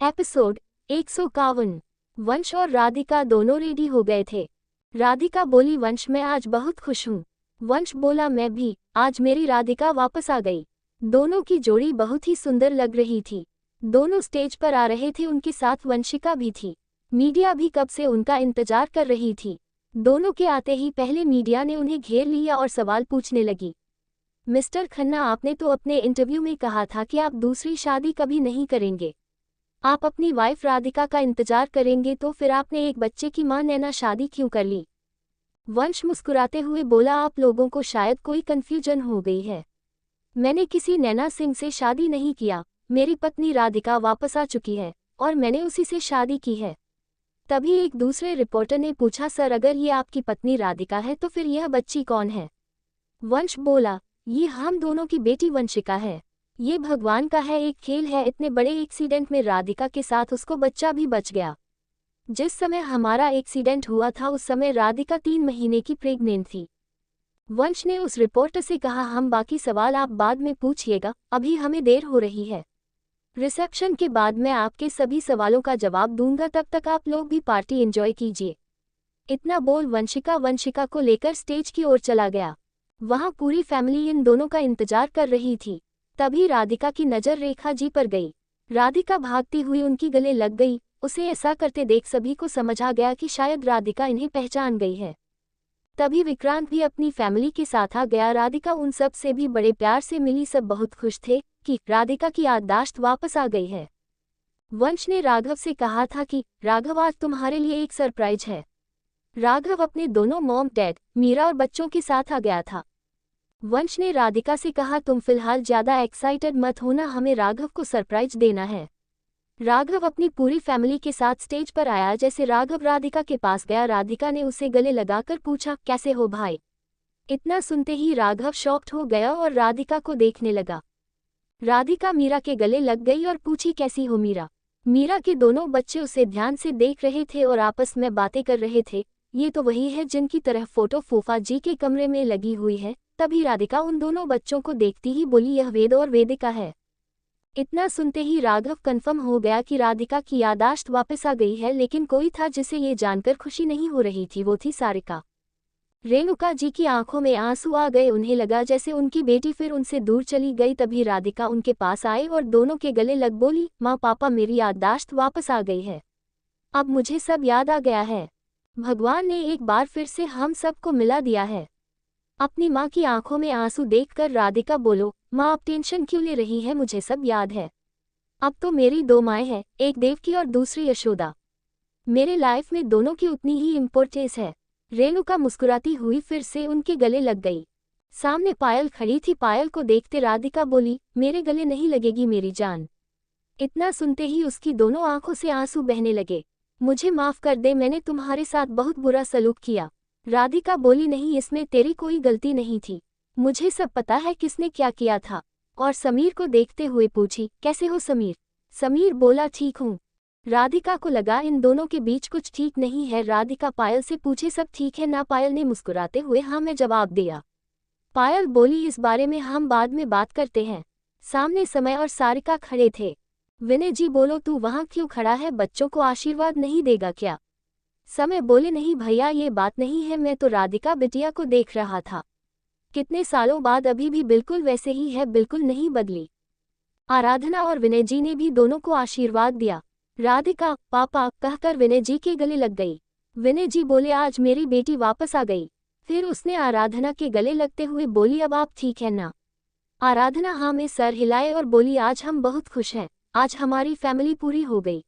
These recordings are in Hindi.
एपिसोड 151। वंश और राधिका दोनों रेडी हो गए थे। राधिका बोली, वंश मैं आज बहुत खुश हूँ। वंश बोला, मैं भी, आज मेरी राधिका वापस आ गई। दोनों की जोड़ी बहुत ही सुंदर लग रही थी। दोनों स्टेज पर आ रहे थे, उनके साथ वंशिका भी थी। मीडिया भी कब से उनका इंतजार कर रही थी। दोनों के आते ही पहले मीडिया ने उन्हें घेर लिया और सवाल पूछने लगी। मिस्टर खन्ना, आपने तो अपने इंटरव्यू में कहा था कि आप दूसरी शादी कभी नहीं करेंगे। आप अपनी वाइफ राधिका का इंतजार करेंगे, तो फिर आपने एक बच्चे की मां नैना शादी क्यों कर ली? वंश मुस्कुराते हुए बोला, आप लोगों को शायद कोई कंफ्यूजन हो गई है। मैंने किसी नैना सिंह से शादी नहीं किया। मेरी पत्नी राधिका वापस आ चुकी है और मैंने उसी से शादी की है। तभी एक दूसरे रिपोर्टर ने पूछा, सर अगर ये आपकी पत्नी राधिका है तो फिर यह बच्ची कौन है? वंश बोला, ये हम दोनों की बेटी वंशिका है। ये भगवान का है एक खेल है। इतने बड़े एक्सीडेंट में राधिका के साथ उसको बच्चा भी बच गया। जिस समय हमारा एक्सीडेंट हुआ था उस समय राधिका 3 महीने की प्रेग्नेंट थी। वंश ने उस रिपोर्टर से कहा, हम बाकी सवाल आप बाद में पूछिएगा, अभी हमें देर हो रही है। रिसेप्शन के बाद मैं आपके सभी सवालों का जवाब दूंगा, तब तक आप लोग भी पार्टी एंजॉय कीजिए। इतना बोल वंशिका को लेकर स्टेज की ओर चला गया। वहां पूरी फैमिली इन दोनों का इंतजार कर रही थी। तभी राधिका की नज़र रेखा जी पर गई। राधिका भागती हुई उनकी गले लग गई। उसे ऐसा करते देख सभी को समझ आ गया कि शायद राधिका इन्हें पहचान गई है। तभी विक्रांत भी अपनी फैमिली के साथ आ गया। राधिका उन सब से भी बड़े प्यार से मिली। सब बहुत खुश थे कि राधिका की याददाश्त वापस आ गई है। वंश ने राघव से कहा था कि राघव, आज तुम्हारे लिए एक सरप्राइज है। राघव अपने दोनों मॉम डैड, मीरा और बच्चों के साथ आ गया था। वंश ने राधिका से कहा, तुम फिलहाल ज्यादा एक्साइटेड मत होना, हमें राघव को सरप्राइज देना है। राघव अपनी पूरी फैमिली के साथ स्टेज पर आया। जैसे राघव राधिका के पास गया, राधिका ने उसे गले लगाकर पूछा, कैसे हो भाई? इतना सुनते ही राघव शॉक्ड हो गया और राधिका को देखने लगा। राधिका मीरा के गले लग गई और पूछी, कैसी हो मीरा? मीरा के दोनों बच्चे उसे ध्यान से देख रहे थे और आपस में बातें कर रहे थे। ये तो वही है जिनकी तरह फोटो फूफा जी के कमरे में लगी हुई है। तभी राधिका उन दोनों बच्चों को देखती ही बोली, यह वेद और वेदिका है। इतना सुनते ही राघव कंफर्म हो गया कि राधिका की याददाश्त वापस आ गई है। लेकिन कोई था जिसे ये जानकर खुशी नहीं हो रही थी, वो थी सारिका। रेणुका जी की आंखों में आंसू आ गए। उन्हें लगा जैसे उनकी बेटी फिर उनसे दूर चली गई। तभी राधिका उनके पास आए और दोनों के गले लग बोली, माँ पापा, मेरी याददाश्त वापस आ गई है। अब मुझे सब याद आ गया है। भगवान ने एक बार फिर से हम सबको मिला दिया है। अपनी माँ की आंखों में आंसू देखकर राधिका बोलो, माँ आप टेंशन क्यों ले रही है? मुझे सब याद है। अब तो मेरी 2 माएँ हैं, एक देवकी और दूसरी यशोदा। मेरे लाइफ में दोनों की उतनी ही इम्पोर्टेंस है। रेणुका मुस्कुराती हुई फिर से उनके गले लग गई। सामने पायल खड़ी थी। पायल को देखते राधिका बोली, मेरे गले नहीं लगेगी मेरी जान। इतना सुनते ही उसकी दोनों आंखों से आंसू बहने लगे। मुझे माफ कर दे, मैंने तुम्हारे साथ बहुत बुरा सलूक किया। राधिका बोली, नहीं, इसमें तेरी कोई गलती नहीं थी। मुझे सब पता है किसने क्या किया था। और समीर को देखते हुए पूछी, कैसे हो समीर? समीर बोला, ठीक हूँ। राधिका को लगा इन दोनों के बीच कुछ ठीक नहीं है। राधिका पायल से पूछे, सब ठीक है ना? पायल ने मुस्कुराते हुए हाँ में जवाब दिया। पायल बोली, इस बारे में हम बाद में बात करते हैं। सामने समय और सारिका खड़े थे। विनय जी बोलो, तू वहाँ क्यों खड़ा है? बच्चों को आशीर्वाद नहीं देगा क्या? समय बोले, नहीं भैया, ये बात नहीं है, मैं तो राधिका बिटिया को देख रहा था। कितने सालों बाद अभी भी बिल्कुल वैसे ही है, बिल्कुल नहीं बदली। आराधना और विनय जी ने भी दोनों को आशीर्वाद दिया। राधिका पापा कहकर विनय जी के गले लग गई। विनय जी बोले, आज मेरी बेटी वापस आ गई। फिर उसने आराधना के गले लगते हुए बोली, अब आप ठीक है ना? आराधना हाँ में सर हिलाए और बोली, आज हम बहुत खुश हैं, आज हमारी फैमिली पूरी हो गई।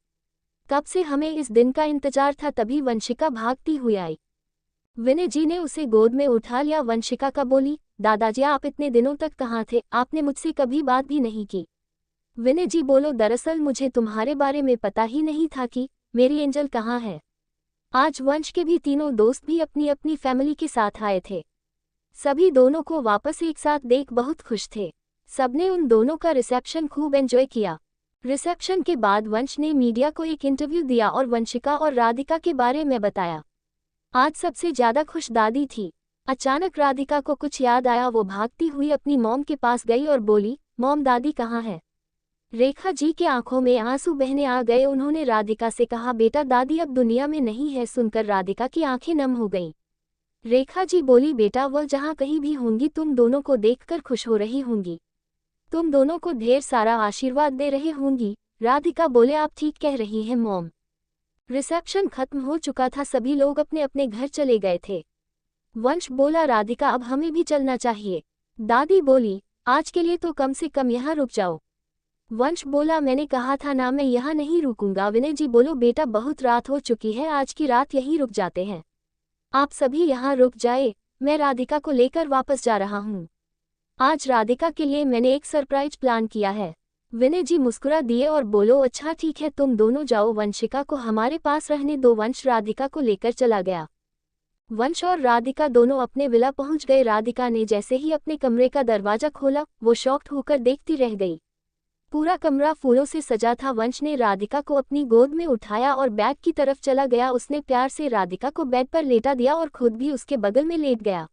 कब से हमें इस दिन का इंतजार था। तभी वंशिका भागती हुई आई। विनय जी ने उसे गोद में उठा लिया। वंशिका का बोली, दादाजी आप इतने दिनों तक कहाँ थे? आपने मुझसे कभी बात भी नहीं की। विनय जी बोलो, दरअसल मुझे तुम्हारे बारे में पता ही नहीं था कि मेरी एंजल कहाँ है। आज वंश के भी तीनों दोस्त भी अपनी अपनी फैमिली के साथ आए थे। सभी दोनों को वापस एक साथ देख बहुत खुश थे। सबने उन दोनों का रिसेप्शन खूब एंजॉय किया। रिसेप्शन के बाद वंश ने मीडिया को एक इंटरव्यू दिया और वंशिका और राधिका के बारे में बताया। आज सबसे ज्यादा खुश दादी थी। अचानक राधिका को कुछ याद आया। वो भागती हुई अपनी मॉम के पास गई और बोली, मॉम दादी कहाँ है? रेखा जी की आंखों में आंसू बहने आ गए। उन्होंने राधिका से कहा, बेटा दादी अब दुनिया में नहीं है। सुनकर राधिका की आंखें नम हो गईं। रेखा जी बोली, बेटा वह जहाँ कहीं भी होंगी तुम दोनों को देखकर खुश हो रही होंगी, तुम दोनों को ढेर सारा आशीर्वाद दे रही होंगी। राधिका बोले, आप ठीक कह रही हैं मॉम। रिसेप्शन खत्म हो चुका था, सभी लोग अपने अपने घर चले गए थे। वंश बोला, राधिका अब हमें भी चलना चाहिए। दादी बोली, आज के लिए तो कम से कम यहाँ रुक जाओ। वंश बोला, मैंने कहा था ना मैं यहाँ नहीं रुकूंगा। विनय जी बोलो, बेटा बहुत रात हो चुकी है, आज की रात यहीं रुक जाते हैं। आप सभी यहाँ रुक जाए, मैं राधिका को लेकर वापस जा रहा हूँ। आज राधिका के लिए मैंने एक सरप्राइज प्लान किया है। विनय जी मुस्कुरा दिए और बोलो, अच्छा ठीक है, तुम दोनों जाओ, वंशिका को हमारे पास रहने दो। वंश राधिका को लेकर चला गया। वंश और राधिका दोनों अपने विला पहुंच गए। राधिका ने जैसे ही अपने कमरे का दरवाजा खोला, वो शॉक्ड होकर देखती रह गई। पूरा कमरा फूलों से सजा था। वंश ने राधिका को अपनी गोद में उठाया और बैग की तरफ चला गया। उसने प्यार से राधिका को बेड पर लेटा दिया और खुद भी उसके बगल में लेट गया।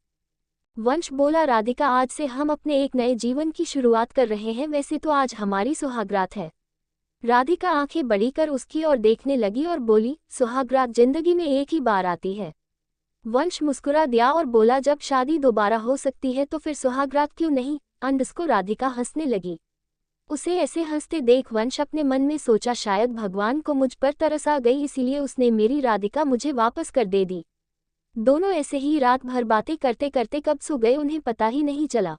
वंश बोला, राधिका आज से हम अपने एक नए जीवन की शुरुआत कर रहे हैं, वैसे तो आज हमारी सुहागरात है। राधिका आंखें बड़ी कर उसकी ओर देखने लगी और बोली, सुहागरात जिंदगी में एक ही बार आती है। वंश मुस्कुरा दिया और बोला, जब शादी दोबारा हो सकती है तो फिर सुहागरात क्यों नहीं। को राधिका हंसने लगी। उसे ऐसे हंसते देख वंश अपने मन में सोचा, शायद भगवान को मुझ पर तरस आ गई, इसीलिए उसने मेरी राधिका मुझे वापस कर दे दी। दोनों ऐसे ही रात भर बातें करते करते कब सो गए उन्हें पता ही नहीं चला।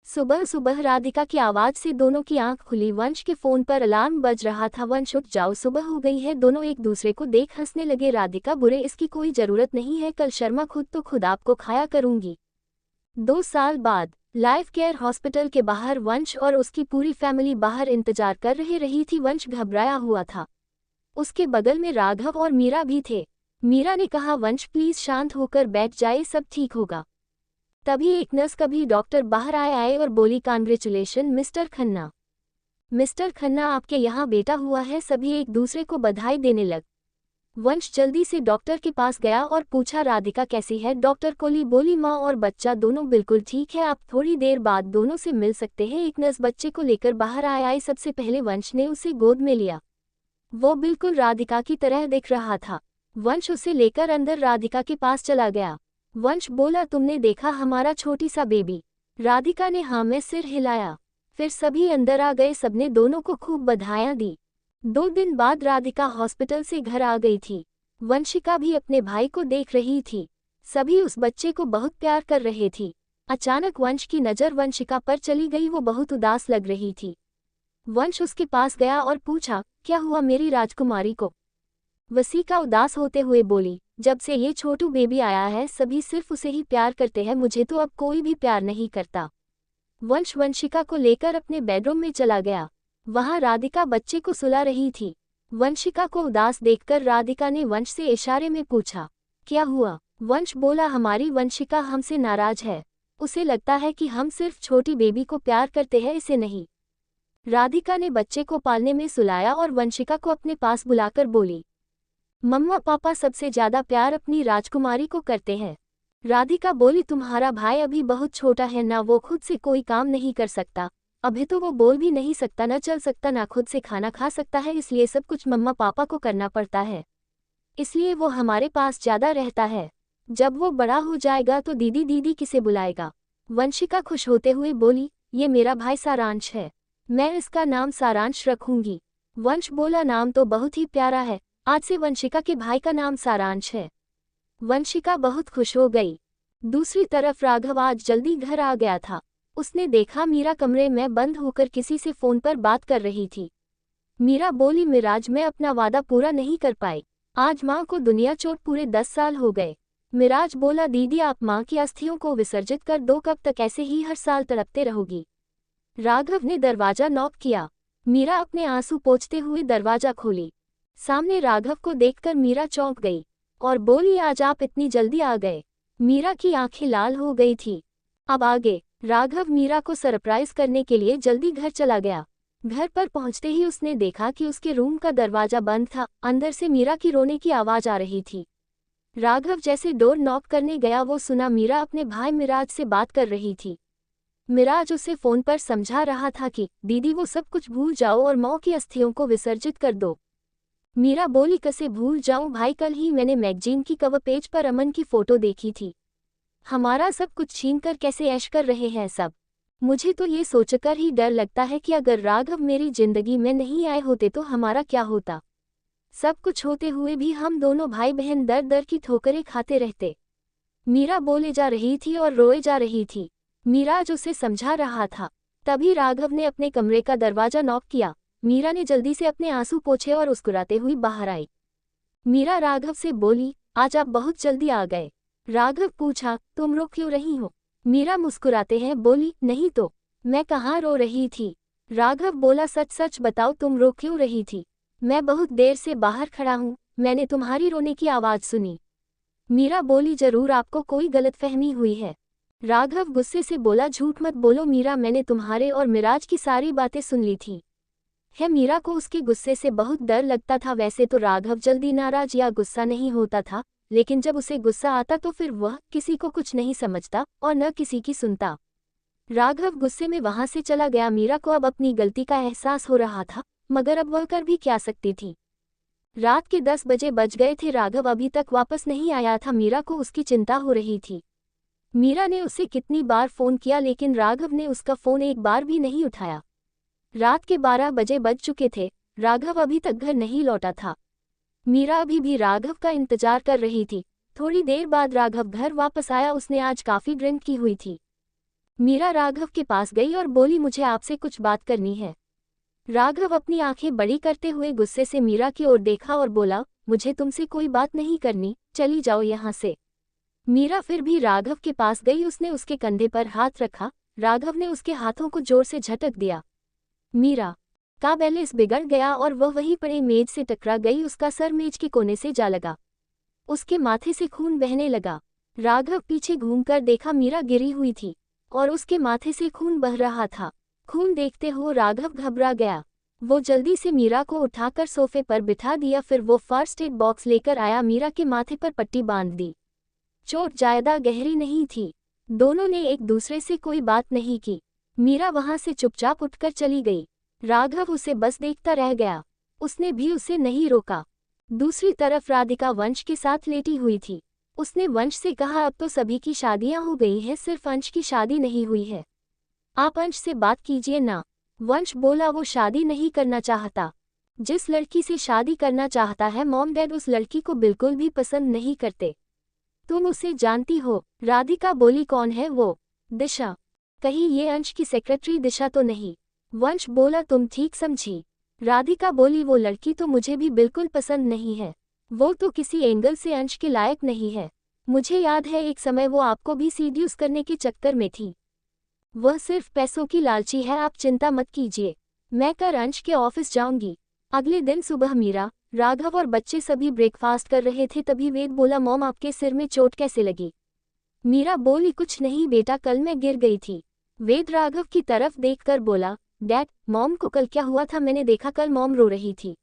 सुबह सुबह राधिका की आवाज से दोनों की आंख खुली। वंश के फोन पर अलार्म बज रहा था। वंश, उठ जाओ, सुबह हो गई है। दोनों एक दूसरे को देख हंसने लगे। राधिका, बुरे, इसकी कोई जरूरत नहीं है, कल शर्मा खुद तो खुद आपको खाया करूंगी। 2 साल बाद लाइफ केयर हॉस्पिटल के बाहर वंश और उसकी पूरी फैमिली बाहर इंतजार कर रही थी। वंश घबराया हुआ था। उसके बगल में राघव और मीरा भी थे। मीरा ने कहा, वंश प्लीज शांत होकर बैठ जाए, सब ठीक होगा। तभी एक नर्स कभी डॉक्टर बाहर आए और बोली, congratulation mister Khanna. Mister Khanna, आपके यहाँ बेटा हुआ है। सभी एक दूसरे को बधाई देने लग। वंश जल्दी से डॉक्टर के पास गया और पूछा, राधिका कैसी है। डॉक्टर कोली बोली, माँ और बच्चा दोनों बिल्कुल ठीक है, आप थोड़ी देर बाद दोनों से मिल सकते हैं। एक नर्स बच्चे को लेकर बाहर आई। सबसे पहले वंश ने उसे गोद में लिया। वो बिल्कुल राधिका की तरह दिख रहा था। वंश उसे लेकर अंदर राधिका के पास चला गया। वंश बोला, तुमने देखा हमारा छोटी सा बेबी। राधिका ने हाँ में सिर हिलाया। फिर सभी अंदर आ गए। सबने दोनों को खूब बधाइयां दी। 2 दिन बाद राधिका हॉस्पिटल से घर आ गई थी। वंशिका भी अपने भाई को देख रही थी। सभी उस बच्चे को बहुत प्यार कर रहे थी। अचानक वंश की नज़र वंशिका पर चली गई। वो बहुत उदास लग रही थी। वंश उसके पास गया और पूछा, क्या हुआ मेरी राजकुमारी को। वंशिका उदास होते हुए बोली, जब से ये छोटू बेबी आया है सभी सिर्फ उसे ही प्यार करते हैं, मुझे तो अब कोई भी प्यार नहीं करता। वंश वंशिका को लेकर अपने बेडरूम में चला गया। वहां राधिका बच्चे को सुला रही थी। वंशिका को उदास देखकर राधिका ने वंश से इशारे में पूछा, क्या हुआ। वंश बोला, हमारी वंशिका हमसे नाराज है, उसे लगता है कि हम सिर्फ छोटी बेबी को प्यार करते हैं, इसे नहीं। राधिका ने बच्चे को पालने में सुलाया और वंशिका को अपने पास बुलाकर बोली, मम्मा पापा सबसे ज्यादा प्यार अपनी राजकुमारी को करते हैं। राधिका बोली, तुम्हारा भाई अभी बहुत छोटा है ना, वो खुद से कोई काम नहीं कर सकता, अभी तो वो बोल भी नहीं सकता, न चल सकता, ना खुद से खाना खा सकता है, इसलिए सब कुछ मम्मा पापा को करना पड़ता है, इसलिए वो हमारे पास ज्यादा रहता है। जब वो बड़ा हो जाएगा तो दीदी दीदी किसे बुलाएगा। वंशिका खुश होते हुए बोली, ये मेरा भाई सारांश है, मैं इसका नाम सारांश रखूंगी। वंश बोला, नाम तो बहुत ही प्यारा है, आज से वंशिका के भाई का नाम सारांश है। वंशिका बहुत खुश हो गई। दूसरी तरफ राघव आज जल्दी घर आ गया था। उसने देखा मीरा कमरे में बंद होकर किसी से फोन पर बात कर रही थी। मीरा बोली, मिराज मैं अपना वादा पूरा नहीं कर पाई, आज माँ को दुनिया छोड़ पूरे 10 साल हो गए। मिराज बोला, दीदी आप माँ की अस्थियों को विसर्जित कर दो, कब तक ऐसे ही हर साल तड़पते रहोगी। राघव ने दरवाजा नॉक किया। मीरा अपने आंसू पोंछते हुए दरवाजा खोली। सामने राघव को देखकर मीरा चौंक गई और बोली, आज आप इतनी जल्दी आ गए। मीरा की आंखें लाल हो गई थी। अब आगे राघव मीरा को सरप्राइज करने के लिए जल्दी घर चला गया। घर पर पहुंचते ही उसने देखा कि उसके रूम का दरवाजा बंद था, अंदर से मीरा की रोने की आवाज आ रही थी। राघव जैसे डोर नॉक करने गया वो सुना मीरा अपने भाई मिराज से बात कर रही थी। मिराज उसे फोन पर समझा रहा था कि दीदी वो सब कुछ भूल जाओ और माँ की अस्थियों को विसर्जित कर दो। मीरा बोली कैसे भूल जाऊं भाई, कल ही मैंने मैगजीन की कवर पेज पर अमन की फोटो देखी थी। हमारा सब कुछ छीनकर कैसे ऐश कर रहे हैं सब। मुझे तो ये सोचकर ही डर लगता है कि अगर राघव मेरी जिंदगी में नहीं आए होते तो हमारा क्या होता। सब कुछ होते हुए भी हम दोनों भाई बहन दर दर की ठोकरें खाते रहते। मीरा बोले जा रही थी और रोए जा रही थी। मिराज उसे समझा रहा था। तभी राघव ने अपने कमरे का दरवाजा नॉक किया। मीरा ने जल्दी से अपने आंसू पोंछे और मुस्कुराते हुए बाहर आई। मीरा राघव से बोली, आज आप बहुत जल्दी आ गए। राघव पूछा, तुम रो क्यों रही हो? मीरा मुस्कुराते हैं बोली, नहीं तो मैं कहाँ रो रही थी। राघव बोला, सच सच बताओ तुम रो क्यों रही थी? मैं बहुत देर से बाहर खड़ा हूँ, मैंने तुम्हारी रोने की आवाज़ सुनी। मीरा बोली, जरूर आपको कोई गलतफहमी हुई है। राघव गुस्से से बोला, झूठ मत बोलो मीरा, मैंने तुम्हारे और मिराज की सारी बातें सुन ली थी। है मीरा को उसके गुस्से से बहुत डर लगता था। वैसे तो राघव जल्दी नाराज या गुस्सा नहीं होता था, लेकिन जब उसे गुस्सा आता तो फिर वह किसी को कुछ नहीं समझता और न किसी की सुनता। राघव गुस्से में वहां से चला गया। मीरा को अब अपनी गलती का एहसास हो रहा था, मगर अब वह कर भी क्या सकती थी। रात के 10 बजे बज गए थे। राघव अभी तक वापस नहीं आया था। मीरा को उसकी चिंता हो रही थी। मीरा ने उसे कितनी बार फोन किया लेकिन राघव ने उसका फोन एक बार भी नहीं उठाया। रात के 12 बजे बज चुके थे। राघव अभी तक घर नहीं लौटा था। मीरा अभी भी राघव का इंतजार कर रही थी। थोड़ी देर बाद राघव घर वापस आया। उसने आज काफी ड्रिंक की हुई थी। मीरा राघव के पास गई और बोली, मुझे आपसे कुछ बात करनी है। राघव अपनी आंखें बड़ी करते हुए गुस्से से मीरा की ओर देखा और बोला, मुझे तुमसे कोई बात नहीं करनी, चली जाओ यहाँ से। मीरा फिर भी राघव के पास गई। उसने उसके कंधे पर हाथ रखा। राघव ने उसके हाथों को जोर से झटक दिया। मीरा का बैलेंस बिगड़ गया और वह वहीं पड़े मेज से टकरा गई। उसका सर मेज के कोने से जा लगा। उसके माथे से खून बहने लगा। राघव पीछे घूमकर देखा, मीरा गिरी हुई थी और उसके माथे से खून बह रहा था। खून देखते हुए राघव घबरा गया। वो जल्दी से मीरा को उठाकर सोफे पर बिठा दिया। फिर वो फर्स्ट एड बॉक्स लेकर आया। मीरा के माथे पर पट्टी बांध दी। चोट ज्यादा गहरी नहीं थी। दोनों ने एक दूसरे से कोई बात नहीं की। मीरा वहां से चुपचाप उठकर चली गई। राघव उसे बस देखता रह गया। उसने भी उसे नहीं रोका। दूसरी तरफ राधिका वंश के साथ लेटी हुई थी। उसने वंश से कहा, अब तो सभी की शादियां हो गई हैं, सिर्फ अंश की शादी नहीं हुई है। आप अंश से बात कीजिए ना। वंश बोला, वो शादी नहीं करना चाहता। जिस लड़की से शादी करना चाहता है मॉम डैड उस लड़की को बिल्कुल भी पसंद नहीं करते। तुम उसे जानती हो? राधिका बोली, कौन है वो? दिशा। कहीं ये अंश की सेक्रेटरी दिशा तो नहीं? वंश बोला, तुम ठीक समझी। राधिका बोली, वो लड़की तो मुझे भी बिल्कुल पसंद नहीं है। वो तो किसी एंगल से अंश के लायक नहीं है। मुझे याद है एक समय वो आपको भी सीड्यूस करने के चक्कर में थी। वह सिर्फ पैसों की लालची है, आप चिंता मत कीजिए। मैं कर अंश के ऑफिस जाऊंगी। अगले दिन सुबह मीरा, राघव और बच्चे सभी ब्रेकफास्ट कर रहे थे। तभी वेद बोला, मॉम आपके सिर में चोट कैसे लगी? मीरा बोली, कुछ नहीं बेटा, कल मैं गिर गई थी। वेद राघव की तरफ देखकर बोला, डैड मॉम को कल क्या हुआ था? मैंने देखा कल मॉम रो रही थी।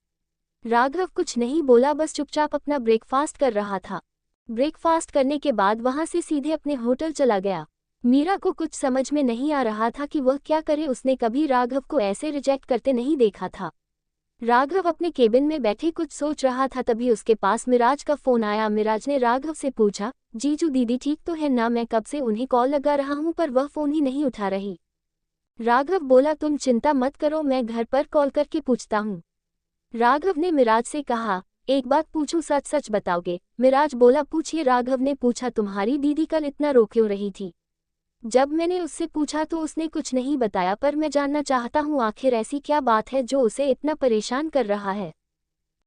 राघव कुछ नहीं बोला, बस चुपचाप अपना ब्रेकफास्ट कर रहा था। ब्रेकफास्ट करने के बाद वहां से सीधे अपने होटल चला गया। मीरा को कुछ समझ में नहीं आ रहा था कि वह क्या करे। उसने कभी राघव को ऐसे रिजेक्ट करते नहीं देखा था। राघव अपने केबिन में बैठे कुछ सोच रहा था। तभी उसके पास मिराज का फोन आया। मिराज ने राघव से पूछा, जीजू दीदी ठीक तो है ना? मैं कब से उन्हें कॉल लगा रहा हूं पर वह फोन ही नहीं उठा रही। राघव बोला, तुम चिंता मत करो, मैं घर पर कॉल करके पूछता हूँ। राघव ने मिराज से कहा, एक बात पूछूं, सच सच बताओगे? मिराज बोला, पूछिए। राघव ने पूछा, तुम्हारी दीदी कल इतना रो क्यों रही थी? जब मैंने उससे पूछा तो उसने कुछ नहीं बताया, पर मैं जानना चाहता हूँ आखिर ऐसी क्या बात है जो उसे इतना परेशान कर रहा है।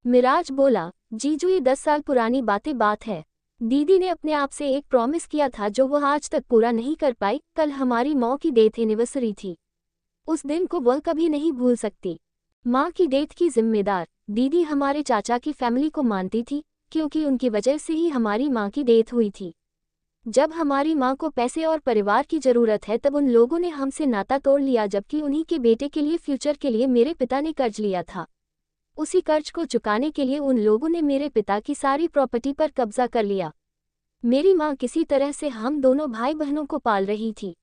मिराज बोला, जीजू ये 10 साल पुरानी बात है। दीदी ने अपने आप से एक प्रॉमिस किया था जो वह आज तक पूरा नहीं कर पाई। कल हमारी माँ की डेथ एनिवर्सरी थी। उस दिन को वह कभी नहीं भूल सकती। माँ की डेथ की जिम्मेदार दीदी हमारे चाचा की फैमिली को मानती थी, क्योंकि उनकी वजह से ही हमारी माँ की डेथ हुई थी। जब हमारी माँ को पैसे और परिवार की जरूरत है तब उन लोगों ने हमसे नाता तोड़ लिया, जबकि उन्हीं के बेटे के लिए फ्यूचर के लिए मेरे पिता ने कर्ज लिया था। उसी कर्ज को चुकाने के लिए उन लोगों ने मेरे पिता की सारी प्रॉपर्टी पर कब्जा कर लिया। मेरी माँ किसी तरह से हम दोनों भाई बहनों को पाल रही थी।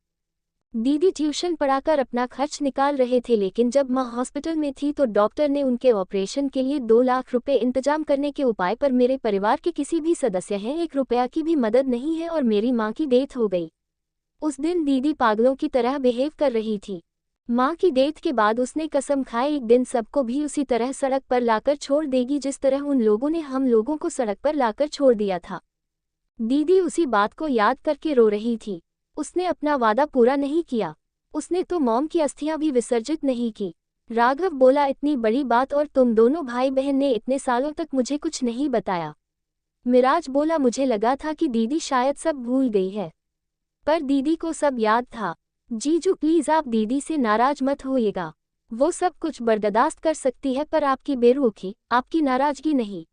दीदी ट्यूशन पढ़ाकर अपना खर्च निकाल रहे थे, लेकिन जब माँ हॉस्पिटल में थी तो डॉक्टर ने उनके ऑपरेशन के लिए 2 लाख रुपए इंतजाम करने के उपाय पर मेरे परिवार के किसी भी सदस्य हैं 1 रुपया की भी मदद नहीं है और मेरी माँ की डेथ हो गई। उस दिन दीदी पागलों की तरह बिहेव कर रही थी। माँ की डेथ के बाद उसने कसम खाई एक दिन सबको भी उसी तरह सड़क पर लाकर छोड़ देगी जिस तरह उन लोगों ने हम लोगों को सड़क पर लाकर छोड़ दिया था। दीदी उसी बात को याद करके रो रही थी। उसने अपना वादा पूरा नहीं किया। उसने तो मॉम की अस्थियां भी विसर्जित नहीं की। राघव बोला, इतनी बड़ी बात और तुम दोनों भाई बहन ने इतने सालों तक मुझे कुछ नहीं बताया। मिराज बोला, मुझे लगा था कि दीदी शायद सब भूल गई है, पर दीदी को सब याद था। जीजू प्लीज आप दीदी से नाराज मत होइएगा, वो सब कुछ बर्दाश्त कर सकती है पर आपकी बेरुखी, आपकी नाराजगी नहीं।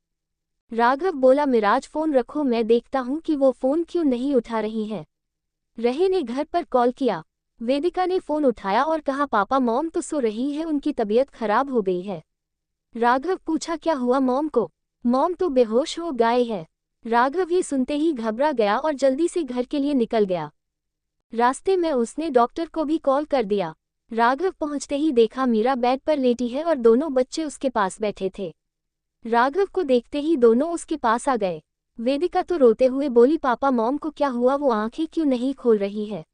राघव बोला, मिराज फोन रखो, मैं देखता हूँ कि वो फोन क्यों नहीं उठा रही है। रहे ने घर पर कॉल किया। वेदिका ने फोन उठाया और कहा, पापा मॉम तो सो रही है, उनकी तबीयत खराब हो गई है। राघव पूछा, क्या हुआ मॉम को? मॉम तो बेहोश हो गए है। राघव ये सुनते ही घबरा गया और जल्दी से घर के लिए निकल गया। रास्ते में उसने डॉक्टर को भी कॉल कर दिया। राघव पहुंचते ही देखा मीरा बेड पर लेटी है और दोनों बच्चे उसके पास बैठे थे। राघव को देखते ही दोनों उसके पास आ गए। वेदिका तो रोते हुए बोली, पापा मॉम को क्या हुआ, वो आंखें क्यों नहीं खोल रही है?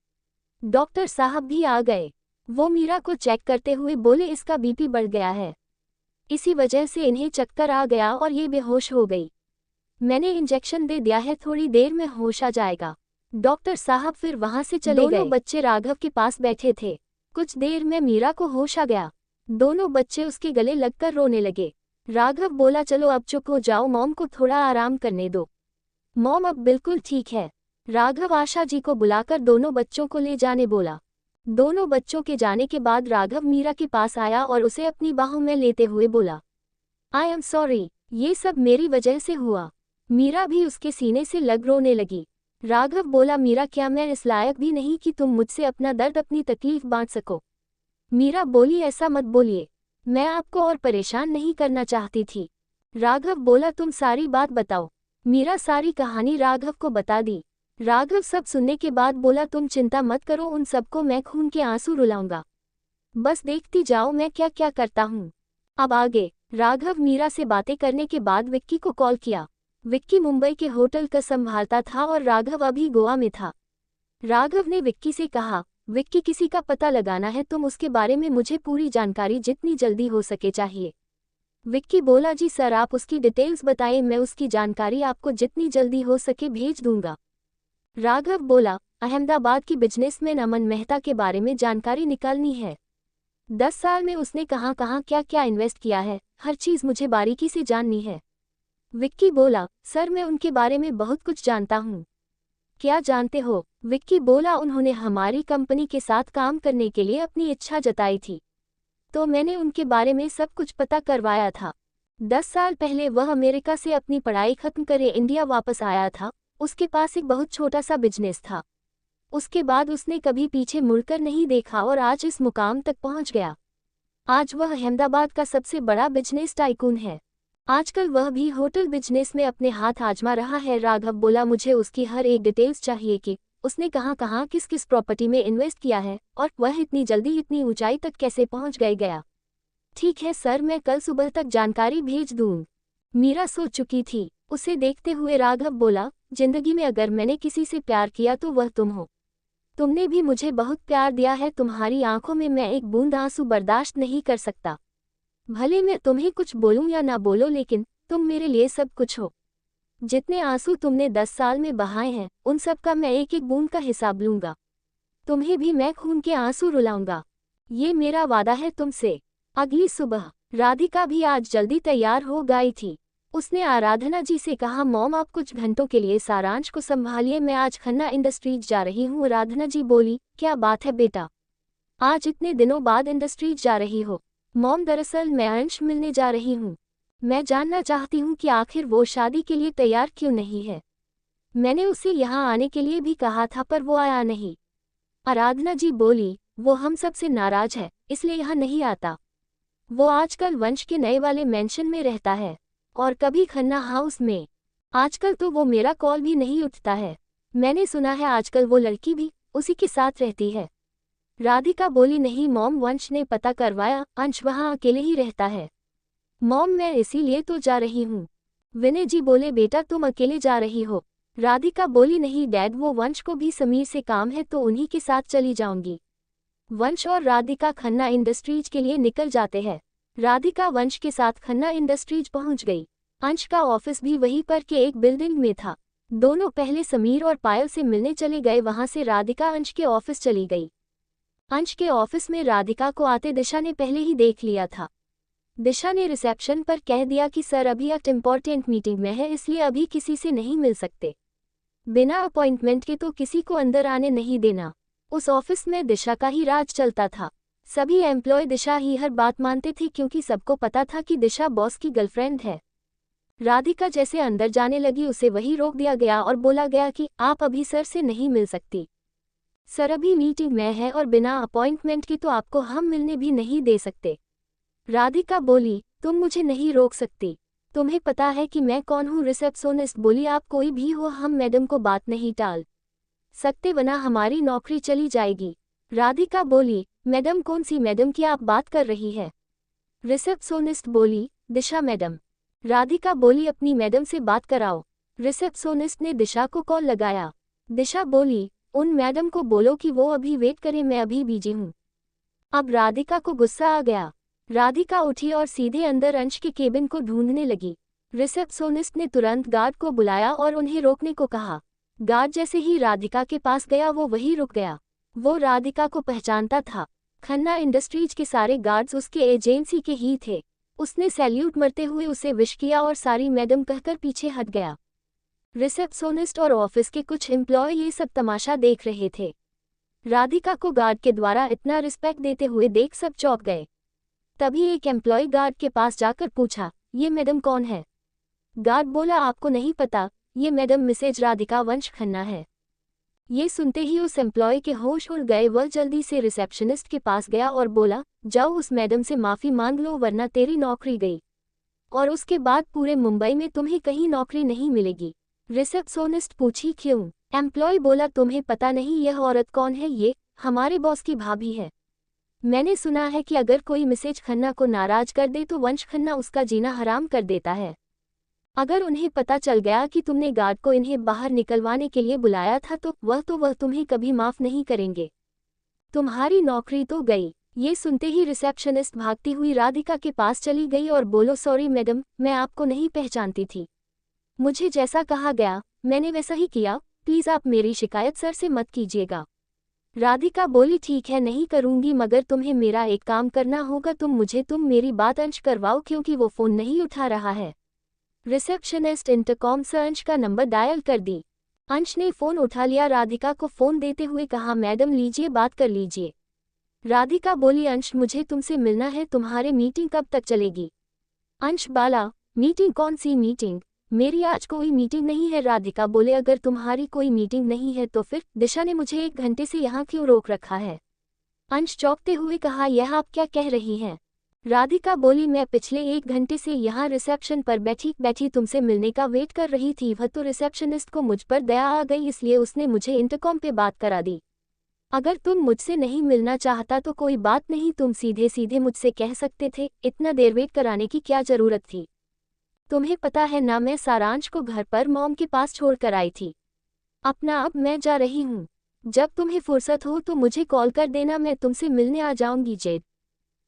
डॉक्टर साहब भी आ गए। वो मीरा को चेक करते हुए बोले, इसका बीपी बढ़ गया है, इसी वजह से इन्हें चक्कर आ गया और ये बेहोश हो गई। मैंने इंजेक्शन दे दिया है, थोड़ी देर में होश आ जाएगा। डॉक्टर साहब फिर वहां से चले गए। दोनों बच्चे राघव के पास बैठे थे। कुछ देर में मीरा को होश आ गया। दोनों बच्चे उसके गले लगकर रोने लगे। राघव बोला, चलो अब चुप हो जाओ, मॉम को थोड़ा आराम करने दो, मॉम अब बिल्कुल ठीक है। राघव आशा जी को बुलाकर दोनों बच्चों को ले जाने बोला। दोनों बच्चों के जाने के बाद राघव मीरा के पास आया और उसे अपनी बाहों में लेते हुए बोला, आई एम सॉरी, ये सब मेरी वजह से हुआ। मीरा भी उसके सीने से लग रोने लगी। राघव बोला, मीरा क्या मैं इस लायक भी नहीं कि तुम मुझसे अपना दर्द अपनी तकलीफ बांट सको? मीरा बोली, ऐसा मत बोलिए, मैं आपको और परेशान नहीं करना चाहती थी। राघव बोला, तुम सारी बात बताओ। मीरा सारी कहानी राघव को बता दी। राघव सब सुनने के बाद बोला, तुम चिंता मत करो, उन सबको मैं खून के आंसू रुलाऊंगा, बस देखती जाओ मैं क्या क्या करता हूँ। अब आगे राघव मीरा से बातें करने के बाद विक्की को कॉल किया। विक्की मुंबई के होटल का संभालता था और राघव अभी गोवा में था। राघव ने विक्की से कहा, विक्की किसी का पता लगाना है, तुम उसके बारे में मुझे पूरी जानकारी जितनी जल्दी हो सके चाहिए। विक्की बोला, जी सर, आप उसकी डिटेल्स बताएं, मैं उसकी जानकारी आपको जितनी जल्दी हो सके भेज दूंगा। राघव बोला, अहमदाबाद की बिजनेसमैन अमन मेहता के बारे में जानकारी निकालनी है। 10 साल में उसने कहाँ कहाँ क्या क्या इन्वेस्ट किया है, हर चीज़ मुझे बारीकी से जाननी है। विक्की बोला, सर मैं उनके बारे में बहुत कुछ जानता हूँ। क्या जानते हो? विक्की बोला, उन्होंने हमारी कंपनी के साथ काम करने के लिए अपनी इच्छा जताई थी, तो मैंने उनके बारे में सब कुछ पता करवाया था। 10 साल पहले वह अमेरिका से अपनी पढ़ाई खत्म करे इंडिया वापस आया था। उसके पास एक बहुत छोटा सा बिजनेस था। उसके बाद उसने कभी पीछे मुड़कर नहीं देखा और आज इस मुकाम तक पहुंच गया। आज वह अहमदाबाद का सबसे बड़ा बिजनेस टाइकून है। आजकल वह भी होटल बिजनेस में अपने हाथ आजमा रहा है। राघव बोला, मुझे उसकी हर एक डिटेल्स चाहिए कि उसने कहाँ कहाँ किस किस प्रॉपर्टी में इन्वेस्ट किया है और वह इतनी जल्दी इतनी ऊंचाई तक कैसे पहुंच गया। ठीक है सर, मैं कल सुबह तक जानकारी भेज दूँ। मीरा सो चुकी थी। उसे देखते हुए राघव बोला, जिंदगी में अगर मैंने किसी से प्यार किया तो वह तुम हो। तुमने भी मुझे बहुत प्यार दिया है। तुम्हारी आंखों में मैं एक बूंद आंसू बर्दाश्त नहीं कर सकता। भले मैं तुम्हें कुछ बोलूं या ना बोलो, लेकिन तुम मेरे लिए सब कुछ हो। जितने आंसू तुमने 10 साल में बहाए हैं, उन सब का मैं एक एक बूंद का हिसाब लूंगा। तुम्हें भी मैं खून के आंसू रुलाऊंगा। ये मेरा वादा है तुमसे। अगली सुबह राधिका भी आज जल्दी तैयार हो गई थी। उसने आराधना जी से कहा, मॉम आप कुछ घंटों के लिए सारांश को संभालिए, मैं आज खन्ना इंडस्ट्रीज जा रही हूँ। आराधना जी बोली, क्या बात है बेटा, आज इतने दिनों बाद इंडस्ट्रीज जा रही हो? मॉम दरअसल मैं अंश मिलने जा रही हूँ। मैं जानना चाहती हूँ कि आखिर वो शादी के लिए तैयार क्यों नहीं है। मैंने उसे यहाँ आने के लिए भी कहा था पर वो आया नहीं। आराधना जी बोली, वो हम सब से नाराज है इसलिए यहाँ नहीं आता। वो आजकल वंश के नए वाले मेंशन में रहता है और कभी खन्ना हाउस में। आजकल तो वो मेरा कॉल भी नहीं उठता है। मैंने सुना है आजकल वो लड़की भी उसी के साथ रहती है। राधिका बोली नहीं मॉम, वंश ने पता करवाया, अंश वहाँ अकेले ही रहता है। मॉम मैं इसीलिए तो जा रही हूँ। विनय जी बोले बेटा तुम अकेले जा रही हो। राधिका बोली नहीं डैड, वो वंश को भी समीर से काम है तो उन्हीं के साथ चली जाऊंगी। वंश और राधिका खन्ना इंडस्ट्रीज के लिए निकल जाते हैं। राधिका वंश के साथ खन्ना इंडस्ट्रीज पहुंच गई। अंश का ऑफिस भी वहीं पर के एक बिल्डिंग में था। दोनों पहले समीर और पायल से मिलने चले गए, वहां से राधिका अंश के ऑफिस चली गई। अंश के ऑफिस में राधिका को आते दिशा ने पहले ही देख लिया था। दिशा ने रिसेप्शन पर कह दिया कि सर अभी एक इम्पोर्टेंट मीटिंग में है, इसलिए अभी किसी से नहीं मिल सकते। बिना अपॉइंटमेंट के तो किसी को अंदर आने नहीं देना। उस ऑफिस में दिशा का ही राज चलता था। सभी एम्प्लॉय दिशा ही हर बात मानते थे क्योंकि सबको पता था कि दिशा बॉस की गर्लफ्रेंड है। राधिका जैसे अंदर जाने लगी उसे वही रोक दिया गया और बोला गया कि आप अभी सर से नहीं मिल सकती। सर अभी मीटिंग में है और बिना अपॉइंटमेंट के तो आपको हम मिलने भी नहीं दे सकते। राधिका बोली तुम मुझे नहीं रोक सकती, तुम्हें पता है कि मैं कौन हूँ। रिसेप्शनिस्ट बोली आप कोई भी हो, हम मैडम को बात नहीं टाल सकते वरना हमारी नौकरी चली जाएगी। राधिका बोली मैडम कौन सी मैडम की आप बात कर रही है? रिसेप्शनिस्ट बोली दिशा मैडम। राधिका बोली अपनी मैडम से बात कराओ। रिसेप्शनिस्ट ने दिशा को कॉल लगाया। दिशा बोली उन मैडम को बोलो कि वो अभी वेट करें, मैं अभी बिजी हूँ। अब राधिका को गुस्सा आ गया। राधिका उठी और सीधे अंदर अंश के केबिन को ढूंढने लगी। रिसेप्शनिस्ट ने तुरंत गार्ड को बुलाया और उन्हें रोकने को कहा। गार्ड जैसे ही राधिका के पास गया वो वहीं रुक गया। वो राधिका को पहचानता था। खन्ना इंडस्ट्रीज के सारे गार्ड्स उसके एजेंसी के ही थे। उसने सैल्यूट मरते हुए उसे विश किया और सारी मैडम कहकर पीछे हट गया। रिसेप्शनिस्ट और ऑफिस के कुछ एम्प्लॉय ये सब तमाशा देख रहे थे। राधिका को गार्ड के द्वारा इतना रिस्पेक्ट देते हुए देख सब चौंक गए। तभी एक एम्प्लॉय गार्ड के पास जाकर पूछा ये मैडम कौन है? गार्ड बोला आपको नहीं पता, ये मैडम मिसेज राधिका वंश खन्ना है। ये सुनते ही उस एम्प्लॉय के होश उड़ गए। वह जल्दी से रिसेप्शनिस्ट के पास गया और बोला जाओ उस मैडम से माफ़ी मांग लो वरना तेरी नौकरी गई और उसके बाद पूरे मुंबई में तुम्हें कहीं नौकरी नहीं मिलेगी। रिसेप्शनिस्ट पूछी क्यों? एम्प्लॉय बोला तुम्हें पता नहीं यह औरत कौन है? ये हमारे बॉस की भाभी है। मैंने सुना है कि अगर कोई मिसेज खन्ना को नाराज कर दे तो वंश खन्ना उसका जीना हराम कर देता है। अगर उन्हें पता चल गया कि तुमने गार्ड को इन्हें बाहर निकलवाने के लिए बुलाया था तो वह तुम्हें कभी माफ नहीं करेंगे। तुम्हारी नौकरी तो गई। ये सुनते ही रिसेप्शनिस्ट भागती हुई राधिका के पास चली गई और बोलो सॉरी मैडम, मैं आपको नहीं पहचानती थी। मुझे जैसा कहा गया मैंने वैसा ही किया, प्लीज आप मेरी शिकायत सर से मत कीजिएगा। राधिका बोली ठीक है नहीं करूंगी, मगर तुम्हें मेरा एक काम करना होगा, तुम मेरी बात अंश करवाओ क्योंकि वो फोन नहीं उठा रहा है। रिसेप्शनिस्ट इंटरकॉम से अंश का नंबर डायल कर दी। अंश ने फोन उठा लिया। राधिका को फोन देते हुए कहा मैडम लीजिए बात कर लीजिए। राधिका बोली अंश मुझे तुमसे मिलना है, तुम्हारे मीटिंग कब तक चलेगी? अंश बाला मीटिंग? कौन सी मीटिंग? मेरी आज कोई मीटिंग नहीं है। राधिका बोले अगर तुम्हारी कोई मीटिंग नहीं है तो फिर दिशा ने मुझे 1 घंटे से यहाँ क्यों रोक रखा है? अंश चौंकते हुए कहा यह आप क्या कह रही हैं? राधिका बोली मैं पिछले 1 घंटे से यहाँ रिसेप्शन पर बैठी बैठी तुमसे मिलने का वेट कर रही थी। वह तो रिसेप्शनिस्ट को मुझ पर दया आ गई इसलिए उसने मुझे इंटरकॉम पे बात करा दी। अगर तुम मुझसे नहीं मिलना चाहता तो कोई बात नहीं, तुम सीधे सीधे मुझसे कह सकते थे, इतना देर वेट कराने की क्या जरूरत थी? तुम्हें पता है ना मैं सारांश को घर पर मॉम के पास छोड़कर आई थी। अपना अब मैं जा रही हूँ, जब तुम्हें फुर्सत हो तो मुझे कॉल कर देना, मैं तुमसे मिलने आ जाऊंगी। जेद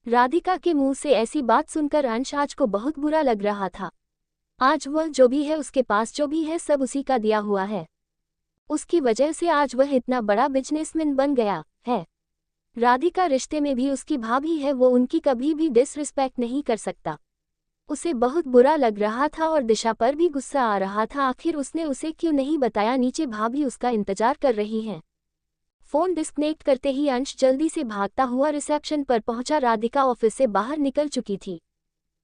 राधिका के मुंह से ऐसी बात सुनकर अंश आज को बहुत बुरा लग रहा था। आज वह जो भी है उसके पास जो भी है सब उसी का दिया हुआ है। उसकी वजह से आज वह इतना बड़ा बिजनेसमैन बन गया है। राधिका रिश्ते में भी उसकी भाभी है, वो उनकी कभी भी डिसरिस्पेक्ट नहीं कर सकता। उसे बहुत बुरा लग रहा था और दिशा पर भी गुस्सा आ रहा था, आखिर उसने उसे क्यों नहीं बताया नीचे भाभी उसका इंतजार कर रही हैं। फोन डिस्कनेक्ट करते ही अंश जल्दी से भागता हुआ रिसेप्शन पर पहुंचा। राधिका ऑफिस से बाहर निकल चुकी थी।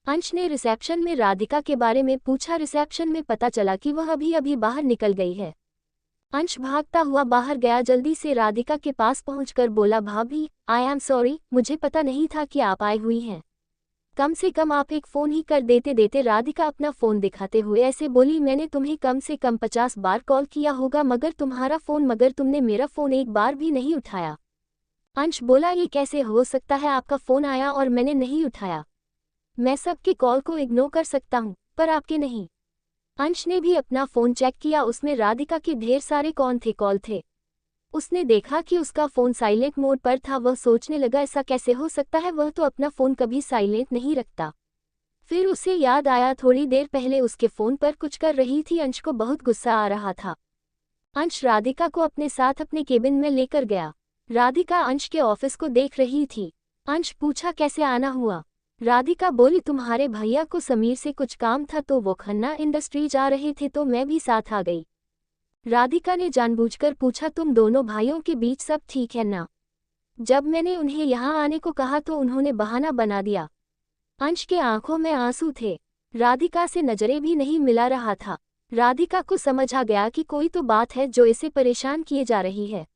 अंश ने रिसेप्शन में राधिका के बारे में पूछा। रिसेप्शन में पता चला कि वह अभी अभी बाहर निकल गई है। अंश भागता हुआ बाहर गया, जल्दी से राधिका के पास पहुंचकर बोला भाभी आई एम सॉरी, मुझे पता नहीं था कि आप आई हुई हैं। कम से कम आप एक फ़ोन ही कर देते। देते राधिका अपना फ़ोन दिखाते हुए ऐसे बोली मैंने तुम्हें कम से कम 50 बार कॉल किया होगा मगर तुमने मेरा फ़ोन एक बार भी नहीं उठाया। अंश बोला ये कैसे हो सकता है, आपका फ़ोन आया और मैंने नहीं उठाया। मैं सबके कॉल को इग्नोर कर सकता हूँ पर आपके नहीं। अंश ने भी अपना फ़ोन चेक किया, उसमें राधिका के ढेर सारे कॉल थे। उसने देखा कि उसका फ़ोन साइलेंट मोड पर था। वह सोचने लगा ऐसा कैसे हो सकता है, वह तो अपना फ़ोन कभी साइलेंट नहीं रखता। फिर उसे याद आया थोड़ी देर पहले उसके फ़ोन पर कुछ कर रही थी। अंश को बहुत गुस्सा आ रहा था। अंश राधिका को अपने साथ अपने केबिन में लेकर गया। राधिका अंश के ऑफिस को देख रही थी। अंश पूछा कैसे आना हुआ। राधिका बोली तुम्हारे भैया को समीर से कुछ काम था तो वो खन्ना इंडस्ट्री जा रहे थे तो मैं भी साथ आ गई। राधिका ने जानबूझकर पूछा तुम दोनों भाइयों के बीच सब ठीक है ना? जब मैंने उन्हें यहाँ आने को कहा तो उन्होंने बहाना बना दिया। अंश के आंखों में आंसू थे। राधिका से नजरें भी नहीं मिला रहा था। राधिका को समझ आ गया कि कोई तो बात है जो इसे परेशान किए जा रही है।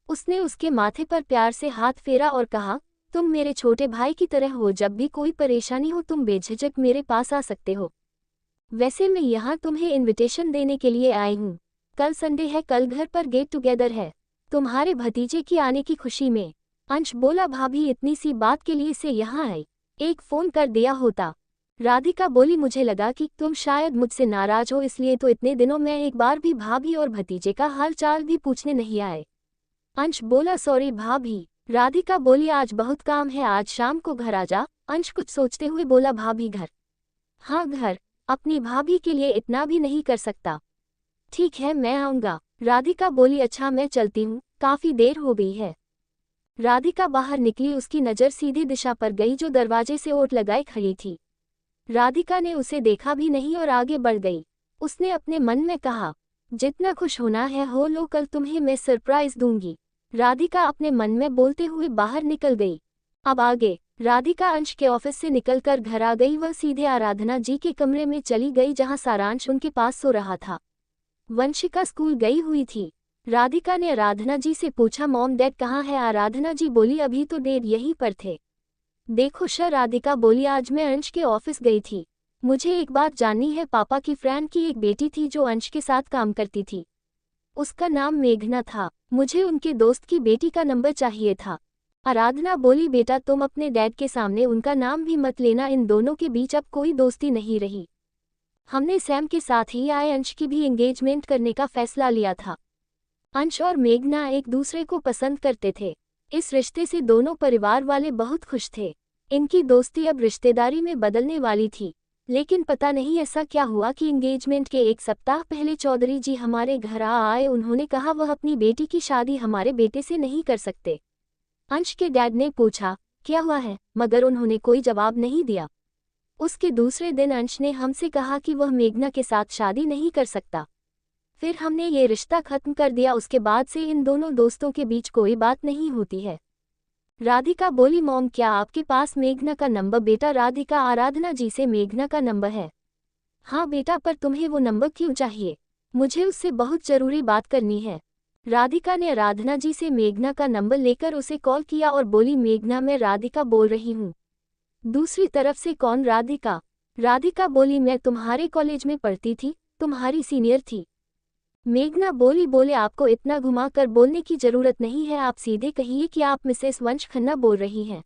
उसने उसके माथे पर प्यार से हाथ फेरा और कहा तुम मेरे छोटे भाई की तरह हो, जब भी कोई परेशानी हो तुम बेझिझक मेरे पास आ सकते हो। वैसे मैं यहाँ तुम्हें इनविटेशन देने के लिए आई हूँ। कल संडे है, कल घर पर गेट टुगेदर है तुम्हारे भतीजे की आने की खुशी में। अंश बोला भाभी इतनी सी बात के लिए से यहाँ आई, एक फ़ोन कर दिया होता। राधिका बोली मुझे लगा कि तुम शायद मुझसे नाराज हो, इसलिए तो इतने दिनों में एक बार भी भाभी और भतीजे का हाल चाल भी पूछने नहीं आए। अंश बोला सॉरी भाभी। राधिका बोली आज बहुत काम है, आज शाम को घर आ जा। अंश कुछ सोचते हुए बोला भाभी घर? हाँ घर, अपनी भाभी के लिए इतना भी नहीं कर सकता। ठीक है मैं आऊँगा। राधिका बोली अच्छा मैं चलती हूँ, काफ़ी देर हो गई है। राधिका बाहर निकली, उसकी नज़र सीधी दिशा पर गई जो दरवाजे से ओट लगाए खड़ी थी। राधिका ने उसे देखा भी नहीं और आगे बढ़ गई। उसने अपने मन में कहा जितना खुश होना है हो लो, कल तुम्हें मैं सरप्राइज दूंगी। राधिका अपने मन में बोलते हुए बाहर निकल गई। अब आगे राधिका अंश के ऑफिस से निकलकर घर आ गई। वह सीधे आराधना जी के कमरे में चली गई जहां सारांश उनके पास सो रहा था। वंशिका स्कूल गई हुई थी। राधिका ने आराधना जी से पूछा मॉम डैड कहाँ है? आराधना जी बोली अभी तो डैड यहीं पर थे। देखो सर, राधिका बोली आज मैं अंश के ऑफिस गई थी। मुझे एक बात जाननी है, पापा की फ्रेंड की एक बेटी थी जो अंश के साथ काम करती थी। उसका नाम मेघना था। मुझे उनके दोस्त की बेटी का नंबर चाहिए था। आराधना बोली बेटा तुम अपने डैड के सामने उनका नाम भी मत लेना, इन दोनों के बीच अब कोई दोस्ती नहीं रही। हमने सैम के साथ ही आए अंश की भी एंगेजमेंट करने का फैसला लिया था। अंश और मेघना एक दूसरे को पसंद करते थे। इस रिश्ते से दोनों परिवार वाले बहुत खुश थे। इनकी दोस्ती अब रिश्तेदारी में बदलने वाली थी। लेकिन पता नहीं ऐसा क्या हुआ कि एंगेजमेंट के एक सप्ताह पहले चौधरी जी हमारे घर आए। उन्होंने कहा वह अपनी बेटी की शादी हमारे बेटे से नहीं कर सकते। अंश के डैड ने पूछा क्या हुआ है, मगर उन्होंने कोई जवाब नहीं दिया। उसके दूसरे दिन अंश ने हमसे कहा कि वह मेघना के साथ शादी नहीं कर सकता। फिर हमने ये रिश्ता खत्म कर दिया। उसके बाद से इन दोनों दोस्तों के बीच कोई बात नहीं होती है। राधिका बोली मॉम क्या आपके पास मेघना का नंबर? बेटा राधिका आराधना जी से मेघना का नंबर है। हाँ बेटा, पर तुम्हें वो नंबर क्यों चाहिए? मुझे उससे बहुत जरूरी बात करनी है। राधिका ने आराधना जी से मेघना का नंबर लेकर उसे कॉल किया और बोली मेघना मैं राधिका बोल रही हूँ। दूसरी तरफ से कौन? राधिका। राधिका बोली मैं तुम्हारे कॉलेज में पढ़ती थी, तुम्हारी सीनियर थी। मेघना बोली बोले आपको इतना घुमा कर बोलने की जरूरत नहीं है, आप सीधे कहिए कि आप मिसेस वंश खन्ना बोल रही हैं।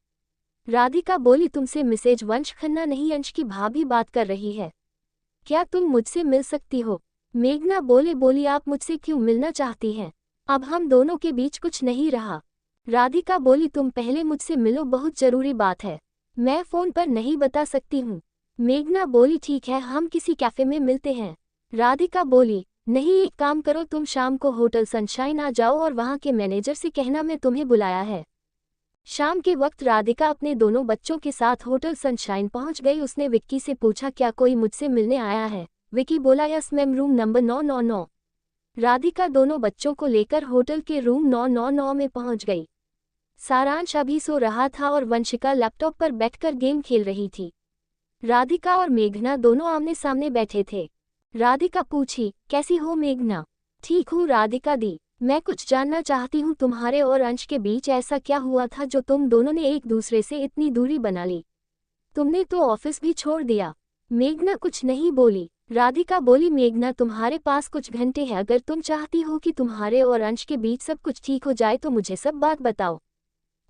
राधिका बोली तुमसे मिसेज वंश खन्ना नहीं, अंश की भाभी बात कर रही है। क्या तुम मुझसे मिल सकती हो? मेघना बोली आप मुझसे क्यों मिलना चाहती हैं? अब हम दोनों के बीच कुछ नहीं रहा। राधिका बोली तुम पहले मुझसे मिलो, बहुत जरूरी बात है। मैं फ़ोन पर नहीं बता सकती हूँ। मेघना बोली ठीक है, हम किसी कैफ़े में मिलते हैं। राधिका बोली नहीं, एक काम करो, तुम शाम को होटल सनशाइन आ जाओ और वहाँ के मैनेजर से कहना मैं तुम्हें बुलाया है। शाम के वक्त राधिका अपने दोनों बच्चों के साथ होटल सनशाइन पहुँच गई। उसने विक्की से पूछा क्या कोई मुझसे मिलने आया है? विक्की बोला yes ma'am, room number 999। Radhika दोनों बच्चों को लेकर होटल के रूम 999 में पहुँच गई। सारांश अभी सो रहा था और वंशिका लैपटॉप पर बैठकर गेम खेल रही थी। राधिका और मेघना दोनों आमने सामने बैठे थे। राधिका पूछी कैसी हो मेघना? ठीक हूँ राधिका दी, मैं कुछ जानना चाहती हूँ तुम्हारे और अंश के बीच ऐसा क्या हुआ था जो तुम दोनों ने एक दूसरे से इतनी दूरी बना ली? तुमने तो ऑफिस भी छोड़ दिया। मेघना कुछ नहीं बोली। राधिका बोली मेघना तुम्हारे पास कुछ घंटे हैं, अगर तुम चाहती हो कि तुम्हारे और अंश के बीच सब कुछ ठीक हो जाए तो मुझे सब बात बताओ।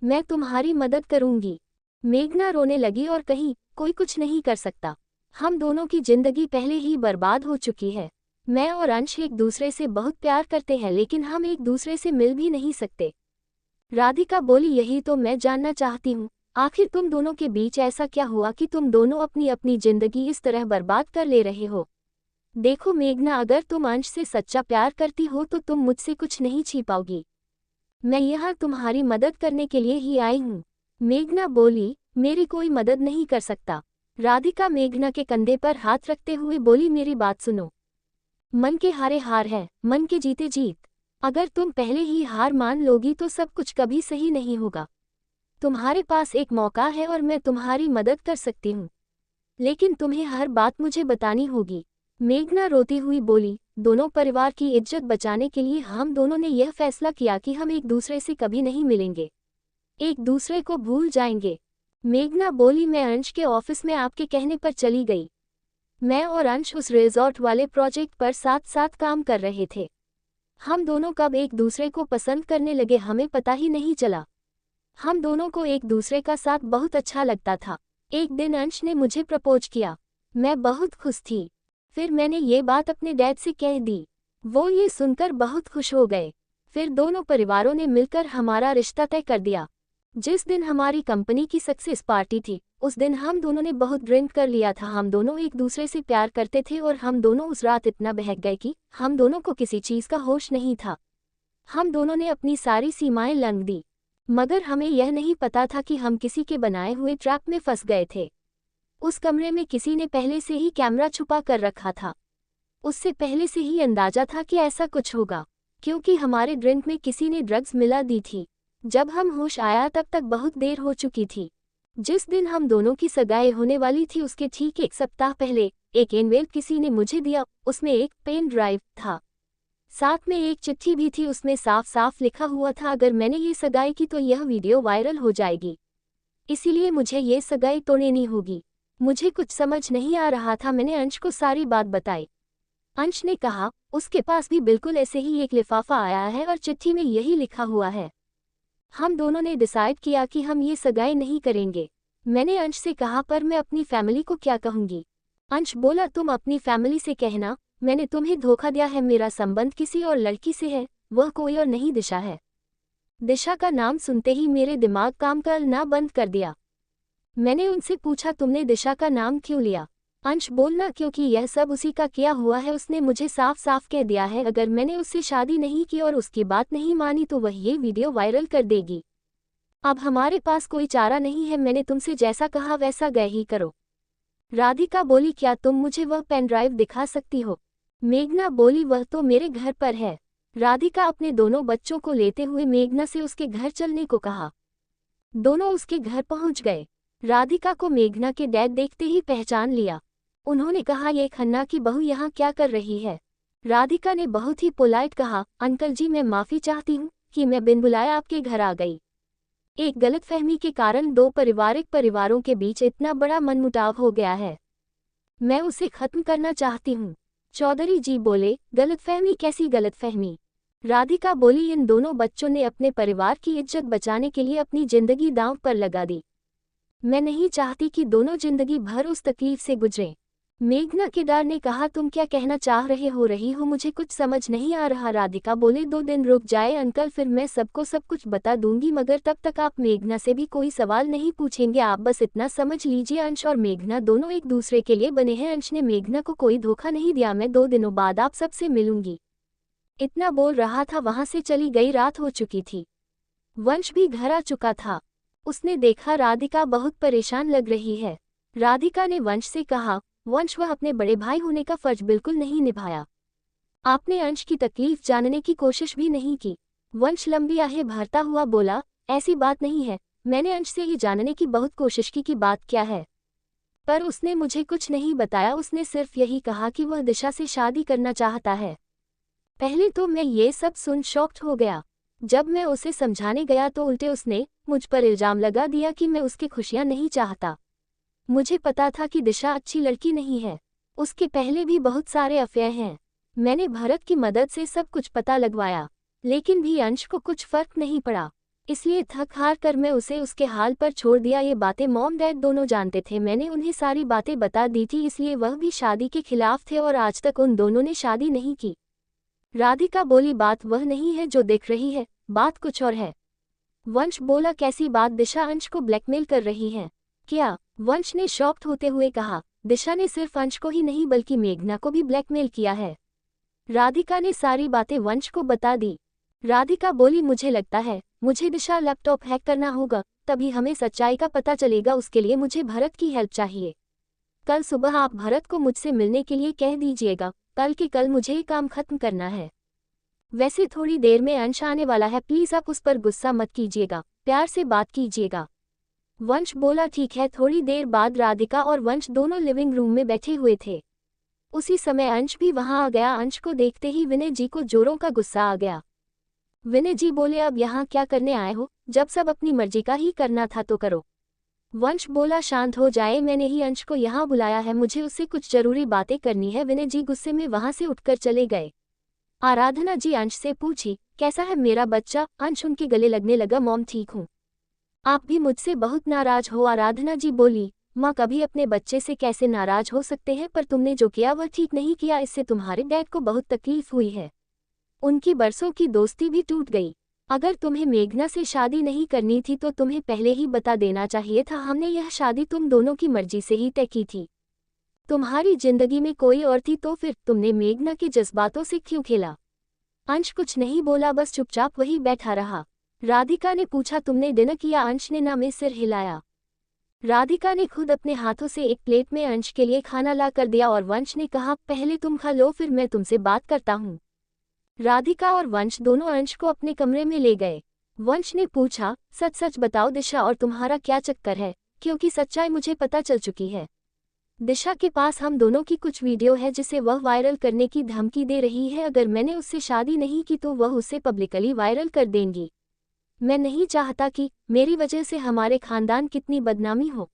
मैं तुम्हारी मदद करूंगी। मेघना रोने लगी और कही, कोई कुछ नहीं कर सकता। हम दोनों की जिंदगी पहले ही बर्बाद हो चुकी है। मैं और अंश एक दूसरे से बहुत प्यार करते हैं, लेकिन हम एक दूसरे से मिल भी नहीं सकते। राधिका बोली, यही तो मैं जानना चाहती हूँ, आखिर तुम दोनों के बीच ऐसा क्या हुआ कि तुम दोनों अपनी अपनी जिंदगी इस तरह बर्बाद कर ले रहे हो। देखो मेघना, अगर तुम अंश से सच्चा प्यार करती हो तो तुम मुझसे कुछ नहीं छिपाओगी। मैं यहाँ तुम्हारी मदद करने के लिए ही आई हूँ। मेघना बोली, मेरी कोई मदद नहीं कर सकता। राधिका मेघना के कंधे पर हाथ रखते हुए बोली, मेरी बात सुनो। मन के हारे हार है, मन के जीते जीत। अगर तुम पहले ही हार मान लोगी तो सब कुछ कभी सही नहीं होगा। तुम्हारे पास एक मौका है और मैं तुम्हारी मदद कर सकती हूँ, लेकिन तुम्हें हर बात मुझे बतानी होगी। मेघना रोती हुई बोली, दोनों परिवार की इज्जत बचाने के लिए हम दोनों ने यह फैसला किया कि हम एक दूसरे से कभी नहीं मिलेंगे, एक दूसरे को भूल जाएंगे। मेघना बोली, मैं अंश के ऑफिस में आपके कहने पर चली गई। मैं और अंश उस रिजॉर्ट वाले प्रोजेक्ट पर साथ साथ काम कर रहे थे। हम दोनों कब एक दूसरे को पसंद करने लगे हमें पता ही नहीं चला। हम दोनों को एक दूसरे का साथ बहुत अच्छा लगता था। एक दिन अंश ने मुझे प्रपोज किया। मैं बहुत खुश थी। फिर मैंने ये बात अपने डैड से कह दी। वो ये सुनकर बहुत खुश हो गए। फिर दोनों परिवारों ने मिलकर हमारा रिश्ता तय कर दिया। जिस दिन हमारी कंपनी की सक्सेस पार्टी थी, उस दिन हम दोनों ने बहुत ड्रिंक कर लिया था। हम दोनों एक दूसरे से प्यार करते थे और हम दोनों उस रात इतना बहक गए कि हम दोनों को किसी चीज़ का होश नहीं था। हम दोनों ने अपनी सारी सीमाएं लांघ दी, मगर हमें यह नहीं पता था कि हम किसी के बनाए हुए ट्रैप में फंस गए थे। उस कमरे में किसी ने पहले से ही कैमरा छुपा कर रखा था। उससे पहले से ही अंदाजा था कि ऐसा कुछ होगा, क्योंकि हमारे ड्रिंक में किसी ने ड्रग्स मिला दी थी। जब हम होश आया तब तक बहुत देर हो चुकी थी। जिस दिन हम दोनों की सगाई होने वाली थी उसके ठीक एक सप्ताह पहले एक एनवेल्प किसी ने मुझे दिया। उसमें एक पेन ड्राइव था, साथ में एक चिट्ठी भी थी। उसमें साफ साफ लिखा हुआ था, अगर मैंने ये सगाई की तो यह वीडियो वायरल हो जाएगी, इसीलिए मुझे ये सगाई तोड़नी होगी। मुझे कुछ समझ नहीं आ रहा था। मैंने अंश को सारी बात बताई। अंश ने कहा उसके पास भी बिल्कुल ऐसे ही एक लिफाफा आया है और चिट्ठी में यही लिखा हुआ है। हम दोनों ने डिसाइड किया कि हम ये सगाई नहीं करेंगे। मैंने अंश से कहा, पर मैं अपनी फैमिली को क्या कहूँगी। अंश बोला, तुम अपनी फैमिली से कहना मैंने तुम्हें धोखा दिया है। मेरा संबंध किसी और लड़की से है, वह कोई और नहीं दिशा है। दिशा का नाम सुनते ही मेरे दिमाग काम करना बंद कर दिया। मैंने उनसे पूछा, तुमने दिशा का नाम क्यों लिया। अंश बोलना, क्योंकि यह सब उसी का किया हुआ है। उसने मुझे साफ साफ कह दिया है, अगर मैंने उससे शादी नहीं की और उसकी बात नहीं मानी तो वह ये वीडियो वायरल कर देगी। अब हमारे पास कोई चारा नहीं है। मैंने तुमसे जैसा कहा वैसा गए ही करो। राधिका बोली, क्या तुम मुझे वह पेन ड्राइव दिखा सकती हो। मेघना बोली, वह तो मेरे घर पर है। राधिका अपने दोनों बच्चों को लेते हुए मेघना से उसके घर चलने को कहा। दोनों उसके घर पहुंच गए। राधिका को मेघना के डैड देखते ही पहचान लिया। उन्होंने कहा, ये खन्ना की बहू यहाँ क्या कर रही है। राधिका ने बहुत ही पोलाइट कहा, अंकल जी मैं माफ़ी चाहती हूँ कि मैं बिन बुलाए आपके घर आ गई। एक गलतफहमी के कारण दो पारिवारिक परिवारों के बीच इतना बड़ा मनमुटाव हो गया है। मैं उसे खत्म करना चाहती हूँ। चौधरी जी बोले, गलतफहमी कैसी गलतफहमी। राधिका बोली, इन दोनों बच्चों ने अपने परिवार की इज्जत बचाने के लिए अपनी जिंदगी दांव पर लगा दी। मैं नहीं चाहती कि दोनों जिंदगी भर उस तकलीफ से गुजरें। मेघना के डर ने कहा, तुम क्या कहना चाह रहे हो मुझे कुछ समझ नहीं आ रहा। राधिका बोले, 2 दिन रुक जाए अंकल, फिर मैं सबको सब कुछ बता दूंगी, मगर तब तक आप मेघना से भी कोई सवाल नहीं पूछेंगे। आप बस इतना समझ लीजिए, अंश और मेघना दोनों एक दूसरे के लिए बने हैं। अंश ने मेघना को कोई धोखा नहीं दिया। मैं 2 दिनों बाद आप सबसे मिलूंगी। इतना बोल रहा था, वहां से चली गई। रात हो चुकी थी। वंश भी घर आ चुका था। उसने देखा राधिका बहुत परेशान लग रही है। राधिका ने वंश से कहा, वंश, वह अपने बड़े भाई होने का फर्ज बिल्कुल नहीं निभाया। आपने अंश की तकलीफ जानने की कोशिश भी नहीं की। वंश लंबी आहें भरता हुआ बोला, ऐसी बात नहीं है, मैंने अंश से ये जानने की बहुत कोशिश की बात क्या है, पर उसने मुझे कुछ नहीं बताया। उसने सिर्फ यही कहा कि वह दिशा से शादी करना चाहता है। पहले तो मैं ये सब सुन शॉक्ड हो गया। जब मैं उसे समझाने गया तो उल्टे उसने मुझ पर इल्जाम लगा दिया कि मैं उसकी खुशियां नहीं चाहता। मुझे पता था कि दिशा अच्छी लड़की नहीं है, उसके पहले भी बहुत सारे अफेयर हैं। मैंने भरत की मदद से सब कुछ पता लगवाया, लेकिन भी अंश को कुछ फर्क नहीं पड़ा। इसलिए थक हार कर मैं उसे उसके हाल पर छोड़ दिया। ये बातें मॉम डैड दोनों जानते थे, मैंने उन्हें सारी बातें बता दी थी, इसलिए वह भी शादी के खिलाफ थे और आज तक उन दोनों ने शादी नहीं की। राधिका बोली, बात वह नहीं है जो दिख रही है, बात कुछ और है। वंश बोला, कैसी बात? दिशा अंश को ब्लैकमेल कर रही है क्या? वंश ने शॉक्ड होते हुए कहा, दिशा ने सिर्फ अंश को ही नहीं बल्कि मेघना को भी ब्लैकमेल किया है। राधिका ने सारी बातें वंश को बता दी। राधिका बोली, मुझे लगता है मुझे दिशा लैपटॉप हैक करना होगा, तभी हमें सच्चाई का पता चलेगा। उसके लिए मुझे भरत की हेल्प चाहिए। कल सुबह आप भरत को मुझसे मिलने के लिए कह दीजिएगा। कल के कल मुझे ये काम खत्म करना है। वैसे थोड़ी देर में अंश आने वाला है, प्लीज आप उस पर गुस्सा मत कीजिएगा, प्यार से बात कीजिएगा। वंश बोला, ठीक है। थोड़ी देर बाद राधिका और वंश दोनों लिविंग रूम में बैठे हुए थे। उसी समय अंश भी वहां आ गया। अंश को देखते ही विनय जी को जोरों का गुस्सा आ गया। विनय जी बोले, अब यहाँ क्या करने आए हो? जब सब अपनी मर्जी का ही करना था तो करो। वंश बोला, शांत हो जाए, मैंने ही अंश को यहाँ बुलाया है, मुझे उससे कुछ जरूरी बातें करनी है। विनय जी गुस्से में वहां से उठकर चले गए। आराधना जी अंश से पूछी, कैसा है मेरा बच्चा? अंश उनके गले लगने लगा, मॉम ठीक हूँ, आप भी मुझसे बहुत नाराज हो। आराधना जी बोली, माँ कभी अपने बच्चे से कैसे नाराज हो सकते हैं, पर तुमने जो किया वह ठीक नहीं किया, इससे तुम्हारे डैड को बहुत तकलीफ हुई है। उनकी बरसों की दोस्ती भी टूट गई। अगर तुम्हें मेघना से शादी नहीं करनी थी तो तुम्हें पहले ही बता देना चाहिए था। हमने यह शादी तुम दोनों की मर्जी से ही तय की थी। तुम्हारी जिंदगी में कोई और थी तो फिर तुमने मेघना के जज्बातों से क्यों खेला? अंश कुछ नहीं बोला, बस चुपचाप वही बैठा रहा। राधिका ने पूछा, तुमने डिनर किया? अंश ने ना में सिर हिलाया। राधिका ने खुद अपने हाथों से एक प्लेट में अंश के लिए खाना ला कर दिया और वंश ने कहा, पहले तुम खा लो फिर मैं तुमसे बात करता हूँ। राधिका और वंश दोनों अंश को अपने कमरे में ले गए। वंश ने पूछा, सच सच बताओ दिशा और तुम्हारा क्या चक्कर है, क्योंकि सच्चाई मुझे पता चल चुकी है। दिशा के पास हम दोनों की कुछ वीडियो है जिसे वह वायरल करने की धमकी दे रही है। अगर मैंने उससे शादी नहीं की तो वह उसे पब्लिकली वायरल कर देंगी। मैं नहीं चाहता कि मेरी वजह से हमारे खानदान कितनी बदनामी हो।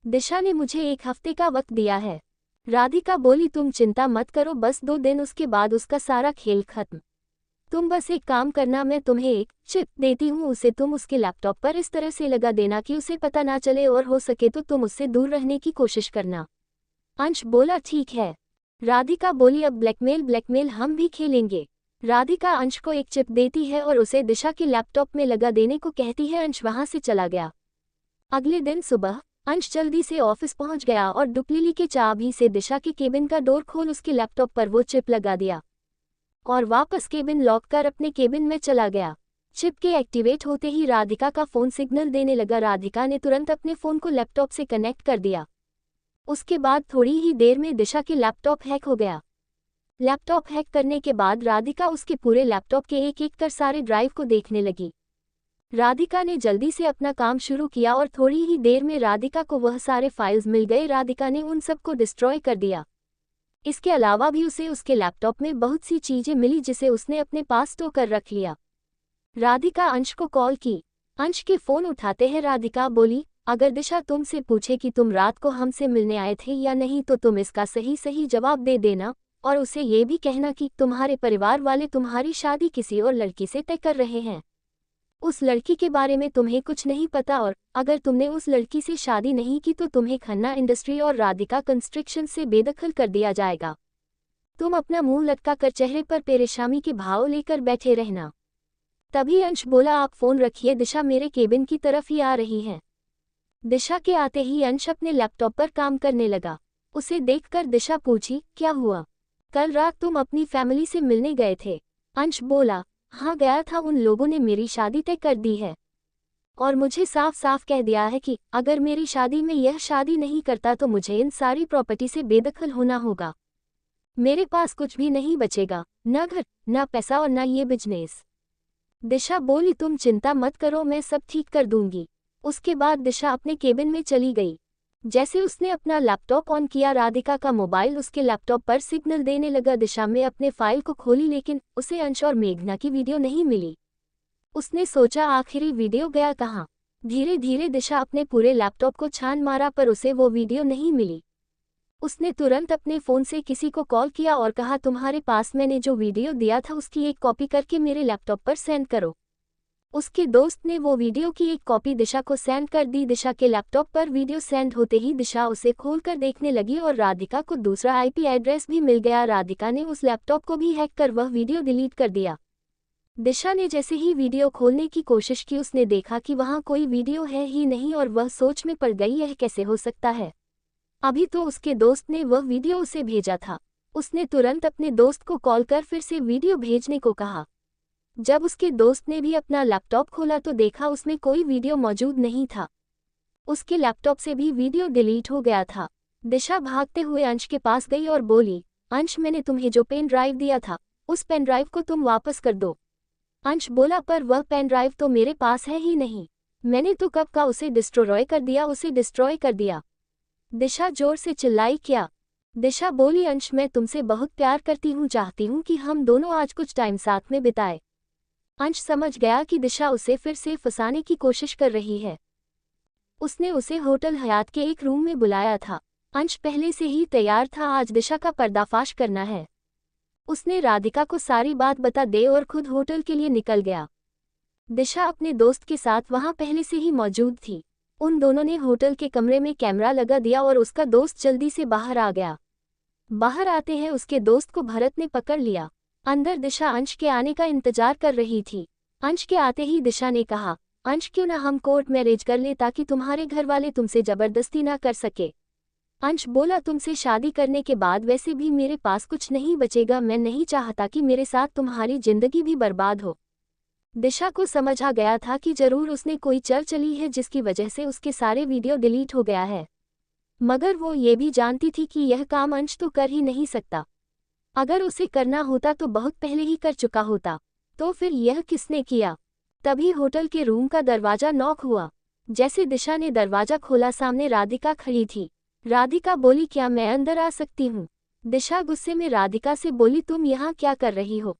दिशा ने मुझे 1 हफ्ते का वक्त दिया है। राधिका बोली, तुम चिंता मत करो, बस 2 दिन, उसके बाद उसका सारा खेल खत्म। तुम बस एक काम करना, मैं तुम्हें एक चिप देती हूँ, उसे तुम उसके लैपटॉप पर इस तरह से लगा देना कि उसे पता ना चले और हो सके तो तुम उससे दूर रहने की कोशिश करना। अंश बोला, ठीक है। राधिका बोली, अब ब्लैकमेल हम भी खेलेंगे। राधिका अंश को एक चिप देती है और उसे दिशा के लैपटॉप में लगा देने को कहती है। अंश वहां से चला गया। अगले दिन सुबह अंश जल्दी से ऑफिस पहुंच गया और डुप्लीली के चाबी से दिशा के केबिन का डोर खोल उसके लैपटॉप पर वो चिप लगा दिया और वापस केबिन लॉक कर अपने केबिन में चला गया। चिप के एक्टिवेट होते ही राधिका का फोन सिग्नल देने लगा। राधिका ने तुरंत अपने फोन को लैपटॉप से कनेक्ट कर दिया। उसके बाद थोड़ी ही देर में दिशा के लैपटॉप हैक हो गया। लैपटॉप हैक करने के बाद राधिका उसके पूरे लैपटॉप के एक एक कर सारे ड्राइव को देखने लगी। राधिका ने जल्दी से अपना काम शुरू किया और थोड़ी ही देर में राधिका को वह सारे फाइल्स मिल गए। राधिका ने उन सब को डिस्ट्रॉय कर दिया। इसके अलावा भी उसे उसके लैपटॉप में बहुत सी चीजें मिली जिसे उसने अपने पास स्टोर कर रख लिया। राधिका अंश को कॉल की। अंश के फोन उठाते हैं राधिका बोली, अगर दिशा तुमसे पूछे कि तुम रात को हमसे मिलने आए थे या नहीं तो तुम इसका सही सही जवाब दे देना और उसे ये भी कहना कि तुम्हारे परिवार वाले तुम्हारी शादी किसी और लड़की से तय कर रहे हैं। उस लड़की के बारे में तुम्हें कुछ नहीं पता और अगर तुमने उस लड़की से शादी नहीं की तो तुम्हें खन्ना इंडस्ट्री और राधिका कंस्ट्रक्शन से बेदखल कर दिया जाएगा। तुम अपना मुंह लटका कर चेहरे पर परेशानी के भाव लेकर बैठे रहना। तभी अंश बोला, आप फोन रखिए, दिशा मेरे केबिन की तरफ ही आ रही है। दिशा के आते ही अंश अपने लैपटॉप पर काम करने लगा। उसे देखकर दिशा पूछी, क्या हुआ? कल रात तुम अपनी फैमिली से मिलने गए थे? अंश बोला, हाँ गया था, उन लोगों ने मेरी शादी तय कर दी है और मुझे साफ साफ कह दिया है कि अगर मेरी शादी में यह शादी नहीं करता तो मुझे इन सारी प्रॉपर्टी से बेदखल होना होगा। मेरे पास कुछ भी नहीं बचेगा, न घर, न पैसा और न ये बिजनेस। दिशा बोली, तुम चिंता मत करो, मैं सब ठीक कर दूंगी। उसके बाद दिशा अपने केबिन में चली गई। जैसे उसने अपना लैपटॉप ऑन किया, राधिका का मोबाइल उसके लैपटॉप पर सिग्नल देने लगा। दिशा में अपने फाइल को खोली लेकिन उसे अंश और मेघना की वीडियो नहीं मिली। उसने सोचा आखिरी वीडियो गया कहाँ। धीरे धीरे दिशा अपने पूरे लैपटॉप को छान मारा पर उसे वो वीडियो नहीं मिली। उसने तुरंत अपने फ़ोन से किसी को कॉल किया और कहा, तुम्हारे पास मैंने जो वीडियो दिया था उसकी एक कॉपी करके मेरे लैपटॉप पर सेंड करो। उसके दोस्त ने वो वीडियो की एक कॉपी दिशा को सेंड कर दी। दिशा के लैपटॉप पर वीडियो सेंड होते ही दिशा उसे खोलकर देखने लगी और राधिका को दूसरा आईपी एड्रेस भी मिल गया। राधिका ने उस लैपटॉप को भी हैक कर वह वीडियो डिलीट कर दिया। दिशा ने जैसे ही वीडियो खोलने की कोशिश की उसने देखा कि वहाँ कोई वीडियो है ही नहीं और वह सोच में पड़ गई, यह कैसे हो सकता है। अभी तो उसके दोस्त ने वह वीडियो उसे भेजा था। उसने तुरंत अपने दोस्त को कॉल कर फिर से वीडियो भेजने को कहा। जब उसके दोस्त ने भी अपना लैपटॉप खोला तो देखा उसमें कोई वीडियो मौजूद नहीं था। उसके लैपटॉप से भी वीडियो डिलीट हो गया था। दिशा भागते हुए अंश के पास गई और बोली, अंश, मैंने तुम्हें जो पेन ड्राइव दिया था उस पेन ड्राइव को तुम वापस कर दो। अंश बोला, पर वह पेन ड्राइव तो मेरे पास है ही नहीं। मैंने तो कब का उसे डिस्ट्रॉय कर दिया। दिशा जोर से चिल्लाई, क्या? दिशा बोली, अंश, मैं तुमसे बहुत प्यार करती हूँ, चाहती हूँ कि हम दोनों आज कुछ टाइम साथ में बिताए। अंश समझ गया कि दिशा उसे फिर से फंसाने की कोशिश कर रही है। उसने उसे होटल हयात के एक रूम में बुलाया था। अंश पहले से ही तैयार था, आज दिशा का पर्दाफाश करना है। उसने राधिका को सारी बात बता दे और खुद होटल के लिए निकल गया। दिशा अपने दोस्त के साथ वहां पहले से ही मौजूद थी। उन दोनों ने होटल के कमरे में कैमरा लगा दिया और उसका दोस्त जल्दी से बाहर आ गया। बाहर आते हैं उसके दोस्त को भरत ने पकड़ लिया। अंदर दिशा अंश के आने का इंतजार कर रही थी। अंश के आते ही दिशा ने कहा, अंश, क्यों ना हम कोर्ट मैरिज कर ले ताकि तुम्हारे घर वाले तुमसे जबरदस्ती ना कर सके। अंश बोला, तुमसे शादी करने के बाद वैसे भी मेरे पास कुछ नहीं बचेगा, मैं नहीं चाहता कि मेरे साथ तुम्हारी जिंदगी भी बर्बाद हो। दिशा को समझ आ गया था कि जरूर उसने कोई चल चली है जिसकी वजह से उसके सारे वीडियो डिलीट हो गया है, मगर वो ये भी जानती थी कि यह काम अंश तो कर ही नहीं सकता। अगर उसे करना होता तो बहुत पहले ही कर चुका होता। तो फिर यह किसने किया? तभी होटल के रूम का दरवाजा नॉक हुआ। जैसे दिशा ने दरवाजा खोला, सामने राधिका खड़ी थी। राधिका बोली, क्या मैं अंदर आ सकती हूँ? दिशा गुस्से में राधिका से बोली, तुम यहाँ क्या कर रही हो?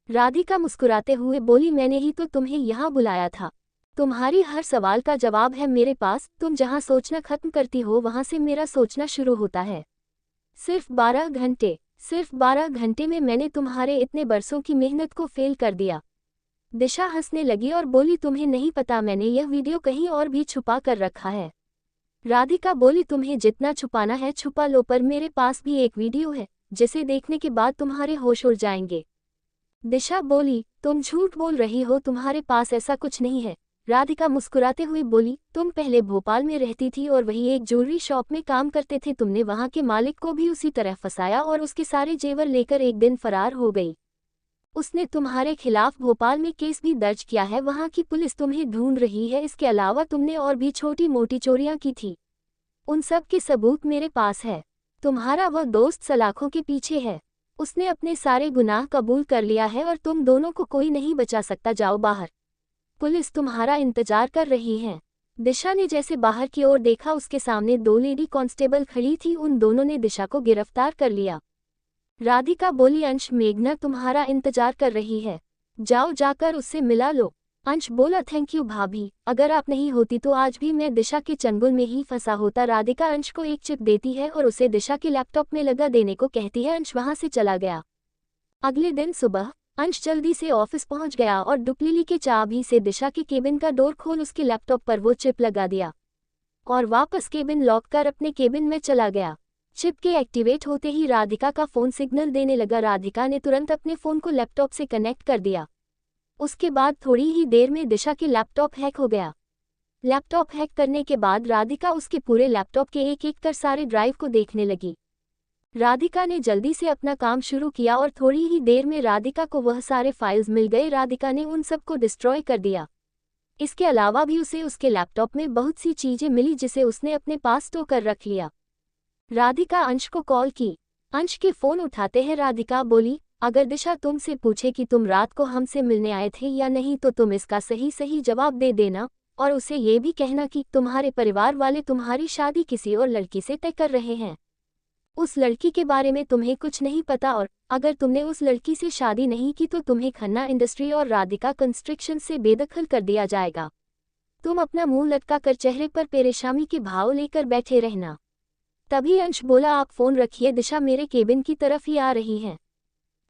राधिका मुस्कुराते हुए बोली, मैंने ही तो तुम्हें यहाँ बुलाया था। तुम्हारी हर सवाल का जवाब है मेरे पास। तुम जहाँ सोचना खत्म करती हो वहाँ से मेरा सोचना शुरू होता है। सिर्फ 12 घंटे में मैंने तुम्हारे इतने बरसों की मेहनत को फेल कर दिया। दिशा हंसने लगी और बोली, तुम्हें नहीं पता मैंने यह वीडियो कहीं और भी छुपा कर रखा है। राधिका बोली, तुम्हें जितना छुपाना है छुपा लो, पर मेरे पास भी एक वीडियो है जिसे देखने के बाद तुम्हारे होश उड़ जाएंगे। दिशा बोली, तुम झूठ बोल रही हो, तुम्हारे पास ऐसा कुछ नहीं है। राधिका मुस्कुराते हुए बोली, तुम पहले भोपाल में रहती थी और वही एक ज्वेलरी शॉप में काम करते थे। तुमने वहां के मालिक को भी उसी तरह फंसाया और उसके सारे जेवर लेकर एक दिन फरार हो गई। उसने तुम्हारे खिलाफ भोपाल में केस भी दर्ज किया है, वहां की पुलिस तुम्हें ढूंढ रही है। इसके अलावा तुमने और भी छोटी मोटी चोरियां की थी, उन सब के सबूत मेरे पास है। तुम्हारा वह दोस्त सलाखों के पीछे है, उसने अपने सारे गुनाह कबूल कर लिया है और तुम दोनों को कोई नहीं बचा सकता। जाओ बाहर, पुलिस तुम्हारा इंतजार कर रही है। दिशा ने जैसे बाहर की ओर देखा, उसके सामने 2 लेडी कांस्टेबल खड़ी थी। उन दोनों ने दिशा को गिरफ्तार कर लिया। राधिका बोली, अंश, मेघना तुम्हारा इंतजार कर रही है, जाओ जाकर उससे मिला लो। अंश बोला, थैंक यू भाभी, अगर आप नहीं होती तो आज भी मैं दिशा के चंगुल में ही फंसा होता। राधिका अंश को एक चिप देती है और उसे दिशा के लैपटॉप में लगा देने को कहती है। अंश वहां से चला गया। अगले दिन सुबह अंश जल्दी से ऑफिस पहुंच गया और डुप्लीली के चाबी से दिशा के केबिन का डोर खोल उसके लैपटॉप पर वो चिप लगा दिया और वापस केबिन लॉक कर अपने केबिन में चला गया। चिप के एक्टिवेट होते ही राधिका का फोन सिग्नल देने लगा। राधिका ने तुरंत अपने फोन को लैपटॉप से कनेक्ट कर दिया। उसके बाद थोड़ी ही देर में दिशा के लैपटॉप हैक हो गया। लैपटॉप हैक करने के बाद राधिका उसके पूरे लैपटॉप के एक एक कर सारे ड्राइव को देखने लगी। राधिका ने जल्दी से अपना काम शुरू किया और थोड़ी ही देर में राधिका को वह सारे फाइल्स मिल गए। राधिका ने उन सब को डिस्ट्रॉय कर दिया। इसके अलावा भी उसे उसके लैपटॉप में बहुत सी चीजें मिली जिसे उसने अपने पास स्टोर कर रख लिया। राधिका अंश को कॉल की। अंश के फोन उठाते हैं राधिका बोली, अगर दिशा तुमसे पूछे कि तुम रात को हमसे मिलने आए थे या नहीं तो तुम इसका सही सही जवाब दे देना और उसे ये भी कहना कि तुम्हारे परिवार वाले तुम्हारी शादी किसी और लड़की से तय कर रहे हैं। उस लड़की के बारे में तुम्हें कुछ नहीं पता और अगर तुमने उस लड़की से शादी नहीं की तो तुम्हें खन्ना इंडस्ट्री और राधिका कंस्ट्रक्शन से बेदखल कर दिया जाएगा। तुम अपना मुंह लटका कर चेहरे पर परेशानी के भाव लेकर बैठे रहना। तभी अंश बोला, आप फोन रखिए, दिशा मेरे केबिन की तरफ ही आ रही हैं।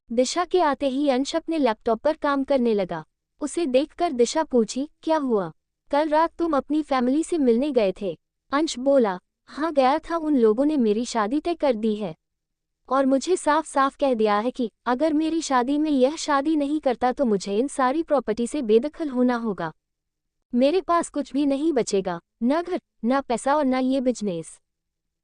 दिशा के आते ही अंश अपने लैपटॉप पर काम करने लगा। उसे देखकर दिशा पूछी, क्या हुआ? कल रात तुम अपनी फैमिली से मिलने गए थे। अंश बोला, हाँ गया था, उन लोगों ने मेरी शादी तय कर दी है और मुझे साफ साफ कह दिया है कि अगर मेरी शादी में यह शादी नहीं करता तो मुझे इन सारी प्रॉपर्टी से बेदखल होना होगा। मेरे पास कुछ भी नहीं बचेगा, न घर, न पैसा और न ये बिजनेस।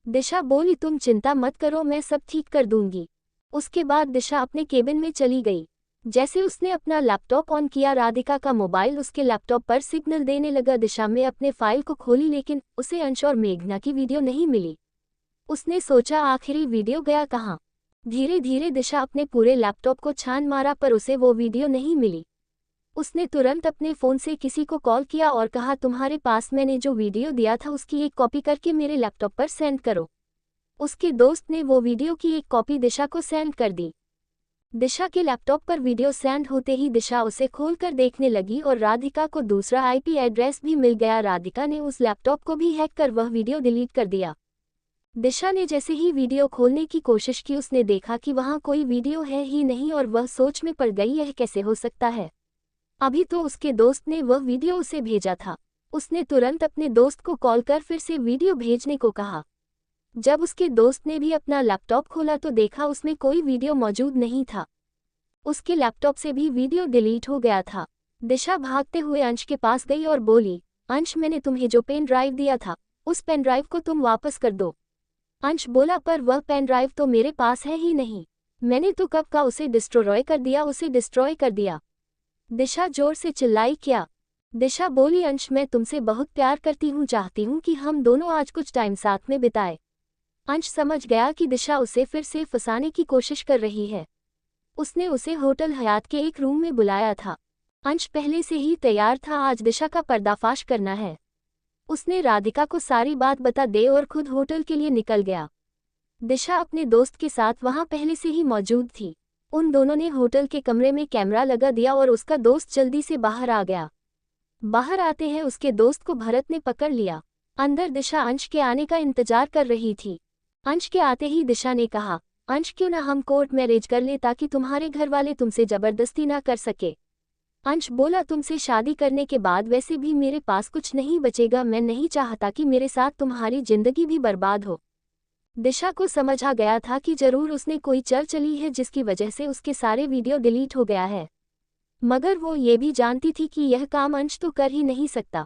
दिशा बोली, तुम चिंता मत करो, मैं सब ठीक कर दूंगी। उसके बाद दिशा अपने केबिन में चली गई। जैसे उसने अपना लैपटॉप ऑन किया, राधिका का मोबाइल उसके लैपटॉप पर सिग्नल देने लगा। दिशा में अपने फाइल को खोली लेकिन उसे अंश और मेघना की वीडियो नहीं मिली। उसने सोचा आखिरी वीडियो गया कहाँ। धीरे धीरे दिशा अपने पूरे लैपटॉप को छान मारा पर उसे वो वीडियो नहीं मिली। उसने तुरंत अपने फ़ोन से किसी को कॉल किया और कहा, तुम्हारे पास मैंने जो वीडियो दिया था उसकी एक कॉपी करके मेरे लैपटॉप पर सेंड करो। उसके दोस्त ने वो वीडियो की एक कॉपी दिशा को सेंड कर दी। दिशा के लैपटॉप पर वीडियो सेंड होते ही दिशा उसे खोलकर देखने लगी और राधिका को दूसरा आईपी एड्रेस भी मिल गया। राधिका ने उस लैपटॉप को भी हैक कर वह वीडियो डिलीट कर दिया। दिशा ने जैसे ही वीडियो खोलने की कोशिश की, उसने देखा कि वहाँ कोई वीडियो है ही नहीं और वह सोच में पड़ गई, यह कैसे हो सकता है। अभी तो उसके दोस्त ने वह वीडियो उसे भेजा था। उसने तुरंत अपने दोस्त को कॉल कर फिर से वीडियो भेजने को कहा। जब उसके दोस्त ने भी अपना लैपटॉप खोला तो देखा उसमें कोई वीडियो मौजूद नहीं था। उसके लैपटॉप से भी वीडियो डिलीट हो गया था। दिशा भागते हुए अंश के पास गई और बोली, अंश, मैंने तुम्हें जो पेन ड्राइव दिया था उस पेन ड्राइव को तुम वापस कर दो। अंश बोला, पर वह पेन ड्राइव तो मेरे पास है ही नहीं, मैंने तो कब का उसे डिस्ट्रॉय कर दिया, उसे डिस्ट्रॉय कर दिया। दिशा जोर से चिल्लाई, क्या? दिशा बोली, अंश, मैं तुमसे बहुत प्यार करती हूँ, चाहती हूँ कि हम दोनों आज कुछ टाइम साथ में बिताए। अंश समझ गया कि दिशा उसे फिर से फंसाने की कोशिश कर रही है। उसने उसे होटल हयात के एक रूम में बुलाया था। अंश पहले से ही तैयार था, आज दिशा का पर्दाफाश करना है। उसने राधिका को सारी बात बता दे और खुद होटल के लिए निकल गया। दिशा अपने दोस्त के साथ वहां पहले से ही मौजूद थी। उन दोनों ने होटल के कमरे में कैमरा लगा दिया और उसका दोस्त जल्दी से बाहर आ गया। बाहर आते हैं उसके दोस्त को भरत ने पकड़ लिया। अंदर दिशा अंश के आने का इंतजार कर रही थी। अंश के आते ही दिशा ने कहा, अंश, क्यों ना हम कोर्ट मैरिज कर ले ताकि तुम्हारे घर वाले तुमसे जबरदस्ती ना कर सके। अंश बोला, तुमसे शादी करने के बाद वैसे भी मेरे पास कुछ नहीं बचेगा, मैं नहीं चाहता कि मेरे साथ तुम्हारी जिंदगी भी बर्बाद हो। दिशा को समझ आ गया था कि जरूर उसने कोई चल चली है जिसकी वजह से उसके सारे वीडियो डिलीट हो गया है, मगर वो ये भी जानती थी कि यह काम अंश तो कर ही नहीं सकता।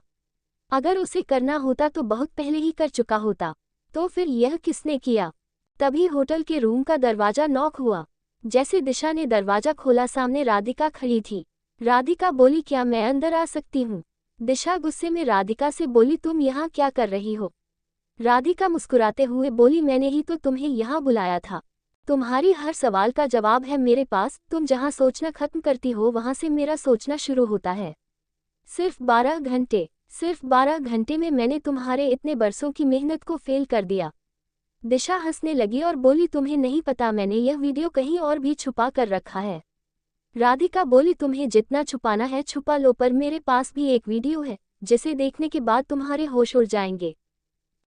अगर उसे करना होता तो बहुत पहले ही कर चुका होता। तो फिर यह किसने किया? तभी होटल के रूम का दरवाजा नॉक हुआ। जैसे दिशा ने दरवाजा खोला, सामने राधिका खड़ी थी। राधिका बोली, क्या मैं अंदर आ सकती हूँ? दिशा गुस्से में राधिका से बोली, तुम यहाँ क्या कर रही हो? राधिका मुस्कुराते हुए बोली, मैंने ही तो तुम्हें यहाँ बुलाया था। तुम्हारी हर सवाल का जवाब है मेरे पास। तुम जहाँ सोचना खत्म करती हो वहाँ से मेरा सोचना शुरू होता है। सिर्फ 12 घंटे में मैंने तुम्हारे इतने बरसों की मेहनत को फेल कर दिया। दिशा हंसने लगी और बोली, तुम्हें नहीं पता, मैंने यह वीडियो कहीं और भी छुपा कर रखा है। राधिका बोली, तुम्हें जितना छुपाना है छुपा लो, पर मेरे पास भी एक वीडियो है जिसे देखने के बाद तुम्हारे होश उड़ जाएंगे।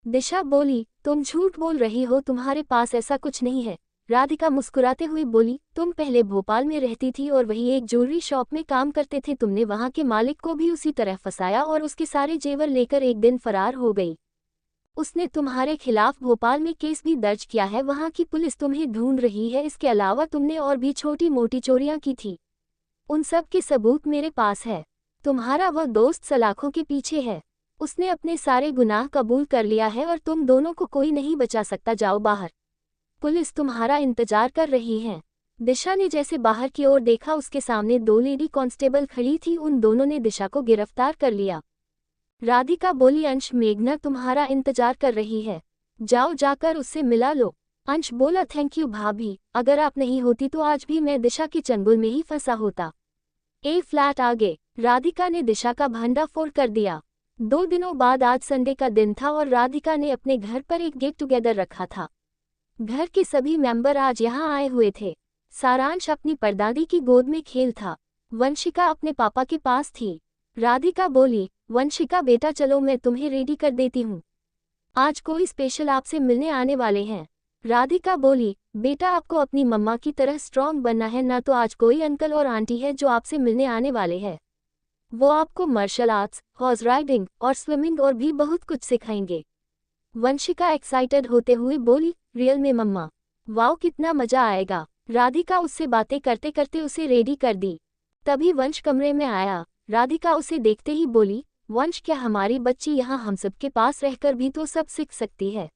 दिशा बोली, तुम झूठ बोल रही हो, तुम्हारे पास ऐसा कुछ नहीं है। राधिका मुस्कुराते हुए बोली, तुम पहले भोपाल में रहती थी और वही एक ज्वेलरी शॉप में काम करते थे। तुमने वहां के मालिक को भी उसी तरह फंसाया और उसके सारे जेवर लेकर एक दिन फरार हो गई। उसने तुम्हारे खिलाफ भोपाल में केस भी दर्ज किया है, वहां की पुलिस तुम्हें ढूंढ रही है। इसके अलावा तुमने और भी छोटी मोटी चोरियां की थी, उन सब के सबूत मेरे पास है। तुम्हारा वह दोस्त सलाखों के पीछे है, उसने अपने सारे गुनाह कबूल कर लिया है और तुम दोनों को कोई नहीं बचा सकता। जाओ बाहर, पुलिस तुम्हारा इंतजार कर रही है। दिशा ने जैसे बाहर की ओर देखा, उसके सामने 2 लेडी कांस्टेबल खड़ी थी। उन दोनों ने दिशा को गिरफ्तार कर लिया। राधिका बोली, अंश, मेघना तुम्हारा इंतजार कर रही है, जाओ जाकर उससे मिला लो। अंश बोला, थैंक यू भाभी, अगर आप नहीं होती तो आज भी मैं दिशा के चंगुल में ही फंसा होता। ए फ्लैट आगे राधिका ने दिशा का भंडाफोड़ कर दिया। 2 दिनों बाद आज संडे का दिन था और राधिका ने अपने घर पर एक गेट टुगेदर रखा था। घर के सभी मेंबर आज यहाँ आए हुए थे। सारांश अपनी परदादी की गोद में खेल था। वंशिका अपने पापा के पास थी। राधिका बोली, वंशिका बेटा चलो मैं तुम्हें रेडी कर देती हूँ, आज कोई स्पेशल आपसे मिलने आने वाले हैं। राधिका बोली, बेटा आपको अपनी मम्मा की तरह स्ट्रांग बनना है, ना तो आज कोई अंकल और आंटी है जो आपसे मिलने आने वाले हैं। वो आपको मार्शल आर्ट्स, हॉर्स राइडिंग और स्विमिंग और भी बहुत कुछ सिखाएंगे। वंशिका एक्साइटेड होते हुए बोली, रियल में मम्मा? वाओ, कितना मजा आएगा। राधिका उससे बातें करते करते उसे रेडी कर दी। तभी वंश कमरे में आया। राधिका उसे देखते ही बोली, वंश, क्या हमारी बच्ची यहाँ हम सबके पास रहकर भी तो सब सीख सकती है?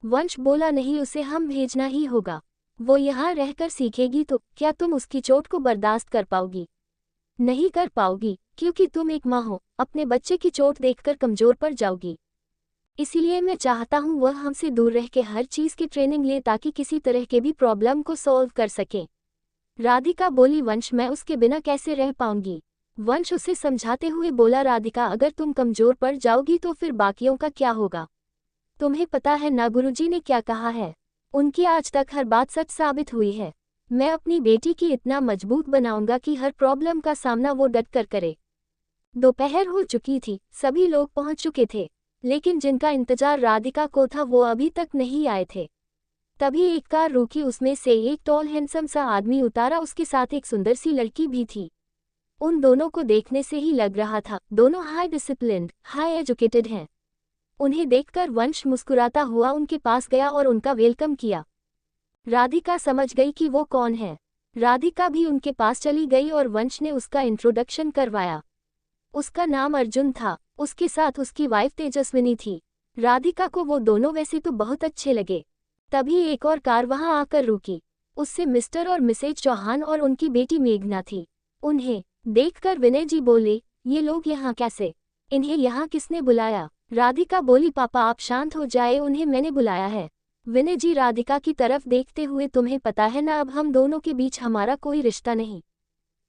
वंश बोला, नहीं, उसे हम भेजना ही होगा। वो यहाँ रहकर सीखेगी तो क्या तुम उसकी चोट को बर्दाश्त कर पाओगी? नहीं कर पाओगी, क्योंकि तुम एक माँ हो, अपने बच्चे की चोट देखकर कमजोर पड़ जाओगी। इसीलिए मैं चाहता हूँ वह हमसे दूर रह के हर चीज़ की ट्रेनिंग ले ताकि किसी तरह के भी प्रॉब्लम को सॉल्व कर सके। राधिका बोली, वंश, मैं उसके बिना कैसे रह पाऊंगी? वंश उसे समझाते हुए बोला, राधिका, अगर तुम कमजोर पड़ जाओगी तो फिर बाकियों का क्या होगा? तुम्हें पता है ना गुरुजी ने क्या कहा है? उनकी आज तक हर बात सच साबित हुई है। मैं अपनी बेटी की इतना मजबूत बनाऊंगा कि हर प्रॉब्लम का सामना वो डट कर करे। दोपहर हो चुकी थी, सभी लोग पहुंच चुके थे, लेकिन जिनका इंतजार राधिका को था वो अभी तक नहीं आए थे। तभी एक कार रुकी, उसमें से एक टॉल हैंडसम सा आदमी उतारा, उसके साथ एक सुंदर सी लड़की भी थी। उन दोनों को देखने से ही लग रहा था दोनों हाई डिसिप्लिन्ड, हाई एजुकेटेड हैं। उन्हें देखकर वंश मुस्कुराता हुआ उनके पास गया और उनका वेलकम किया। राधिका समझ गई कि वो कौन है। राधिका भी उनके पास चली गई और वंश ने उसका इंट्रोडक्शन करवाया। उसका नाम अर्जुन था, उसके साथ उसकी वाइफ तेजस्विनी थी। राधिका को वो दोनों वैसे तो बहुत अच्छे लगे। तभी एक और कार वहां आकर रुकी, उससे मिस्टर और मिसेज चौहान और उनकी बेटी मेघना थी। उन्हें देखकर विनय जी बोले, ये लोग यहाँ कैसे? इन्हें यहाँ किसने बुलाया? राधिका बोली, पापा आप शांत हो जाए, उन्हें मैंने बुलाया है। विनय जी राधिका की तरफ देखते हुए, तुम्हें पता है ना, अब हम दोनों के बीच हमारा कोई रिश्ता नहीं,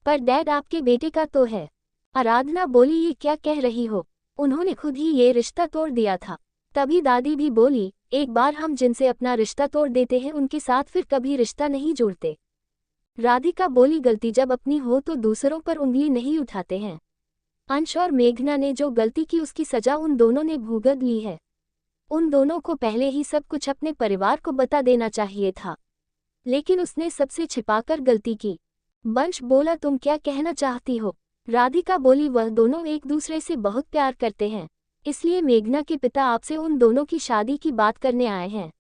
पर डैड आपके बेटे का तो है। आराधना बोली, ये क्या कह रही हो? उन्होंने खुद ही ये रिश्ता तोड़ दिया था। तभी दादी भी बोली, एक बार हम जिनसे अपना रिश्ता तोड़ देते हैं उनके साथ फिर कभी रिश्ता नहीं जोड़ते। राधिका बोली, गलती जब अपनी हो तो दूसरों पर उंगली नहीं उठाते हैं। अंश और मेघना ने जो गलती की उसकी सजा उन दोनों ने भुगत ली है। उन दोनों को पहले ही सब कुछ अपने परिवार को बता देना चाहिए था, लेकिन उसने सबसे छिपाकर गलती की। वंश बोला, तुम क्या कहना चाहती हो? राधिका बोली, वह दोनों एक दूसरे से बहुत प्यार करते हैं, इसलिए मेघना के पिता आपसे उन दोनों की शादी की बात करने आए हैं।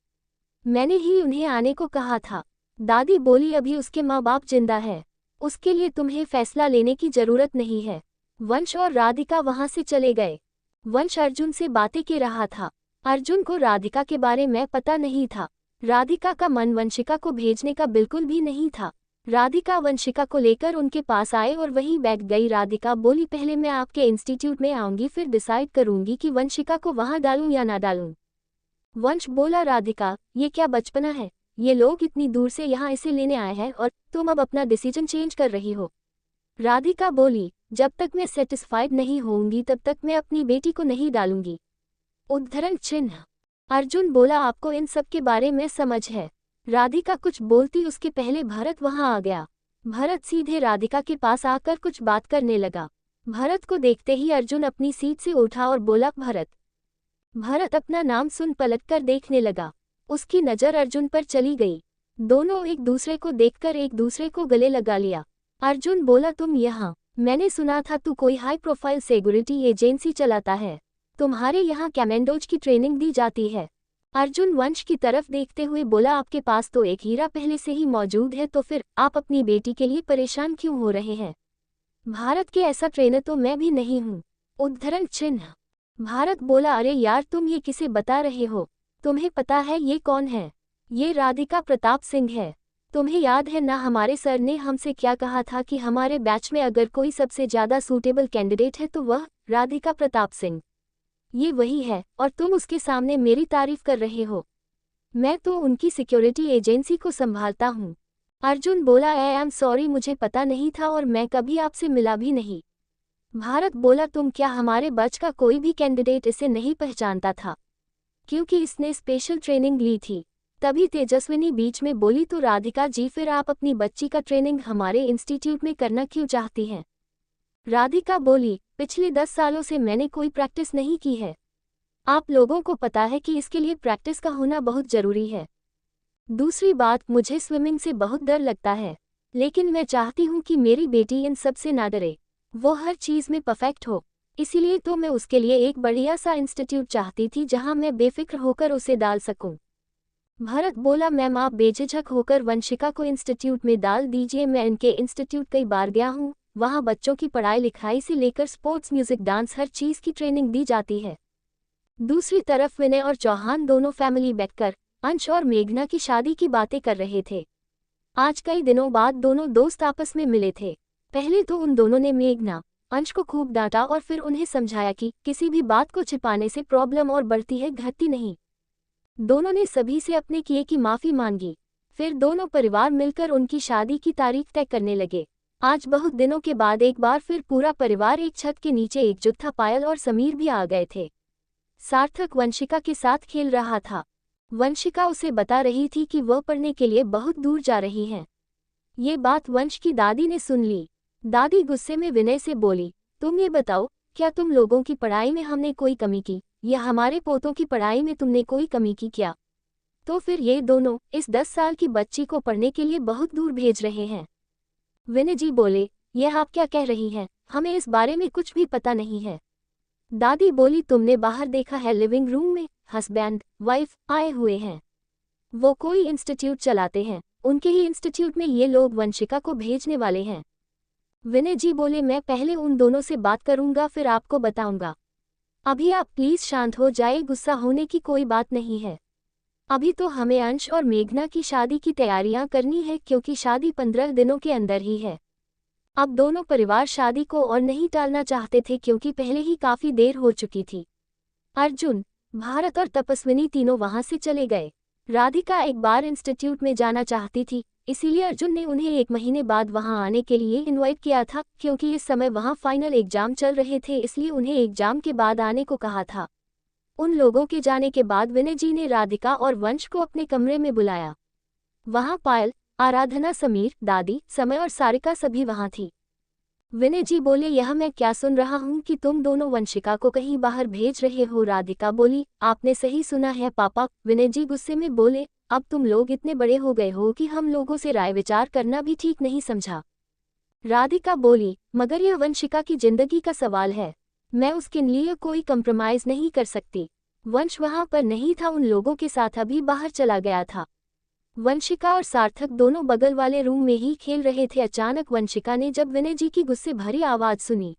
मैंने ही उन्हें आने को कहा था। दादी बोली, अभी उसके माँ बाप जिंदा है, उसके लिए तुम्हें फैसला लेने की जरूरत नहीं है। वंश और राधिका वहां से चले गए। वंश अर्जुन से बातें कर रहा था। अर्जुन को राधिका के बारे में पता नहीं था। राधिका का मन वंशिका को भेजने का बिल्कुल भी नहीं था। राधिका वंशिका को लेकर उनके पास आए और वहीं बैठ गई। राधिका बोली, पहले मैं आपके इंस्टीट्यूट में आऊंगी, फिर डिसाइड करूंगी कि वंशिका को वहां डालूं या ना डालूं। वंश बोला, राधिका, ये क्या बचपना है? ये लोग इतनी दूर से यहाँ इसे लेने आए हैं और तुम अब अपना डिसीजन चेंज कर रही हो। राधिका बोली, जब तक मैं सेटिस्फाइड नहीं होऊंगी तब तक मैं अपनी बेटी को नहीं डालूंगी। उद्धरण चिन्ह। अर्जुन बोला, आपको इन सब के बारे में समझ है? राधिका कुछ बोलती उसके पहले भरत वहां आ गया। भरत सीधे राधिका के पास आकर कुछ बात करने लगा। भरत को देखते ही अर्जुन अपनी सीट से उठा और बोला, भरत। भरत अपना नाम सुन पलटकर देखने लगा। उसकी नज़र अर्जुन पर चली गई। दोनों एक दूसरे को देखकर एक दूसरे को गले लगा लिया। अर्जुन बोला, तुम यहाँ? मैंने सुना था तू कोई हाई प्रोफाइल सिक्योरिटी एजेंसी चलाता है, तुम्हारे यहाँ कमांडोज की ट्रेनिंग दी जाती है। अर्जुन वंश की तरफ देखते हुए बोला, आपके पास तो एक हीरा पहले से ही मौजूद है, तो फिर आप अपनी बेटी के लिए परेशान क्यों हो रहे हैं? भारत के ऐसा ट्रेनर तो मैं भी नहीं हूँ। उद्धरण चिन्ह। भारत बोला, अरे यार, तुम ये किसे बता रहे हो? तुम्हें पता है ये कौन है? ये राधिका प्रताप सिंह है। तुम्हें याद है ना हमारे सर ने हमसे क्या कहा था कि हमारे बैच में अगर कोई सबसे ज़्यादा सूटेबल कैंडिडेट है तो वह राधिका प्रताप सिंह। ये वही है और तुम उसके सामने मेरी तारीफ कर रहे हो। मैं तो उनकी सिक्योरिटी एजेंसी को संभालता हूँ। अर्जुन बोला, आई एम सॉरी, मुझे पता नहीं था और मैं कभी आपसे मिला भी नहीं। भारत बोला, तुम क्या हमारे बैच का कोई भी कैंडिडेट इसे नहीं पहचानता था? क्योंकि इसने स्पेशल ट्रेनिंग ली थी। तभी तेजस्विनी बीच में बोली, तो राधिका जी, फिर आप अपनी बच्ची का ट्रेनिंग हमारे इंस्टीट्यूट में करना क्यों चाहती हैं? राधिका बोली, पिछले 10 सालों से मैंने कोई प्रैक्टिस नहीं की है। आप लोगों को पता है कि इसके लिए प्रैक्टिस का होना बहुत जरूरी है। दूसरी बात, मुझे स्विमिंग से बहुत डर लगता है, लेकिन मैं चाहती हूँ कि मेरी बेटी इन सब से ना डरे। वो हर चीज़ में परफेक्ट हो। इसीलिए तो मैं उसके लिए एक बढ़िया सा इंस्टीट्यूट चाहती थी जहाँ मैं बेफिक्र होकर उसे डाल सकूं। भरत बोला, मैम आप बेझिझक होकर वंशिका को इंस्टीट्यूट में डाल दीजिए। मैं इनके इंस्टीट्यूट कई बार गया हूँ, वहाँ बच्चों की पढ़ाई लिखाई से लेकर स्पोर्ट्स, म्यूजिक, डांस हर चीज़ की ट्रेनिंग दी जाती है। दूसरी तरफ विनय और चौहान दोनों फैमिली बैठकर अंश और मेघना की शादी की बातें कर रहे थे। आज कई दिनों बाद दोनों दोस्त आपस में मिले थे। पहले तो उन दोनों ने मेघना, अंश को खूब डांटा और फिर उन्हें समझाया कि किसी भी बात को छिपाने से प्रॉब्लम और बढ़ती है, घटती नहीं। दोनों ने सभी से अपने किए की माफी मांगी। फिर दोनों परिवार मिलकर उनकी शादी की तारीख तय करने लगे। आज बहुत दिनों के बाद एक बार फिर पूरा परिवार एक छत के नीचे एकजुट था। पायल और समीर भी आ गए थे। सार्थक वंशिका के साथ खेल रहा था। वंशिका उसे बता रही थी कि वह पढ़ने के लिए बहुत दूर जा रही हैं। ये बात वंश की दादी ने सुन ली। दादी गुस्से में विनय से बोली, तुम ये बताओ, क्या तुम लोगों की पढ़ाई में हमने कोई कमी की, या हमारे पोतों की पढ़ाई में तुमने कोई कमी की क्या? तो फिर ये दोनों इस 10 साल की बच्ची को पढ़ने के लिए बहुत दूर भेज रहे हैं। विनय जी बोले, यह आप क्या कह रही हैं, हमें इस बारे में कुछ भी पता नहीं है। दादी बोली, तुमने बाहर देखा है, लिविंग रूम में हस्बैंड वाइफ आए हुए हैं। वो कोई इंस्टीट्यूट चलाते हैं, उनके ही इंस्टीट्यूट में ये लोग वंशिका को भेजने वाले हैं। विनय जी बोले, मैं पहले उन दोनों से बात करूंगा, फिर आपको बताऊंगा। अभी आप प्लीज शांत हो जाए, गुस्सा होने की कोई बात नहीं है। अभी तो हमें अंश और मेघना की शादी की तैयारियां करनी है, क्योंकि शादी 15 दिनों के अंदर ही है। अब दोनों परिवार शादी को और नहीं टालना चाहते थे, क्योंकि पहले ही काफी देर हो चुकी थी। अर्जुन, भारत और तपस्विनी तीनों वहां से चले गए। राधिका एक बार इंस्टीट्यूट में जाना चाहती थी, इसीलिए अर्जुन ने उन्हें 1 महीने बाद वहां आने के लिए इनवाइट किया था। क्योंकि इस समय वहां फाइनल एग्जाम चल रहे थे, इसलिए उन्हें एग्जाम के बाद आने को कहा था। उन लोगों के जाने के बाद विनय जी ने राधिका और वंश को अपने कमरे में बुलाया। वहां पायल, आराधना, समीर, दादी, समय और सारिका सभी वहां थी। विनय जी बोले, यह मैं क्या सुन रहा हूँ कि तुम दोनों वंशिका को कहीं बाहर भेज रहे हो? राधिका बोली, आपने सही सुना है पापा। विनय जी गुस्से में बोले, अब तुम लोग इतने बड़े हो गए हो कि हम लोगों से राय विचार करना भी ठीक नहीं समझा। राधिका बोली, मगर यह वंशिका की जिंदगी का सवाल है, मैं उसके लिए कोई कंप्रोमाइज नहीं कर सकती। वंश वहां पर नहीं था, उन लोगों के साथ अभी बाहर चला गया था। वंशिका और सार्थक दोनों बगल वाले रूम में ही खेल रहे थे। अचानक वंशिका ने जब विनय जी की गुस्से भरी आवाज सुनी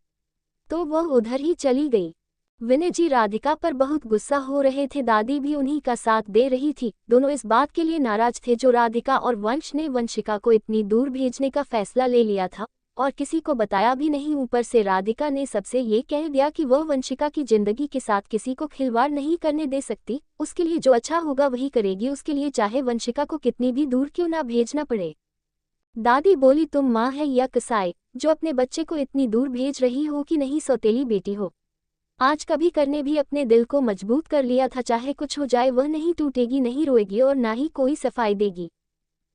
तो वह उधर ही चली गई। विनय जी राधिका पर बहुत गुस्सा हो रहे थे, दादी भी उन्हीं का साथ दे रही थी। दोनों इस बात के लिए नाराज थे जो राधिका और वंश ने वंशिका को इतनी दूर भेजने का फैसला ले लिया था, और किसी को बताया भी नहीं। ऊपर से राधिका ने सबसे ये कह दिया कि वह वंशिका की जिंदगी के साथ किसी को खिलवाड़ नहीं करने दे सकती, उसके लिए जो अच्छा होगा वही करेगी, उसके लिए चाहे वंशिका को कितनी भी दूर क्यों ना भेजना पड़े। दादी बोली, तुम माँ है या कसाई जो अपने बच्चे को इतनी दूर भेज रही हो कि नहीं सौतेली बेटी हो? आज कभी करने भी अपने दिल को मजबूत कर लिया था, चाहे कुछ हो जाए वह नहीं टूटेगी, नहीं रोएगी और ना ही कोई सफाई देगी।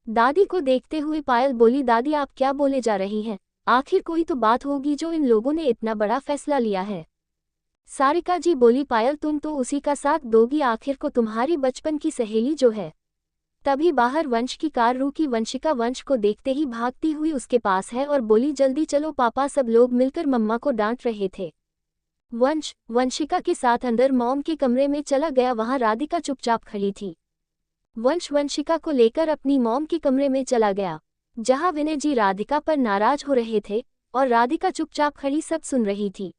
दादी को देखते हुए पायल बोली, दादी आप क्या बोले जा रही हैं? आखिर कोई तो बात होगी जो इन लोगों ने इतना बड़ा फैसला लिया है। सारिका जी बोली, पायल तुम तो उसी का साथ दोगी, आखिर को तुम्हारी बचपन की सहेली जो है। तभी बाहर वंश की कार रुकी। वंशिका वंश को देखते ही भागती हुई उसके पास है और बोली, जल्दी चलो पापा, सब लोग मिलकर मम्मा को डांट रहे थे। वंश वंशिका के साथ अंदर मॉम के कमरे में चला गया। वहां राधिका चुपचाप खड़ी थी। वंश वंशिका को लेकर अपनी मॉम के कमरे में चला गया, जहां विनय जी राधिका पर नाराज हो रहे थे और राधिका चुपचाप खड़ी सब सुन रही थी।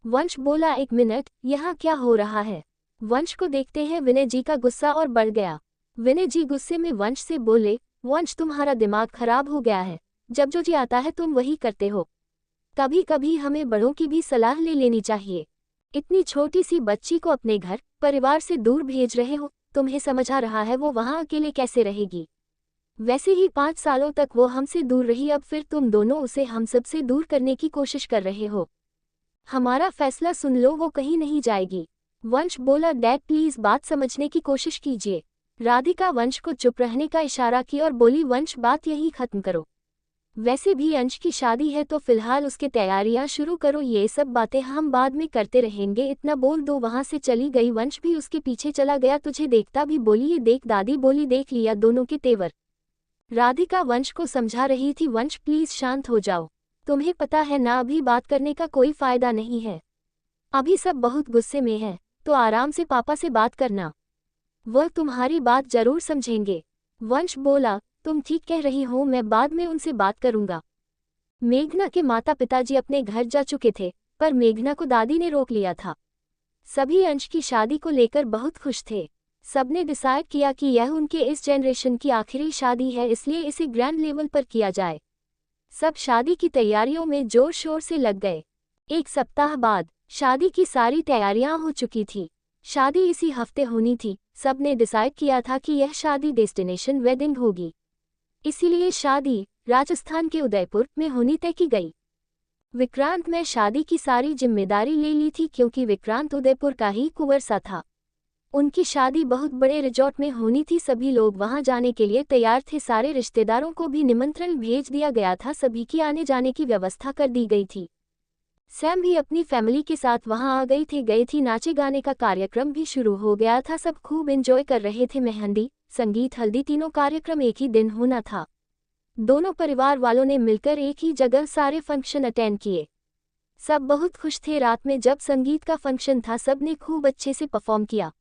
वंश बोला, 1 मिनट, यहाँ क्या हो रहा है? वंश को देखते हैं विनय जी का गुस्सा और बढ़ गया। विनय जी गुस्से में वंश से बोले, वंश तुम्हारा दिमाग खराब हो गया है, जब जो जी आता है तुम वही करते हो। कभी कभी हमें बड़ों की भी सलाह ले लेनी चाहिए। इतनी छोटी सी बच्ची को अपने घर परिवार से दूर भेज रहे हो, तुम्हें समझ आ रहा है वो वहां अकेले कैसे रहेगी? वैसे ही 5 सालों तक वो हमसे दूर रही, अब फिर तुम दोनों उसे हम सब से दूर करने की कोशिश कर रहे हो। हमारा फैसला सुन लो, वो कहीं नहीं जाएगी। वंश बोला, डैड प्लीज बात समझने की कोशिश कीजिए। राधिका वंश को चुप रहने का इशारा की और बोली, वंश बात यही खत्म करो। वैसे भी अंश की शादी है तो फिलहाल उसके तैयारियां शुरू करो, ये सब बातें हम बाद में करते रहेंगे, इतना बोल दो। वहां से चली गई। वंश भी उसके पीछे चला गया। तुझे देखता भी बोली, ये देख। दादी बोली, देख लिया दोनों के तेवर। राधिका वंश को समझा रही थी, वंश प्लीज शांत हो जाओ, तुम्हें पता है ना, अभी बात करने का कोई फायदा नहीं है। अभी सब बहुत गुस्से में हैं, तो आराम से पापा से बात करना, वह तुम्हारी बात जरूर समझेंगे। वंश बोला, तुम ठीक कह रही हो, मैं बाद में उनसे बात करूंगा। मेघना के माता पिताजी अपने घर जा चुके थे, पर मेघना को दादी ने रोक लिया था। सभी अंश की शादी को लेकर बहुत खुश थे। सबने डिसाइड किया कि यह उनके इस जनरेशन की आखिरी शादी है, इसलिए इसे ग्रैंड लेवल पर किया जाए। सब शादी की तैयारियों में जोर शोर से लग गए। एक सप्ताह बाद शादी की सारी तैयारियां हो चुकी थी। शादी इसी हफ्ते होनी थी। सबने डिसाइड किया था कि यह शादी डेस्टिनेशन वेडिंग होगी, इसीलिए शादी राजस्थान के उदयपुर में होनी तय की गई। विक्रांत ने शादी की सारी जिम्मेदारी ले ली थी, क्योंकि विक्रांत उदयपुर का ही कुंवर सा था। उनकी शादी बहुत बड़े रिजॉर्ट में होनी थी। सभी लोग वहां जाने के लिए तैयार थे। सारे रिश्तेदारों को भी निमंत्रण भेज दिया गया था। सभी की आने जाने की व्यवस्था कर दी गई थी। सैम भी अपनी फैमिली के साथ वहां आ गई थी। नाचे गाने का कार्यक्रम भी शुरू हो गया था। सब खूब एंजॉय कर रहे थे। मेहंदी, संगीत, हल्दी, तीनों कार्यक्रम एक ही दिन होना था। दोनों परिवार वालों ने मिलकर एक ही जगह सारे फंक्शन अटेंड किए। सब बहुत खुश थे। रात में जब संगीत का फंक्शन था, सब ने खूब अच्छे से परफॉर्म किया।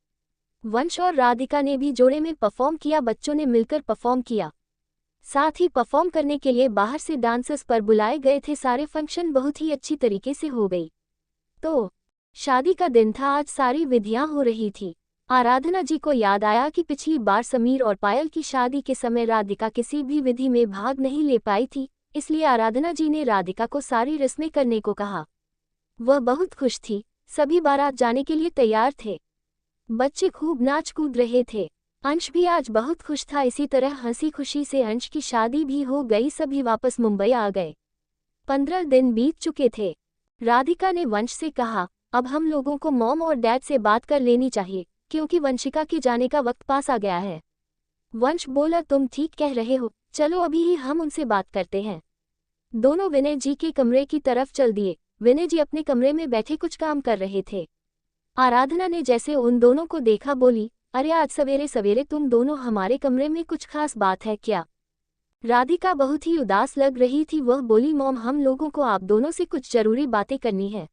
वंश और राधिका ने भी जोड़े में परफॉर्म किया। बच्चों ने मिलकर परफॉर्म किया। साथ ही परफॉर्म करने के लिए बाहर से डांसर्स पर बुलाए गए थे। सारे फंक्शन बहुत ही अच्छी तरीके से हो गई। तो शादी का दिन था। आज सारी विधियां हो रही थी। आराधना जी को याद आया कि पिछली बार समीर और पायल की शादी के समय राधिका किसी भी विधि में भाग नहीं ले पाई थी, इसलिए आराधना जी ने राधिका को सारी रस्में करने को कहा। वह बहुत खुश थी। सभी बारात जाने के लिए तैयार थे। बच्चे खूब नाच कूद रहे थे। अंश भी आज बहुत खुश था। इसी तरह हंसी खुशी से अंश की शादी भी हो गई। सभी वापस मुंबई आ गए। 15 दिन बीत चुके थे। राधिका ने वंश से कहा, अब हम लोगों को मॉम और डैड से बात कर लेनी चाहिए, क्योंकि वंशिका के जाने का वक्त पास आ गया है। वंश बोला, तुम ठीक कह रहे हो, चलो अभी ही हम उनसे बात करते हैं। दोनों विनय जी के कमरे की तरफ चल दिए। विनय जी अपने कमरे में बैठे कुछ काम कर रहे थे। आराधना ने जैसे उन दोनों को देखा, बोली, अरे आज सवेरे सवेरे तुम दोनों हमारे कमरे में, कुछ खास बात है क्या? राधिका बहुत ही उदास लग रही थी। वह बोली, मॉम, हम लोगों को आप दोनों से कुछ जरूरी बातें करनी है।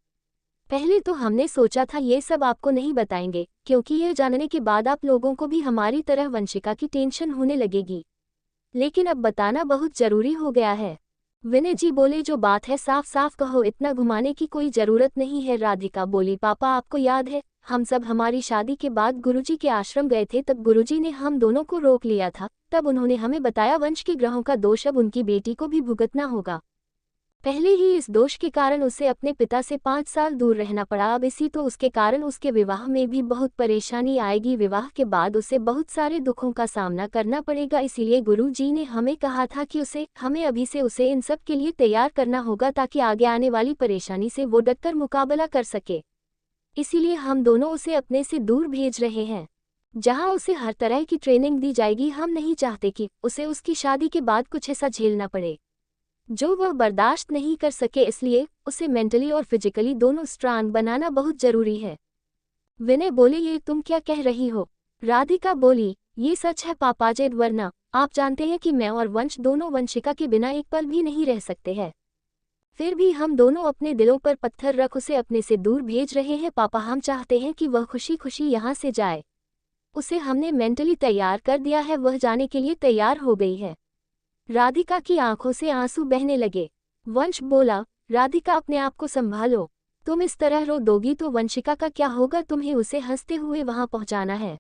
पहले तो हमने सोचा था ये सब आपको नहीं बताएंगे, क्योंकि यह जानने के बाद आप लोगों को भी हमारी तरह वंशिका की टेंशन होने लगेगी, लेकिन अब बताना बहुत जरूरी हो गया है। विनय जी बोले, जो बात है साफ साफ कहो, इतना घुमाने की कोई जरूरत नहीं है। राधिका बोली, पापा आपको याद है, हम सब हमारी शादी के बाद गुरुजी के आश्रम गए थे। तब गुरुजी ने हम दोनों को रोक लिया था। तब उन्होंने हमें बताया वंश के ग्रहों का दोष अब उनकी बेटी को भी भुगतना होगा। पहले ही इस दोष के कारण उसे अपने पिता से 5 साल दूर रहना पड़ा। अब इसी तो उसके कारण उसके विवाह में भी बहुत परेशानी आएगी। विवाह के बाद उसे बहुत सारे दुखों का सामना करना पड़ेगा। इसीलिए गुरुजी ने हमें कहा था कि हमें अभी से उसे इन सब के लिए तैयार करना होगा, ताकि आगे आने वाली परेशानी से वो डटकर मुकाबला कर सके। इसीलिए हम दोनों उसे अपने से दूर भेज रहे हैं, जहां उसे हर तरह की ट्रेनिंग दी जाएगी। हम नहीं चाहते कि उसे उसकी शादी के बाद कुछ ऐसा झेलना पड़े जो वह बर्दाश्त नहीं कर सके, इसलिए उसे मेंटली और फिजिकली दोनों स्ट्रांग बनाना बहुत जरूरी है। विनय बोले, ये तुम क्या कह रही हो? राधिका बोली, ये सच है पापा जी, वरना आप जानते हैं कि मैं और वंश दोनों वंशिका के बिना एक पल भी नहीं रह सकते हैं। फिर भी हम दोनों अपने दिलों पर पत्थर रख उसे अपने से दूर भेज रहे हैं। पापा, हम चाहते हैं कि वह खुशी खुशी यहाँ से जाए। उसे हमने मेंटली तैयार कर दिया है, वह जाने के लिए तैयार हो गई है। राधिका की आंखों से आंसू बहने लगे। वंश बोला, राधिका अपने आप को संभालो, तुम इस तरह रो दोगी तो वंशिका का क्या होगा? तुम्हें उसे हंसते हुए वहां पहुंचाना है।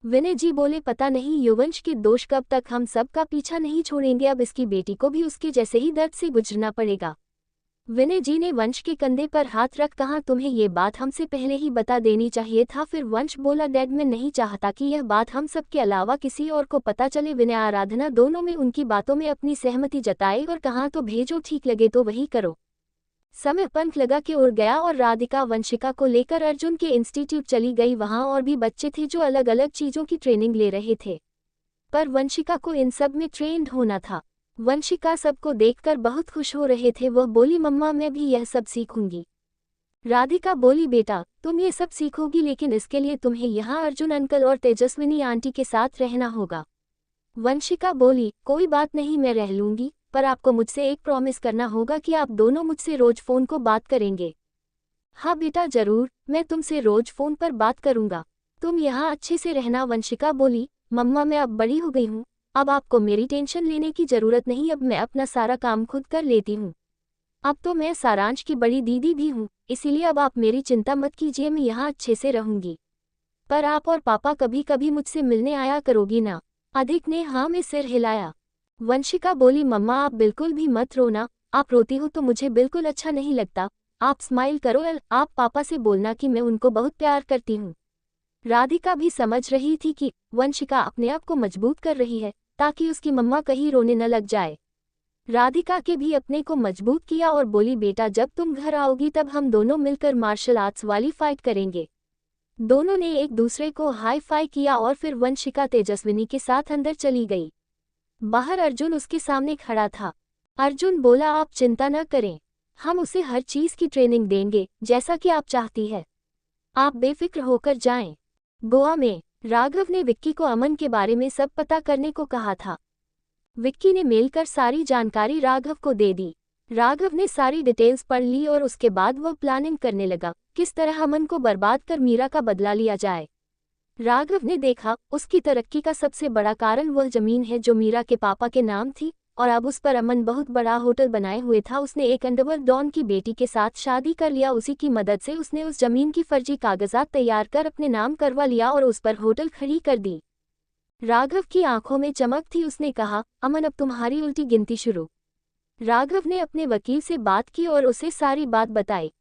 विनय जी बोले, पता नहीं युवंश के दोष कब तक हम सब का पीछा नहीं छोड़ेंगे। अब इसकी बेटी को भी उसके जैसे ही दर्द से गुजरना पड़ेगा। विनय जी ने वंश के कंधे पर हाथ रख कहा, तुम्हें ये बात हमसे पहले ही बता देनी चाहिए था। फिर वंश बोला, डैड, मैं नहीं चाहता कि यह बात हम सब के अलावा किसी और को पता चले। विनय आराधना दोनों में उनकी बातों में अपनी सहमति जताई और कहा, तो भेजो, ठीक लगे तो वही करो। समय पंख लगा के उड़ गया और राधिका वंशिका को लेकर अर्जुन के इंस्टीट्यूट चली गई। वहां और भी बच्चे थे जो अलग अलग चीजों की ट्रेनिंग ले रहे थे, पर वंशिका को इन सब में ट्रेंड होना था। वंशिका सबको देखकर बहुत खुश हो रहे थे। वह बोली, मम्मा, मैं भी यह सब सीखूंगी। राधिका बोली, बेटा, तुम ये सब सीखोगी, लेकिन इसके लिए तुम्हें यहाँ अर्जुन अंकल और तेजस्विनी आंटी के साथ रहना होगा। वंशिका बोली, कोई बात नहीं, मैं रह लूंगी, पर आपको मुझसे एक प्रॉमिस करना होगा कि आप दोनों मुझसे रोज फ़ोन को बात करेंगे। हाँ बेटा ज़रूर, मैं तुमसे रोज फ़ोन पर बात करूँगा। तुम यहाँ अच्छे से रहना। वंशिका बोली, मम्मा मैं अब बड़ी हो गई हूँ, अब आपको मेरी टेंशन लेने की ज़रूरत नहीं, अब मैं अपना सारा काम खुद कर लेती हूँ। अब तो मैं सारांश की बड़ी दीदी भी हूँ, इसीलिए अब आप मेरी चिंता मत कीजिए, मैं यहाँ अच्छे से रहूँगी। पर आप और पापा कभी कभी मुझसे मिलने आया करोगी ना? अधिक ने हाँ में सिर हिलाया। वंशिका बोली, मम्मा आप बिल्कुल भी मत रोना, आप रोती हो तो मुझे बिल्कुल अच्छा नहीं लगता। आप स्माइल करो, आप पापा से बोलना कि मैं उनको बहुत प्यार करती हूँ। राधिका भी समझ रही थी कि वंशिका अपने आप को मजबूत कर रही है ताकि उसकी मम्मा कहीं रोने न लग जाए। राधिका के भी अपने को मजबूत किया और बोली, बेटा जब तुम घर आओगी तब हम दोनों मिलकर मार्शल आर्ट्स वाली फाइट करेंगे। दोनों ने एक दूसरे को हाई फाई किया और फिर वंशिका तेजस्विनी के साथ अंदर चली गई। बाहर अर्जुन उसके सामने खड़ा था। अर्जुन बोला, आप चिंता न करें, हम उसे हर चीज की ट्रेनिंग देंगे जैसा कि आप चाहती है, आप बेफिक्र होकर जाएं। गोवा में राघव ने विक्की को अमन के बारे में सब पता करने को कहा था। विक्की ने मेल कर सारी जानकारी राघव को दे दी। राघव ने सारी डिटेल्स पढ़ ली और उसके बाद वह प्लानिंग करने लगा किस तरह अमन को बर्बाद कर मीरा का बदला लिया जाए। राघव ने देखा उसकी तरक्की का सबसे बड़ा कारण वह जमीन है जो मीरा के पापा के नाम थी, और अब उस पर अमन बहुत बड़ा होटल बनाए हुए था। उसने एक अंडरवर्ल्ड डॉन की बेटी के साथ शादी कर लिया, उसी की मदद से उसने उस जमीन की फर्जी कागजात तैयार कर अपने नाम करवा लिया और उस पर होटल खड़ी कर दी। राघव की आंखों में चमक थी। उसने कहा, अमन अब तुम्हारी उल्टी गिनती शुरू। राघव ने अपने वकील से बात की और उसे सारी बात बताई।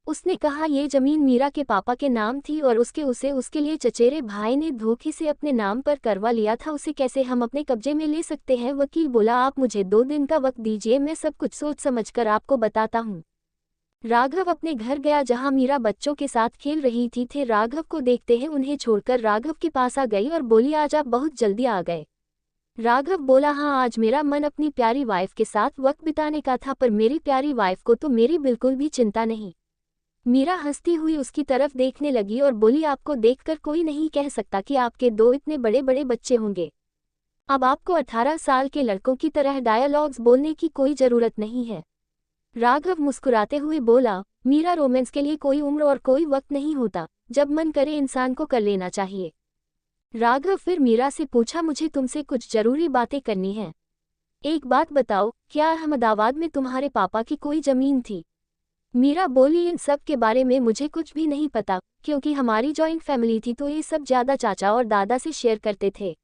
उसने कहा, ये जमीन मीरा के पापा के नाम थी और उसे उसके लिए चचेरे भाई ने धोखे से अपने नाम पर करवा लिया था, उसे कैसे हम अपने कब्जे में ले सकते हैं? वकील बोला, आप मुझे 2 दिन का वक्त दीजिए, मैं सब कुछ सोच समझकर आपको बताता हूँ। राघव अपने घर गया जहाँ मीरा बच्चों के साथ खेल रही थी। राघव को देखते ही उन्हें छोड़कर राघव के पास आ गई और बोली, आज आप बहुत जल्दी आ गए। राघव बोला, हाँ आज मेरा मन अपनी प्यारी वाइफ के साथ वक्त बिताने का था, पर मेरी प्यारी वाइफ को तो मेरी बिल्कुल भी चिंता नहीं। मीरा हंसती हुई उसकी तरफ देखने लगी और बोली, आपको देखकर कोई नहीं कह सकता कि आपके 2 इतने बड़े बड़े बच्चे होंगे। अब आपको 18 साल के लड़कों की तरह डायलॉग्स बोलने की कोई जरूरत नहीं है। राघव मुस्कुराते हुए बोला, मीरा रोमांस के लिए कोई उम्र और कोई वक्त नहीं होता, जब मन करे इंसान को कर लेना चाहिए। राघव फिर मीरा से पूछा, मुझे तुमसे कुछ जरूरी बातें करनी हैं। एक बात बताओ, क्या अहमदाबाद में तुम्हारे पापा की कोई जमीन थी? मीरा बोली, इन सब के बारे में मुझे कुछ भी नहीं पता, क्योंकि हमारी जॉइंट फैमिली थी तो ये सब ज्यादा चाचा और दादा से शेयर करते थे।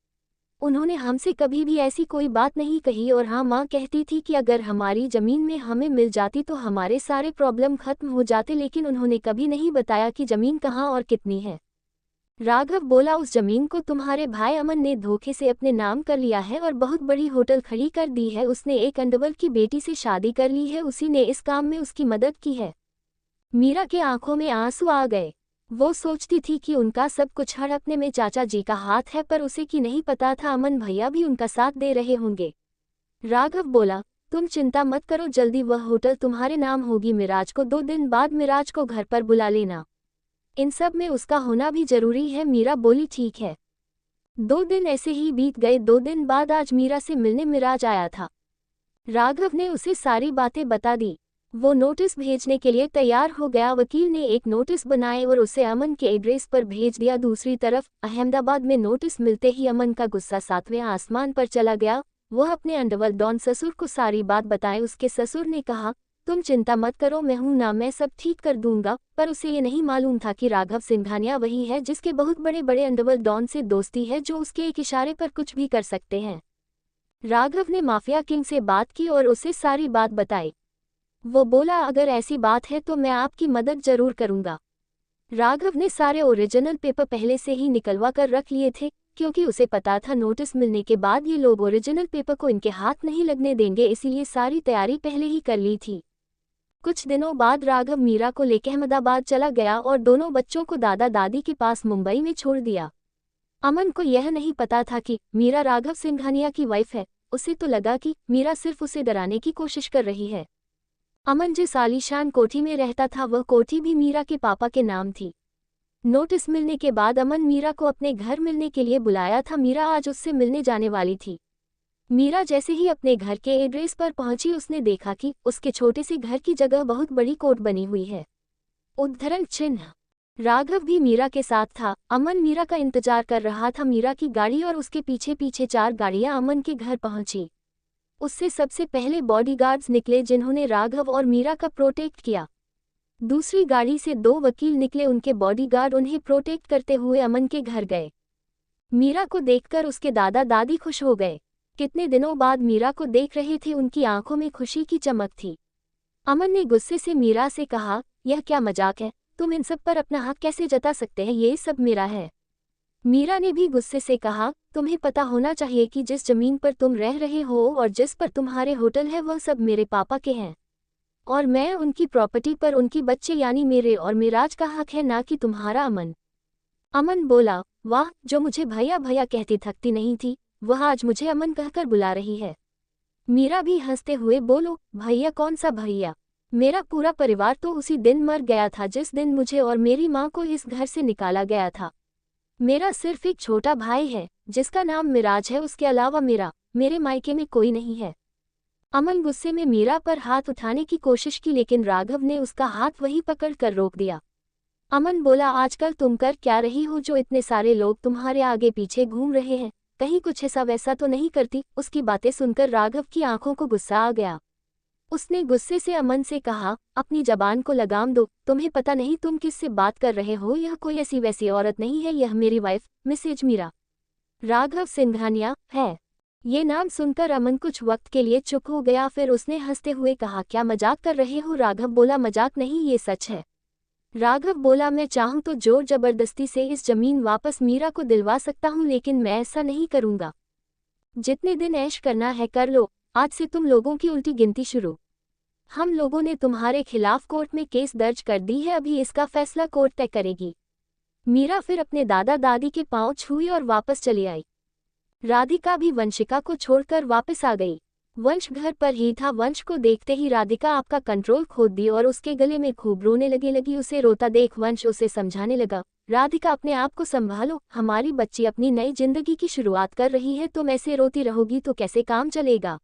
उन्होंने हमसे कभी भी ऐसी कोई बात नहीं कही, और हाँ माँ कहती थी कि अगर हमारी जमीन में हमें मिल जाती तो हमारे सारे प्रॉब्लम खत्म हो जाते, लेकिन उन्होंने कभी नहीं बताया कि जमीन कहाँ और कितनी है। राघव बोला, उस जमीन को तुम्हारे भाई अमन ने धोखे से अपने नाम कर लिया है और बहुत बड़ी होटल खड़ी कर दी है। उसने एक अंडरवर्ल्ड की बेटी से शादी कर ली है, उसी ने इस काम में उसकी मदद की है। मीरा के आंखों में आंसू आ गए। वो सोचती थी कि उनका सब कुछ हड़पने में चाचा जी का हाथ है, पर उसे कि नहीं पता था अमन भैया भी उनका साथ दे रहे होंगे। राघव बोला, तुम चिंता मत करो, जल्दी वह होटल तुम्हारे नाम होगी। मिराज को 2 दिन बाद मिराज को घर पर बुला लेना, इन सब में उसका होना भी जरूरी है। मीरा बोली, ठीक है। 2 दिन ऐसे ही बीत गए। 2 दिन बाद आज मीरा से मिलने मिराज आया था। राघव ने उसे सारी बातें बता दी। वो नोटिस भेजने के लिए तैयार हो गया। वकील ने एक नोटिस बनाए और उसे अमन के एड्रेस पर भेज दिया। दूसरी तरफ अहमदाबाद में नोटिस मिलते ही अमन का गुस्सा 7वें आसमान पर चला गया। वह अपने अंडरवर्ल्ड डॉन ससुर को सारी बात बताए। उसके ससुर ने कहा, तुम चिंता मत करो, मैं हूं ना, मैं सब ठीक कर दूंगा। पर उसे ये नहीं मालूम था कि राघव सिंघानिया वही है जिसके बहुत बड़े बड़े अंडरवर्ल्ड डॉन से दोस्ती है, जो उसके एक इशारे पर कुछ भी कर सकते हैं। राघव ने माफिया किंग से बात की और उसे सारी बात बताई। वो बोला, अगर ऐसी बात है तो मैं आपकी मदद जरूर करूंगा। राघव ने सारे ओरिजिनल पेपर पहले से ही निकलवा कर रख लिए थे, क्योंकि उसे पता था नोटिस मिलने के बाद ये लोग ओरिजिनल पेपर को इनके हाथ नहीं लगने देंगे, इसीलिए सारी तैयारी पहले ही कर ली थी। कुछ दिनों बाद राघव मीरा को लेकर अहमदाबाद चला गया और दोनों बच्चों को दादा दादी के पास मुंबई में छोड़ दिया। अमन को यह नहीं पता था कि मीरा राघव सिंघानिया की वाइफ है। उसे तो लगा कि मीरा सिर्फ उसे डराने की कोशिश कर रही है। अमन जिस आलीशान कोठी में रहता था वह कोठी भी मीरा के पापा के नाम थी। नोटिस मिलने के बाद अमन मीरा को अपने घर मिलने के लिए बुलाया था। मीरा आज उससे मिलने जाने वाली थी। मीरा जैसे ही अपने घर के एड्रेस पर पहुंची उसने देखा कि उसके छोटे से घर की जगह बहुत बड़ी कोर्ट बनी हुई है। उद्धरण चिन्ह। राघव भी मीरा के साथ था। अमन मीरा का इंतजार कर रहा था। मीरा की गाड़ी और उसके पीछे पीछे 4 गाड़ियां अमन के घर पहुंची। उससे सबसे पहले बॉडीगार्ड्स निकले जिन्होंने राघव और मीरा का प्रोटेक्ट किया। दूसरी गाड़ी से 2 वकील निकले, उनके बॉडीगार्ड उन्हें प्रोटेक्ट करते हुए अमन के घर गए। मीरा को देखकर उसके दादा दादी खुश हो गए। कितने दिनों बाद मीरा को देख रहे थे, उनकी आंखों में खुशी की चमक थी। अमन ने गुस्से से मीरा से कहा, यह क्या मजाक है? तुम इन सब पर अपना हक कैसे जता सकते हैं? ये सब मेरा है। मीरा ने भी गुस्से से कहा, तुम्हें पता होना चाहिए कि जिस जमीन पर तुम रह रहे हो और जिस पर तुम्हारे होटल है वह सब मेरे पापा के हैं, और मैं उनकी प्रॉपर्टी पर उनकी बच्चे यानी मेरे और मेराज का हक है, ना कि तुम्हारा। अमन बोला, वाह, जो मुझे भैया भैया कहती थकती नहीं थी वह आज मुझे अमन कहकर बुला रही है। मीरा भी हंसते हुए बोलो, भैया कौन सा भैया? मेरा पूरा परिवार तो उसी दिन मर गया था जिस दिन मुझे और मेरी माँ को इस घर से निकाला गया था। मेरा सिर्फ एक छोटा भाई है जिसका नाम मिराज है, उसके अलावा मेरे मायके में कोई नहीं है। अमन गुस्से में मीरा पर हाथ उठाने की कोशिश की, लेकिन राघव ने उसका हाथ वहीं पकड़ कर रोक दिया। अमन बोला, आजकल तुम कर क्या रही हो जो इतने सारे लोग तुम्हारे आगे पीछे घूम रहे हैं? कहीं कुछ ऐसा वैसा तो नहीं करती? उसकी बातें सुनकर राघव की आंखों को गुस्सा आ गया। उसने गुस्से से अमन से कहा, अपनी जबान को लगाम दो। तुम्हें पता नहीं तुम किससे बात कर रहे हो? यह कोई ऐसी वैसी औरत नहीं है, यह मेरी वाइफ मिसेज मीरा राघव सिंघानिया है। ये नाम सुनकर अमन कुछ वक्त के लिए चुप हो गया, फिर उसने हंसते हुए कहा, क्या मजाक कर रहे हो? राघव बोला, मजाक नहीं, ये सच है। राघव बोला, मैं चाहूं तो जोर जबरदस्ती से इस जमीन वापस मीरा को दिलवा सकता हूं, लेकिन मैं ऐसा नहीं करूंगा। जितने दिन ऐश करना है कर लो, आज से तुम लोगों की उल्टी गिनती शुरू। हम लोगों ने तुम्हारे खिलाफ कोर्ट में केस दर्ज कर दी है, अभी इसका फैसला कोर्ट तय करेगी। मीरा फिर अपने दादा दादी के पांव छुई और वापस चली आई। राधिका भी वंशिका को छोड़कर वापस आ गई। वंश घर पर ही था। वंश को देखते ही राधिका आपका कंट्रोल खो दी और उसके गले में खूब रोने लगी। उसे रोता देख वंश उसे समझाने लगा, राधिका अपने आप को संभालो, हमारी बच्ची अपनी नई जिंदगी की शुरुआत कर रही है, तुम ऐसे रोती रहोगी तो कैसे काम चलेगा?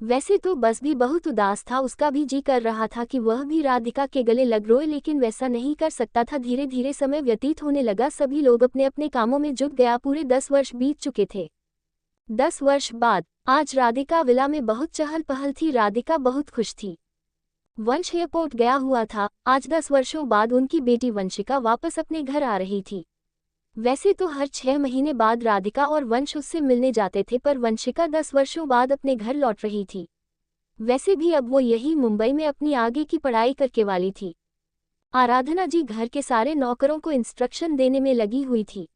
वैसे तो बस भी बहुत उदास था, उसका भी जी कर रहा था कि वह भी राधिका के गले लग रोए, लेकिन वैसा नहीं कर सकता था। धीरे धीरे समय व्यतीत होने लगा, सभी लोग अपने अपने कामों में जुट गया। पूरे 10 वर्ष बीत चुके थे। 10 वर्ष बाद आज राधिका विला में बहुत चहल पहल थी। राधिका बहुत खुश थी। वंश एयरपोर्ट गया हुआ था। आज 10 वर्षों बाद उनकी बेटी वंशिका वापस अपने घर आ रही थी। वैसे तो हर 6 महीने बाद राधिका और वंश उससे मिलने जाते थे, पर वंशिका 10 वर्षों बाद अपने घर लौट रही थी। वैसे भी अब वो यही मुंबई में अपनी आगे की पढ़ाई करके वाली थी। आराधना जी घर के सारे नौकरों को इंस्ट्रक्शन देने में लगी हुई थी।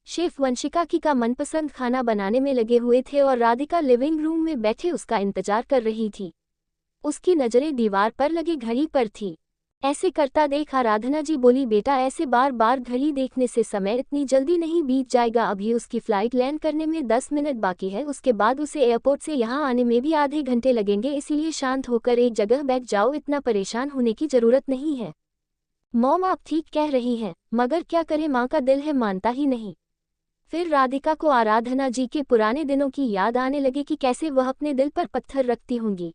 शेफ वंशिका की का मनपसंद खाना बनाने में लगे हुए थे और राधिका लिविंग रूम में बैठे उसका इंतजार कर रही थी। उसकी नजरें दीवार पर लगी घड़ी पर थी। ऐसे करता देख आराधना जी बोली, बेटा ऐसे बार बार घड़ी देखने से समय इतनी जल्दी नहीं बीत जाएगा। अभी उसकी फ्लाइट लैंड करने में 10 मिनट बाकी है, उसके बाद उसे एयरपोर्ट से यहाँ आने में भी आधे घंटे लगेंगे, इसीलिए शांत होकर एक जगह बैठ जाओ, इतना परेशान होने की जरूरत नहीं है। मॉम आप ठीक कह रही हैं, मगर क्या करें, माँ का दिल है मानता ही नहीं। फिर राधिका को आराधना जी के पुराने दिनों की याद आने लगी कि कैसे वह अपने दिल पर पत्थर रखती होंगी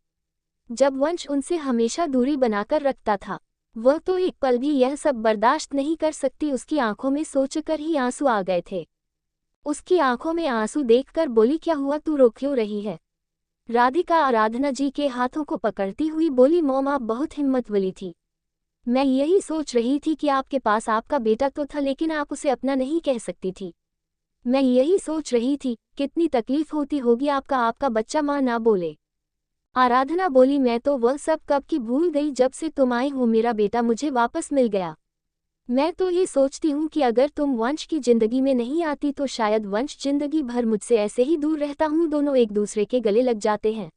जब वंश उनसे हमेशा दूरी बनाकर रखता था। वह तो एक पल भी यह सब बर्दाश्त नहीं कर सकती। उसकी आंखों में सोचकर ही आंसू आ गए थे। उसकी आंखों में आंसू देखकर बोली, क्या हुआ, तू रो क्यों रही है? राधिका आराधना जी के हाथों को पकड़ती हुई बोली, मॉम आप बहुत हिम्मत वाली थी। मैं यही सोच रही थी कि आपके पास आपका बेटा तो था, लेकिन आप उसे अपना नहीं कह सकती थी। मैं यही सोच रही थी कितनी तकलीफ होती होगी आपका बच्चा माँ ना बोले। आराधना बोली, मैं तो वह सब कब की भूल गई जब से तुम आई हो, मेरा बेटा मुझे वापस मिल गया। मैं तो ये सोचती हूँ कि अगर तुम वंश की जिंदगी में नहीं आती तो शायद वंश जिंदगी भर मुझसे ऐसे ही दूर रहता हूँ। दोनों एक दूसरे के गले लग जाते हैं।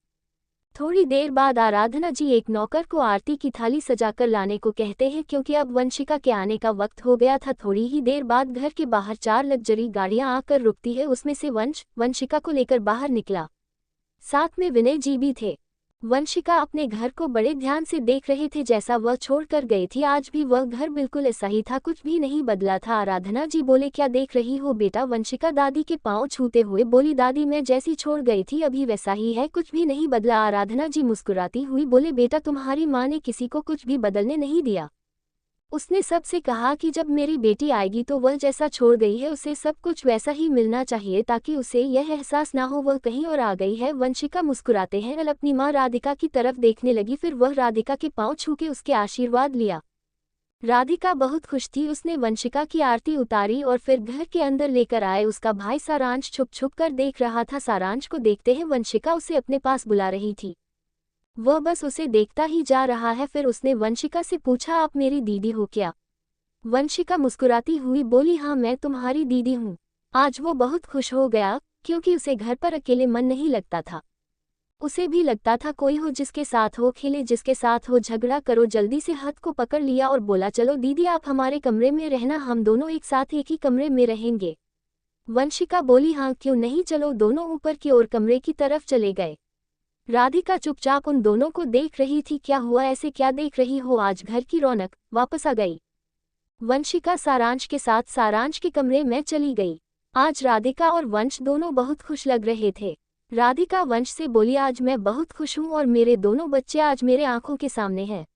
थोड़ी देर बाद आराधना जी एक नौकर को आरती की थाली सजाकर लाने को कहते हैं, क्योंकि अब वंशिका के आने का वक्त हो गया था। थोड़ी ही देर बाद घर के बाहर 4 लग्जरी गाड़ियां आकर रुकती है, उसमें से वंशिका को लेकर बाहर निकला। साथ में विनय जी भी थे। वंशिका अपने घर को बड़े ध्यान से देख रहे थे। जैसा वह छोड़कर गई थी आज भी वह घर बिल्कुल ऐसा ही था, कुछ भी नहीं बदला था। आराधना जी बोले, क्या देख रही हो बेटा? वंशिका दादी के पांव छूते हुए बोली, दादी मैं जैसी छोड़ गई थी अभी वैसा ही है, कुछ भी नहीं बदला। आराधना जी मुस्कुराती हुई बोले, बेटा तुम्हारी माँ ने किसी को कुछ भी बदलने नहीं दिया। उसने सबसे कहा कि जब मेरी बेटी आएगी तो वह जैसा छोड़ गई है उसे सब कुछ वैसा ही मिलना चाहिए, ताकि उसे यह एहसास ना हो वह कहीं और आ गई है। वंशिका मुस्कुराते हैं अल अपनी माँ राधिका की तरफ देखने लगी, फिर वह राधिका के पांव छू के उसके आशीर्वाद लिया। राधिका बहुत खुश थी। उसने वंशिका की आरती उतारी और फिर घर के अंदर लेकर आए। उसका भाई सारांश छुप छुप कर देख रहा था। सारांश को देखते ही वंशिका उसे अपने पास बुला रही थी। वह बस उसे देखता ही जा रहा है। फिर उसने वंशिका से पूछा, आप मेरी दीदी हो क्या? वंशिका मुस्कुराती हुई बोली, हाँ मैं तुम्हारी दीदी हूँ। आज वो बहुत खुश हो गया क्योंकि उसे घर पर अकेले मन नहीं लगता था। उसे भी लगता था कोई हो जिसके साथ हो खेले, जिसके साथ हो झगड़ा करो। जल्दी से हाथ को पकड़ लिया और बोला, चलो दीदी आप हमारे कमरे में रहना, हम दोनों एक साथ एक ही कमरे में रहेंगे। वंशिका बोली, हाँ क्यों नहीं, चलो। दोनों ऊपर की ओर कमरे की तरफ चले गए। राधिका चुपचाप उन दोनों को देख रही थी। क्या हुआ, ऐसे क्या देख रही हो? आज घर की रौनक वापस आ गई। वंशिका सारांश के साथ सारांश के कमरे में चली गई। आज राधिका और वंश दोनों बहुत खुश लग रहे थे। राधिका वंश से बोली, आज मैं बहुत खुश हूँ और मेरे दोनों बच्चे आज मेरे आंखों के सामने हैं।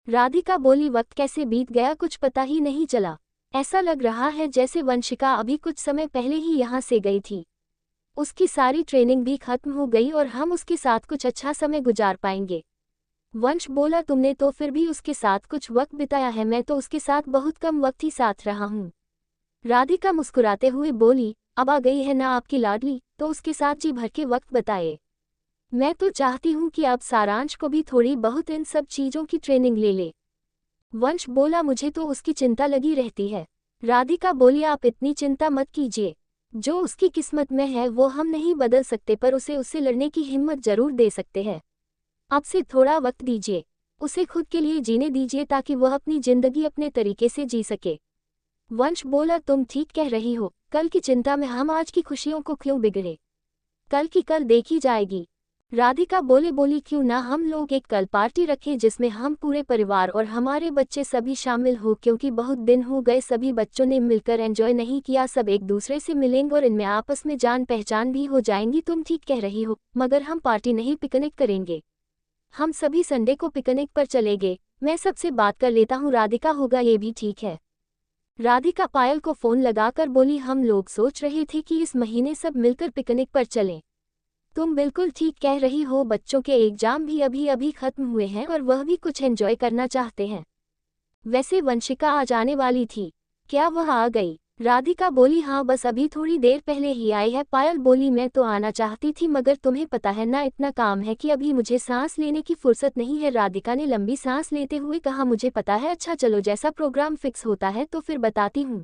राधिका बोली, वक्त कैसे बीत गया कुछ पता ही नहीं चला। ऐसा लग रहा है जैसे वंशिका अभी कुछ समय पहले ही यहाँ से गई थी। उसकी सारी ट्रेनिंग भी खत्म हो गई और हम उसके साथ कुछ अच्छा समय गुजार पाएंगे। वंश बोला, तुमने तो फिर भी उसके साथ कुछ वक्त बिताया है, मैं तो उसके साथ बहुत कम वक्त ही साथ रहा हूँ। राधिका मुस्कुराते हुए बोली, अब आ गई है ना आपकी लाडली, तो उसके साथ जी भर के वक्त बताए। मैं तो चाहती हूँ कि अब सारांश को भी थोड़ी बहुत इन सब चीज़ों की ट्रेनिंग ले ले। वंश बोला, मुझे तो उसकी चिंता लगी रहती है। राधिका बोली, आप इतनी चिंता मत कीजिए, जो उसकी किस्मत में है वो हम नहीं बदल सकते, पर उसे उससे लड़ने की हिम्मत जरूर दे सकते हैं। आपसे थोड़ा वक्त दीजिए, उसे खुद के लिए जीने दीजिए ताकि वह अपनी जिंदगी अपने तरीके से जी सके। वंश बोला, तुम ठीक कह रही हो, कल की चिंता में हम आज की खुशियों को क्यों बिगड़े? कल की कल देखी जाएगी। राधिका बोली, क्यों ना हम लोग एक कल पार्टी रखें जिसमें हम पूरे परिवार और हमारे बच्चे सभी शामिल हो, क्योंकि बहुत दिन हो गए सभी बच्चों ने मिलकर एंजॉय नहीं किया। सब एक दूसरे से मिलेंगे और इनमें आपस में जान पहचान भी हो जाएंगी। तुम ठीक कह रही हो, मगर हम पार्टी नहीं पिकनिक करेंगे। हम सभी संडे को पिकनिक पर चलेंगे। मैं सबसे बात कर लेता हूँ। राधिका, होगा ये भी ठीक है। राधिका पायल को फोन लगाकर बोली, हम लोग सोच रहे थे कि इस महीने सब मिलकर पिकनिक पर चलें। तुम बिल्कुल ठीक कह रही हो, बच्चों के एग्जाम भी अभी अभी खत्म हुए हैं और वह भी कुछ एंजॉय करना चाहते हैं। वैसे वंशिका आज आने वाली थी, क्या वह आ गई? राधिका बोली, हाँ बस अभी थोड़ी देर पहले ही आई है। पायल बोली, मैं तो आना चाहती थी मगर तुम्हें पता है ना इतना काम है कि अभी मुझे सांस लेने की फुर्सत नहीं है। राधिका ने लंबी सांस लेते हुए कहा, मुझे पता है, अच्छा चलो जैसा प्रोग्राम फिक्स होता है तो फिर बताती हूँ।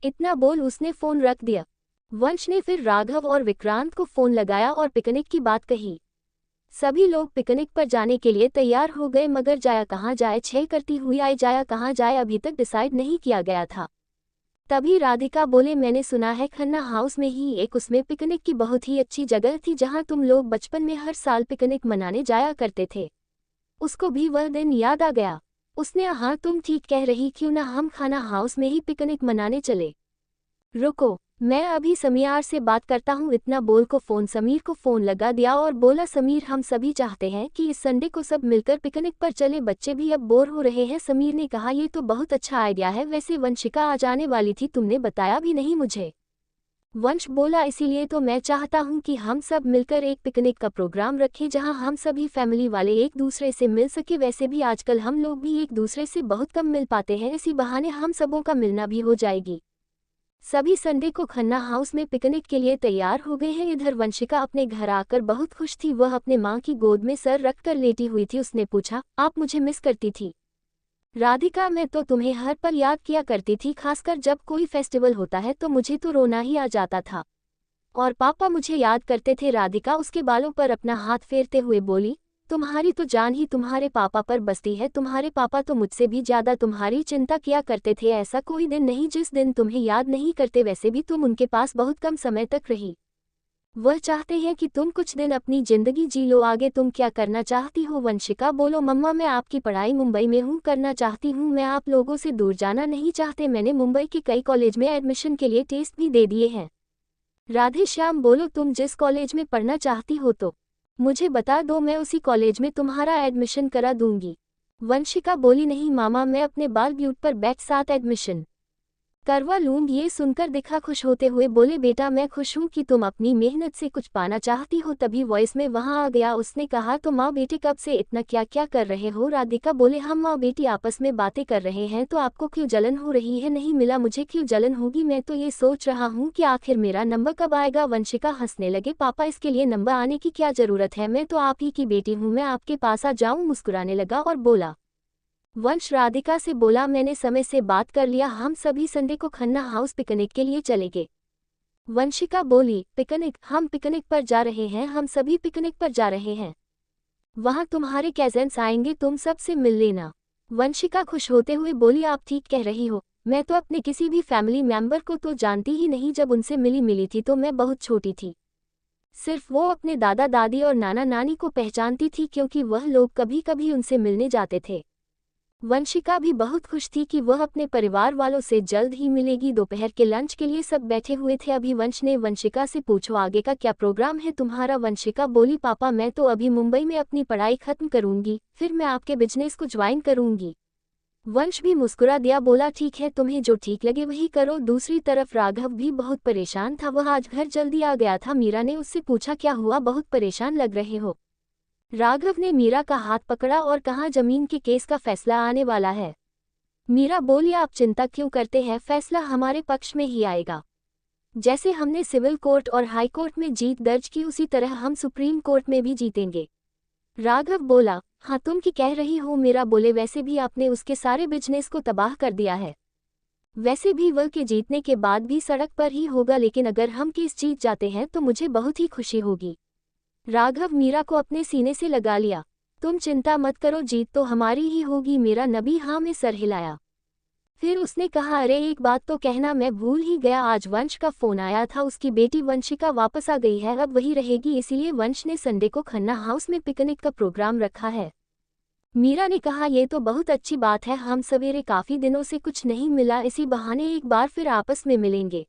इतना बोल उसने फोन रख दिया। वंश ने फिर राघव और विक्रांत को फोन लगाया और पिकनिक की बात कही। सभी लोग पिकनिक पर जाने के लिए तैयार हो गए, मगर जाया कहाँ जाए, छह करती हुई आई, जाया कहाँ जाए अभी तक डिसाइड नहीं किया गया था। तभी राधिका बोले, मैंने सुना है खन्ना हाउस में ही एक उसमें पिकनिक की बहुत ही अच्छी जगह थी जहाँ तुम लोग बचपन में हर साल पिकनिक मनाने जाया करते थे। उसको भी वह दिन याद आ गया। उसने, हाँ तुम ठीक कह रही, क्यों ना हम खाना हाउस में ही पिकनिक मनाने चले। रुको, मैं अभी समीर से बात करता हूँ। इतना बोल को समीर को फोन लगा दिया और बोला, समीर हम सभी चाहते हैं कि इस संडे को सब मिलकर पिकनिक पर चले, बच्चे भी अब बोर हो रहे हैं। समीर ने कहा, ये तो बहुत अच्छा आइडिया है, वैसे वंशिका आ जाने वाली थी, तुमने बताया भी नहीं मुझे। वंश बोला, इसीलिए तो मैं चाहता हूँ कि हम सब मिलकर एक पिकनिक का प्रोग्राम रखें जहाँ हम सभी फैमिली वाले एक दूसरे से मिल सके। वैसे भी आजकल हम लोग भी एक दूसरे से बहुत कम मिल पाते हैं, इसी बहाने हम सबों का मिलना भी हो जाएगी। सभी संडे को खन्ना हाउस में पिकनिक के लिए तैयार हो गए हैं। इधर वंशिका अपने घर आकर बहुत खुश थी। वह अपने माँ की गोद में सर रखकर लेटी हुई थी। उसने पूछा, आप मुझे मिस करती थी? राधिका, मैं तो तुम्हें हर पल याद किया करती थी, खासकर जब कोई फेस्टिवल होता है तो मुझे तो रोना ही आ जाता था। और पापा मुझे याद करते थे। राधिका उसके बालों पर अपना हाथ फेरते हुए बोली, तुम्हारी तो जान ही तुम्हारे पापा पर बसती है। तुम्हारे पापा तो मुझसे भी ज्यादा तुम्हारी चिंता किया करते थे। ऐसा कोई दिन नहीं जिस दिन तुम्हें याद नहीं करते। वैसे भी तुम उनके पास बहुत कम समय तक रही। वह चाहते हैं कि तुम कुछ दिन अपनी जिंदगी जी लो। आगे तुम क्या करना चाहती हो? वंशिका बोलो मम्मा मैं आपकी पढ़ाई मुंबई में हूँ करना चाहती हूँ, मैं आप लोगों से दूर जाना नहीं चाहते। मैंने मुंबई के कई कॉलेज में एडमिशन के लिए टेस्ट भी दे दिए हैं। राधे श्याम बोलो तुम जिस कॉलेज में पढ़ना चाहती हो तो मुझे बता दो, मैं उसी कॉलेज में तुम्हारा एडमिशन करा दूंगी। वंशिका बोली नहीं मामा, मैं अपने बाल ब्यूट पर बैच साथ एडमिशन करवा लूंगी। ये सुनकर दिखा खुश होते हुए बोले बेटा मैं खुश हूँ कि तुम अपनी मेहनत से कुछ पाना चाहती हो। तभी वॉइस में वहां आ गया। उसने कहा तो माँ बेटे कब से इतना क्या क्या कर रहे हो? राधिका बोले हम माँ बेटी आपस में बातें कर रहे हैं, तो आपको क्यों जलन हो रही है? नहीं मिला मुझे क्यों जलन होगी, मैं तो ये सोच रहा हूँ कि आखिर मेरा नंबर कब आएगा। वंशिका हंसने लगे पापा इसके लिए नंबर आने की क्या जरूरत है, मैं तो आप ही की बेटी हूँ, मैं आपके पास आ जाऊँ? मुस्कुराने लगा और बोला। वंश राधिका से बोला मैंने समय से बात कर लिया, हम सभी संडे को खन्ना हाउस पिकनिक के लिए चलेंगे। वंशिका बोली पिकनिक? हम पिकनिक पर जा रहे हैं, हम सभी पिकनिक पर जा रहे हैं। वहां तुम्हारे कज़न्स आएंगे, तुम सबसे मिल लेना। वंशिका खुश होते हुए बोली आप ठीक कह रही हो, मैं तो अपने किसी भी फैमिली मेंबर को तो जानती ही नहीं। जब उनसे मिली थी तो मैं बहुत छोटी थी, सिर्फ वो अपने दादा दादी और नाना नानी को पहचानती थी क्योंकि वह लोग कभी कभी उनसे मिलने जाते थे। वंशिका भी बहुत खुश थी कि वह अपने परिवार वालों से जल्द ही मिलेगी। दोपहर के लंच के लिए सब बैठे हुए थे। अभी वंश ने वंशिका से पूछो आगे का क्या प्रोग्राम है तुम्हारा? वंशिका बोली पापा मैं तो अभी मुंबई में अपनी पढ़ाई खत्म करूंगी, फिर मैं आपके बिजनेस को ज्वाइन करूंगी। वंश भी मुस्कुरा दिया, बोला ठीक है तुम्हें जो ठीक लगे वही करो। दूसरी तरफ राघव भी बहुत परेशान था, वह आज घर जल्दी आ गया था। मीरा ने उससे पूछा क्या हुआ, बहुत परेशान लग रहे हो? राघव ने मीरा का हाथ पकड़ा और कहा जमीन के केस का फैसला आने वाला है। मीरा बोली आप चिंता क्यों करते हैं, फैसला हमारे पक्ष में ही आएगा। जैसे हमने सिविल कोर्ट और हाई कोर्ट में जीत दर्ज की उसी तरह हम सुप्रीम कोर्ट में भी जीतेंगे। राघव बोला हाँ तुम की कह रही हो? मीरा बोले वैसे भी आपने उसके सारे बिजनेस को तबाह कर दिया है, वैसे भी वह के जीतने के बाद भी सड़क पर ही होगा, लेकिन अगर हम केस जीत जाते हैं तो मुझे बहुत ही खुशी होगी। राघव मीरा को अपने सीने से लगा लिया। तुम चिंता मत करो, जीत तो हमारी ही होगी। मीरा नबी हाँ में सर हिलाया। फिर उसने कहा अरे एक बात तो कहना मैं भूल ही गया, आज वंश का फोन आया था, उसकी बेटी वंशिका वापस आ गई है, अब वही रहेगी, इसीलिए वंश ने संडे को खन्ना हाउस में पिकनिक का प्रोग्राम रखा है। मीरा ने कहा ये तो बहुत अच्छी बात है, हम सवेरे काफी दिनों से कुछ नहीं मिला, इसी बहाने एक बार फिर आपस में मिलेंगे।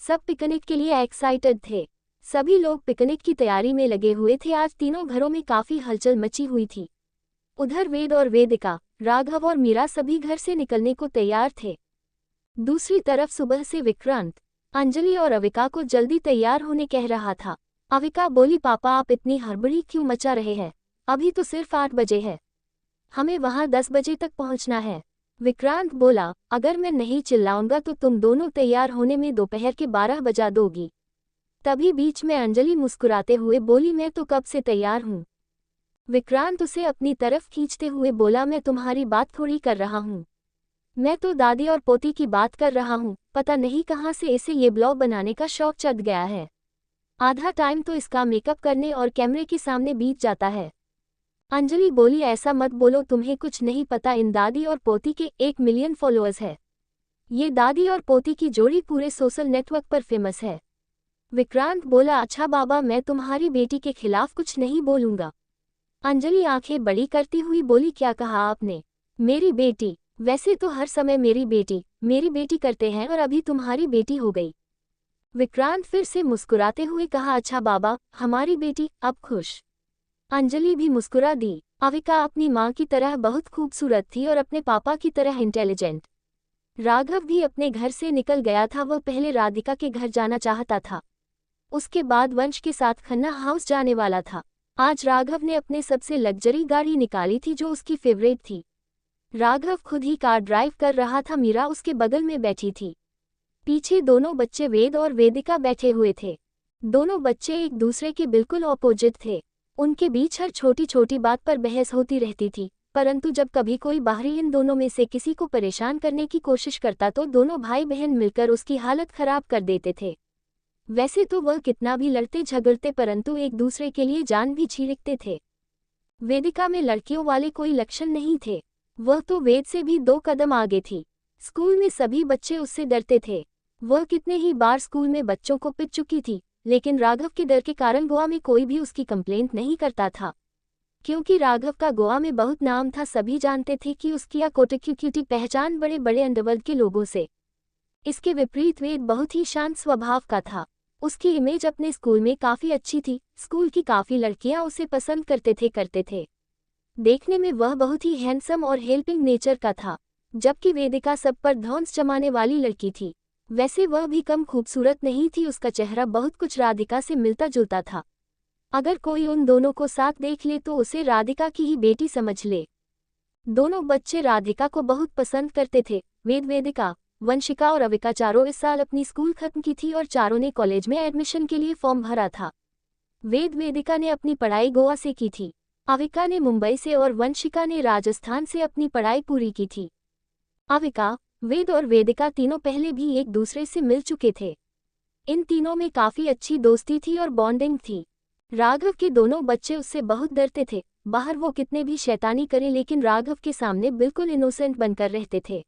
सब पिकनिक के लिए एक्साइटेड थे, सभी लोग पिकनिक की तैयारी में लगे हुए थे। आज तीनों घरों में काफी हलचल मची हुई थी। उधर वेद और वेदिका, राघव और मीरा सभी घर से निकलने को तैयार थे। दूसरी तरफ सुबह से विक्रांत अंजलि और अविका को जल्दी तैयार होने कह रहा था। अविका बोली पापा आप इतनी हड़बड़ी क्यों मचा रहे हैं, अभी तो सिर्फ 8 बजे है, हमें वहां 10 बजे तक पहुंचना है। विक्रांत बोला अगर मैं नहीं चिल्लाऊंगा तो तुम दोनों तैयार होने में दोपहर के 12 बजा दोगी। तभी बीच में अंजलि मुस्कुराते हुए बोली मैं तो कब से तैयार हूँ। विक्रांत उसे अपनी तरफ खींचते हुए बोला मैं तुम्हारी बात थोड़ी कर रहा हूँ, मैं तो दादी और पोती की बात कर रहा हूँ। पता नहीं कहाँ से इसे ये ब्लॉग बनाने का शौक चढ़ गया है, आधा टाइम तो इसका मेकअप करने और कैमरे के सामने बीत जाता है। अंजलि बोली ऐसा मत बोलो, तुम्हें कुछ नहीं पता, इन दादी और पोती के 1 मिलियन फॉलोअर्स है। ये दादी और पोती की जोड़ी पूरे सोशल नेटवर्क पर फेमस है। विक्रांत बोला अच्छा बाबा मैं तुम्हारी बेटी के खिलाफ कुछ नहीं बोलूंगा। अंजलि आंखें बड़ी करती हुई बोली क्या कहा आपने? मेरी बेटी? वैसे तो हर समय मेरी बेटी करते हैं और अभी तुम्हारी बेटी हो गई। विक्रांत फिर से मुस्कुराते हुए कहा अच्छा बाबा हमारी बेटी अब खुश। अंजलि भी मुस्कुरा दी। अविका अपनी माँ की तरह बहुत खूबसूरत थी और अपने पापा की तरह इंटेलिजेंट। राघव भी अपने घर से निकल गया था, वह पहले राधिका के घर जाना चाहता था, उसके बाद वंश के साथ खन्ना हाउस जाने वाला था। आज राघव ने अपने सबसे लग्जरी गाड़ी निकाली थी जो उसकी फेवरेट थी। राघव खुद ही कार ड्राइव कर रहा था, मीरा उसके बगल में बैठी थी। पीछे दोनों बच्चे वेद और वेदिका बैठे हुए थे। दोनों बच्चे एक दूसरे के बिल्कुल ऑपोजिट थे, उनके बीच हर छोटी छोटी बात पर बहस होती रहती थी, परंतु जब कभी कोई बाहरी इन दोनों में से किसी को परेशान करने की कोशिश करता तो दोनों भाई बहन मिलकर उसकी हालत खराब कर देते थे। वैसे तो वह कितना भी लड़ते झगड़ते परंतु एक दूसरे के लिए जान भी छिड़कते थे। वेदिका में लड़कियों वाले कोई लक्षण नहीं थे, वह तो वेद से भी 2 कदम आगे थी। स्कूल में सभी बच्चे उससे डरते थे, वह कितने ही बार स्कूल में बच्चों को पिट चुकी थी, लेकिन राघव के डर के कारण गोवा में कोई भी उसकी कंप्लेंट नहीं करता था, क्योंकि राघव का गोवा में बहुत नाम था। सभी जानते थे कि उसकी या कोटक्यू की पहचान बड़े बड़े अंडरवर्ल्ड के लोगों से। इसके विपरीत वेद बहुत ही शांत स्वभाव का था। उसकी इमेज अपने स्कूल में काफी अच्छी थी। स्कूल की काफी लड़कियां उसे पसंद करते थे। देखने में वह बहुत ही हैंडसम और हेल्पिंग नेचर का था, जबकि वेदिका सब पर धौंस जमाने वाली लड़की थी। वैसे वह भी कम खूबसूरत नहीं थी, उसका चेहरा बहुत कुछ राधिका से मिलता जुलता था। अगर कोई उन दोनों को साथ देख ले तो उसे राधिका की ही बेटी समझ ले। दोनों बच्चे राधिका को बहुत पसंद करते थे। वेदिका, वंशिका और अविका चारों इस साल अपनी स्कूल खत्म की थी और चारों ने कॉलेज में एडमिशन के लिए फॉर्म भरा था। वेदिका ने अपनी पढ़ाई गोवा से की थी, अविका ने मुंबई से और वंशिका ने राजस्थान से अपनी पढ़ाई पूरी की थी। अविका, वेद और वेदिका तीनों पहले भी एक दूसरे से मिल चुके थे। इन तीनों में काफी अच्छी दोस्ती थी और बॉन्डिंग थी। राघव के दोनों बच्चे उससे बहुत डरते थे। बाहर वो कितने भी शैतानी करे, लेकिन राघव के सामने बिल्कुल इनोसेंट बनकर रहते थे।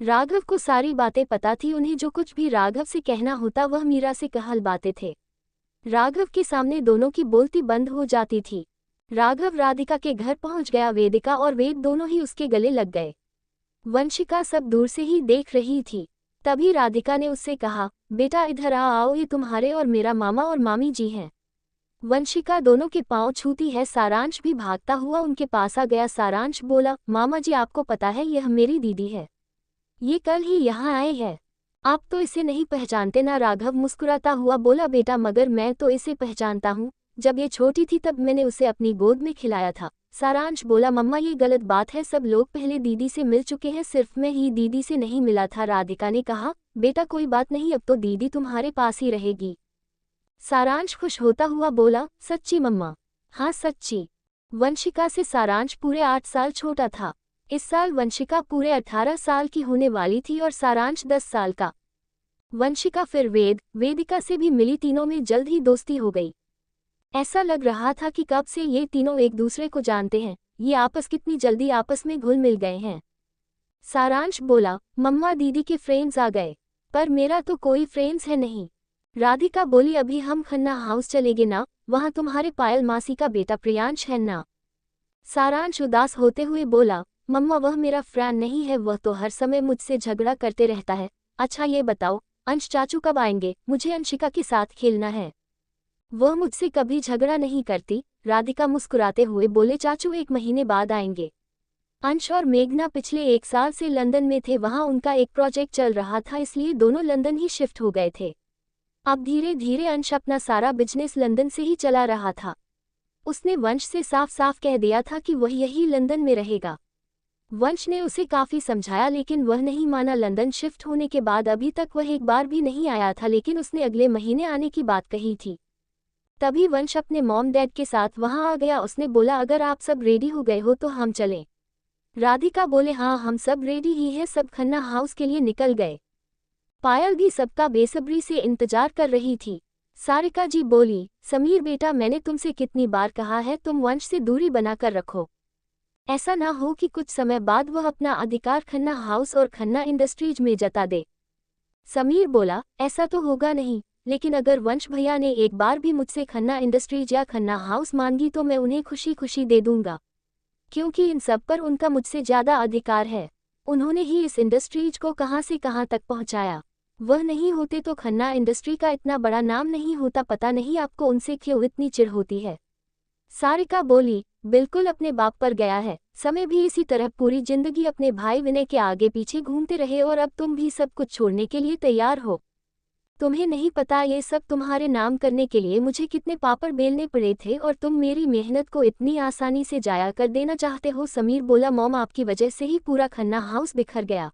राघव को सारी बातें पता थी। उन्हें जो कुछ भी राघव से कहना होता वह मीरा से कहलवाते थे। राघव के सामने दोनों की बोलती बंद हो जाती थी। राघव राधिका के घर पहुंच गया। वेदिका और वेद दोनों ही उसके गले लग गए। वंशिका सब दूर से ही देख रही थी। तभी राधिका ने उससे कहा, बेटा इधर आओ, ये तुम्हारे और मेरा मामा और मामी जी हैं। वंशिका दोनों के पांव छूती है। सारांश भी भागता हुआ उनके पास आ गया। सारांश बोला, मामा जी आपको पता है यह मेरी दीदी है, ये कल ही यहाँ आए हैं, आप तो इसे नहीं पहचानते ना। राघव मुस्कुराता हुआ बोला, बेटा मगर मैं तो इसे पहचानता हूँ, जब ये छोटी थी तब मैंने उसे अपनी गोद में खिलाया था। सारांश बोला, मम्मा ये गलत बात है, सब लोग पहले दीदी से मिल चुके हैं, सिर्फ मैं ही दीदी से नहीं मिला था। राधिका ने कहा, बेटा कोई बात नहीं, अब तो दीदी तुम्हारे पास ही रहेगी। सारांश खुश होता हुआ बोला, सच्ची मम्मा? हाँ सच्ची। वंशिका से सारांश पूरे 8 साल छोटा था। इस साल वंशिका पूरे 18 साल की होने वाली थी और सारांश 10 साल का। वंशिका फिर वेदिका से भी मिली। तीनों में जल्द ही दोस्ती हो गई। ऐसा लग रहा था कि कब से ये तीनों एक दूसरे को जानते हैं, ये कितनी जल्दी आपस में घुल मिल गए हैं। सारांश बोला, मम्मा दीदी के फ्रेंड्स आ गए, पर मेरा तो कोई फ्रेंड्स है नहीं। राधिका बोली, अभी हम खन्ना हाउस चलेंगे ना, वहाँ तुम्हारे पायल मासी का बेटा प्रियांश है ना। सारांश उदास होते हुए बोला, मम्मा वह मेरा फ्रेंड नहीं है, वह तो हर समय मुझसे झगड़ा करते रहता है। अच्छा ये बताओ अंश चाचू कब आएंगे, मुझे अंशिका के साथ खेलना है। वह मुझसे कभी झगड़ा नहीं करती। राधिका मुस्कुराते हुए बोले, चाचू 1 महीने बाद आएंगे। अंश और मेघना पिछले 1 साल से लंदन में थे, वहाँ उनका एक प्रोजेक्ट चल रहा था, इसलिए दोनों लंदन ही शिफ्ट हो गए थे। अब धीरे धीरे अंश अपना सारा बिजनेस लंदन से ही चला रहा था। उसने वंश से साफ साफ कह दिया था कि वह यही लंदन में रहेगा। वंश ने उसे काफी समझाया, लेकिन वह नहीं माना। लंदन शिफ्ट होने के बाद अभी तक वह एक बार भी नहीं आया था, लेकिन उसने अगले महीने आने की बात कही थी। तभी वंश अपने मॉम डैड के साथ वहां आ गया। उसने बोला, अगर आप सब रेडी हो गए हो तो हम चलें। राधिका बोले, हाँ हम सब रेडी ही हैं। सब खन्ना हाउस के लिए निकल गए। पायल भी सबका बेसब्री से इंतजार कर रही थी। सारिका जी बोली, समीर बेटा मैंने तुमसे कितनी बार कहा है तुम वंश से दूरी बनाकर रखो, ऐसा ना हो कि कुछ समय बाद वह अपना अधिकार खन्ना हाउस और खन्ना इंडस्ट्रीज में जता दे। समीर बोला, ऐसा तो होगा नहीं, लेकिन अगर वंश भैया ने एक बार भी मुझसे खन्ना इंडस्ट्रीज या खन्ना हाउस मांगी तो मैं उन्हें खुशी खुशी दे दूंगा, क्योंकि इन सब पर उनका मुझसे ज्यादा अधिकार है। उन्होंने ही इस इंडस्ट्रीज को कहां से कहां तक पहुंचाया। वह नहीं होते तो खन्ना इंडस्ट्री का इतना बड़ा नाम नहीं होता। पता नहीं आपको उनसे क्यों इतनी चिढ़ होती है। सारिका बोली, बिल्कुल अपने बाप पर गया है। समय भी इसी तरह पूरी जिंदगी अपने भाई विनय के आगे पीछे घूमते रहे और अब तुम भी सब कुछ छोड़ने के लिए तैयार हो। तुम्हें नहीं पता ये सब तुम्हारे नाम करने के लिए मुझे कितने पापड़ बेलने पड़े थे और तुम मेरी मेहनत को इतनी आसानी से जाया कर देना चाहते हो। समीर बोला, मॉम आपकी वजह से ही पूरा खन्ना हाउस बिखर गया।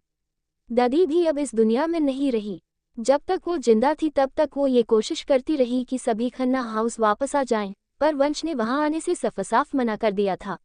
दादी भी अब इस दुनिया में नहीं रही। जब तक वो जिंदा थी तब तक वो ये कोशिश करती रही कि सभी खन्ना हाउस वापस आ जाएं, पर वंश ने वहां आने से साफ मना कर दिया था।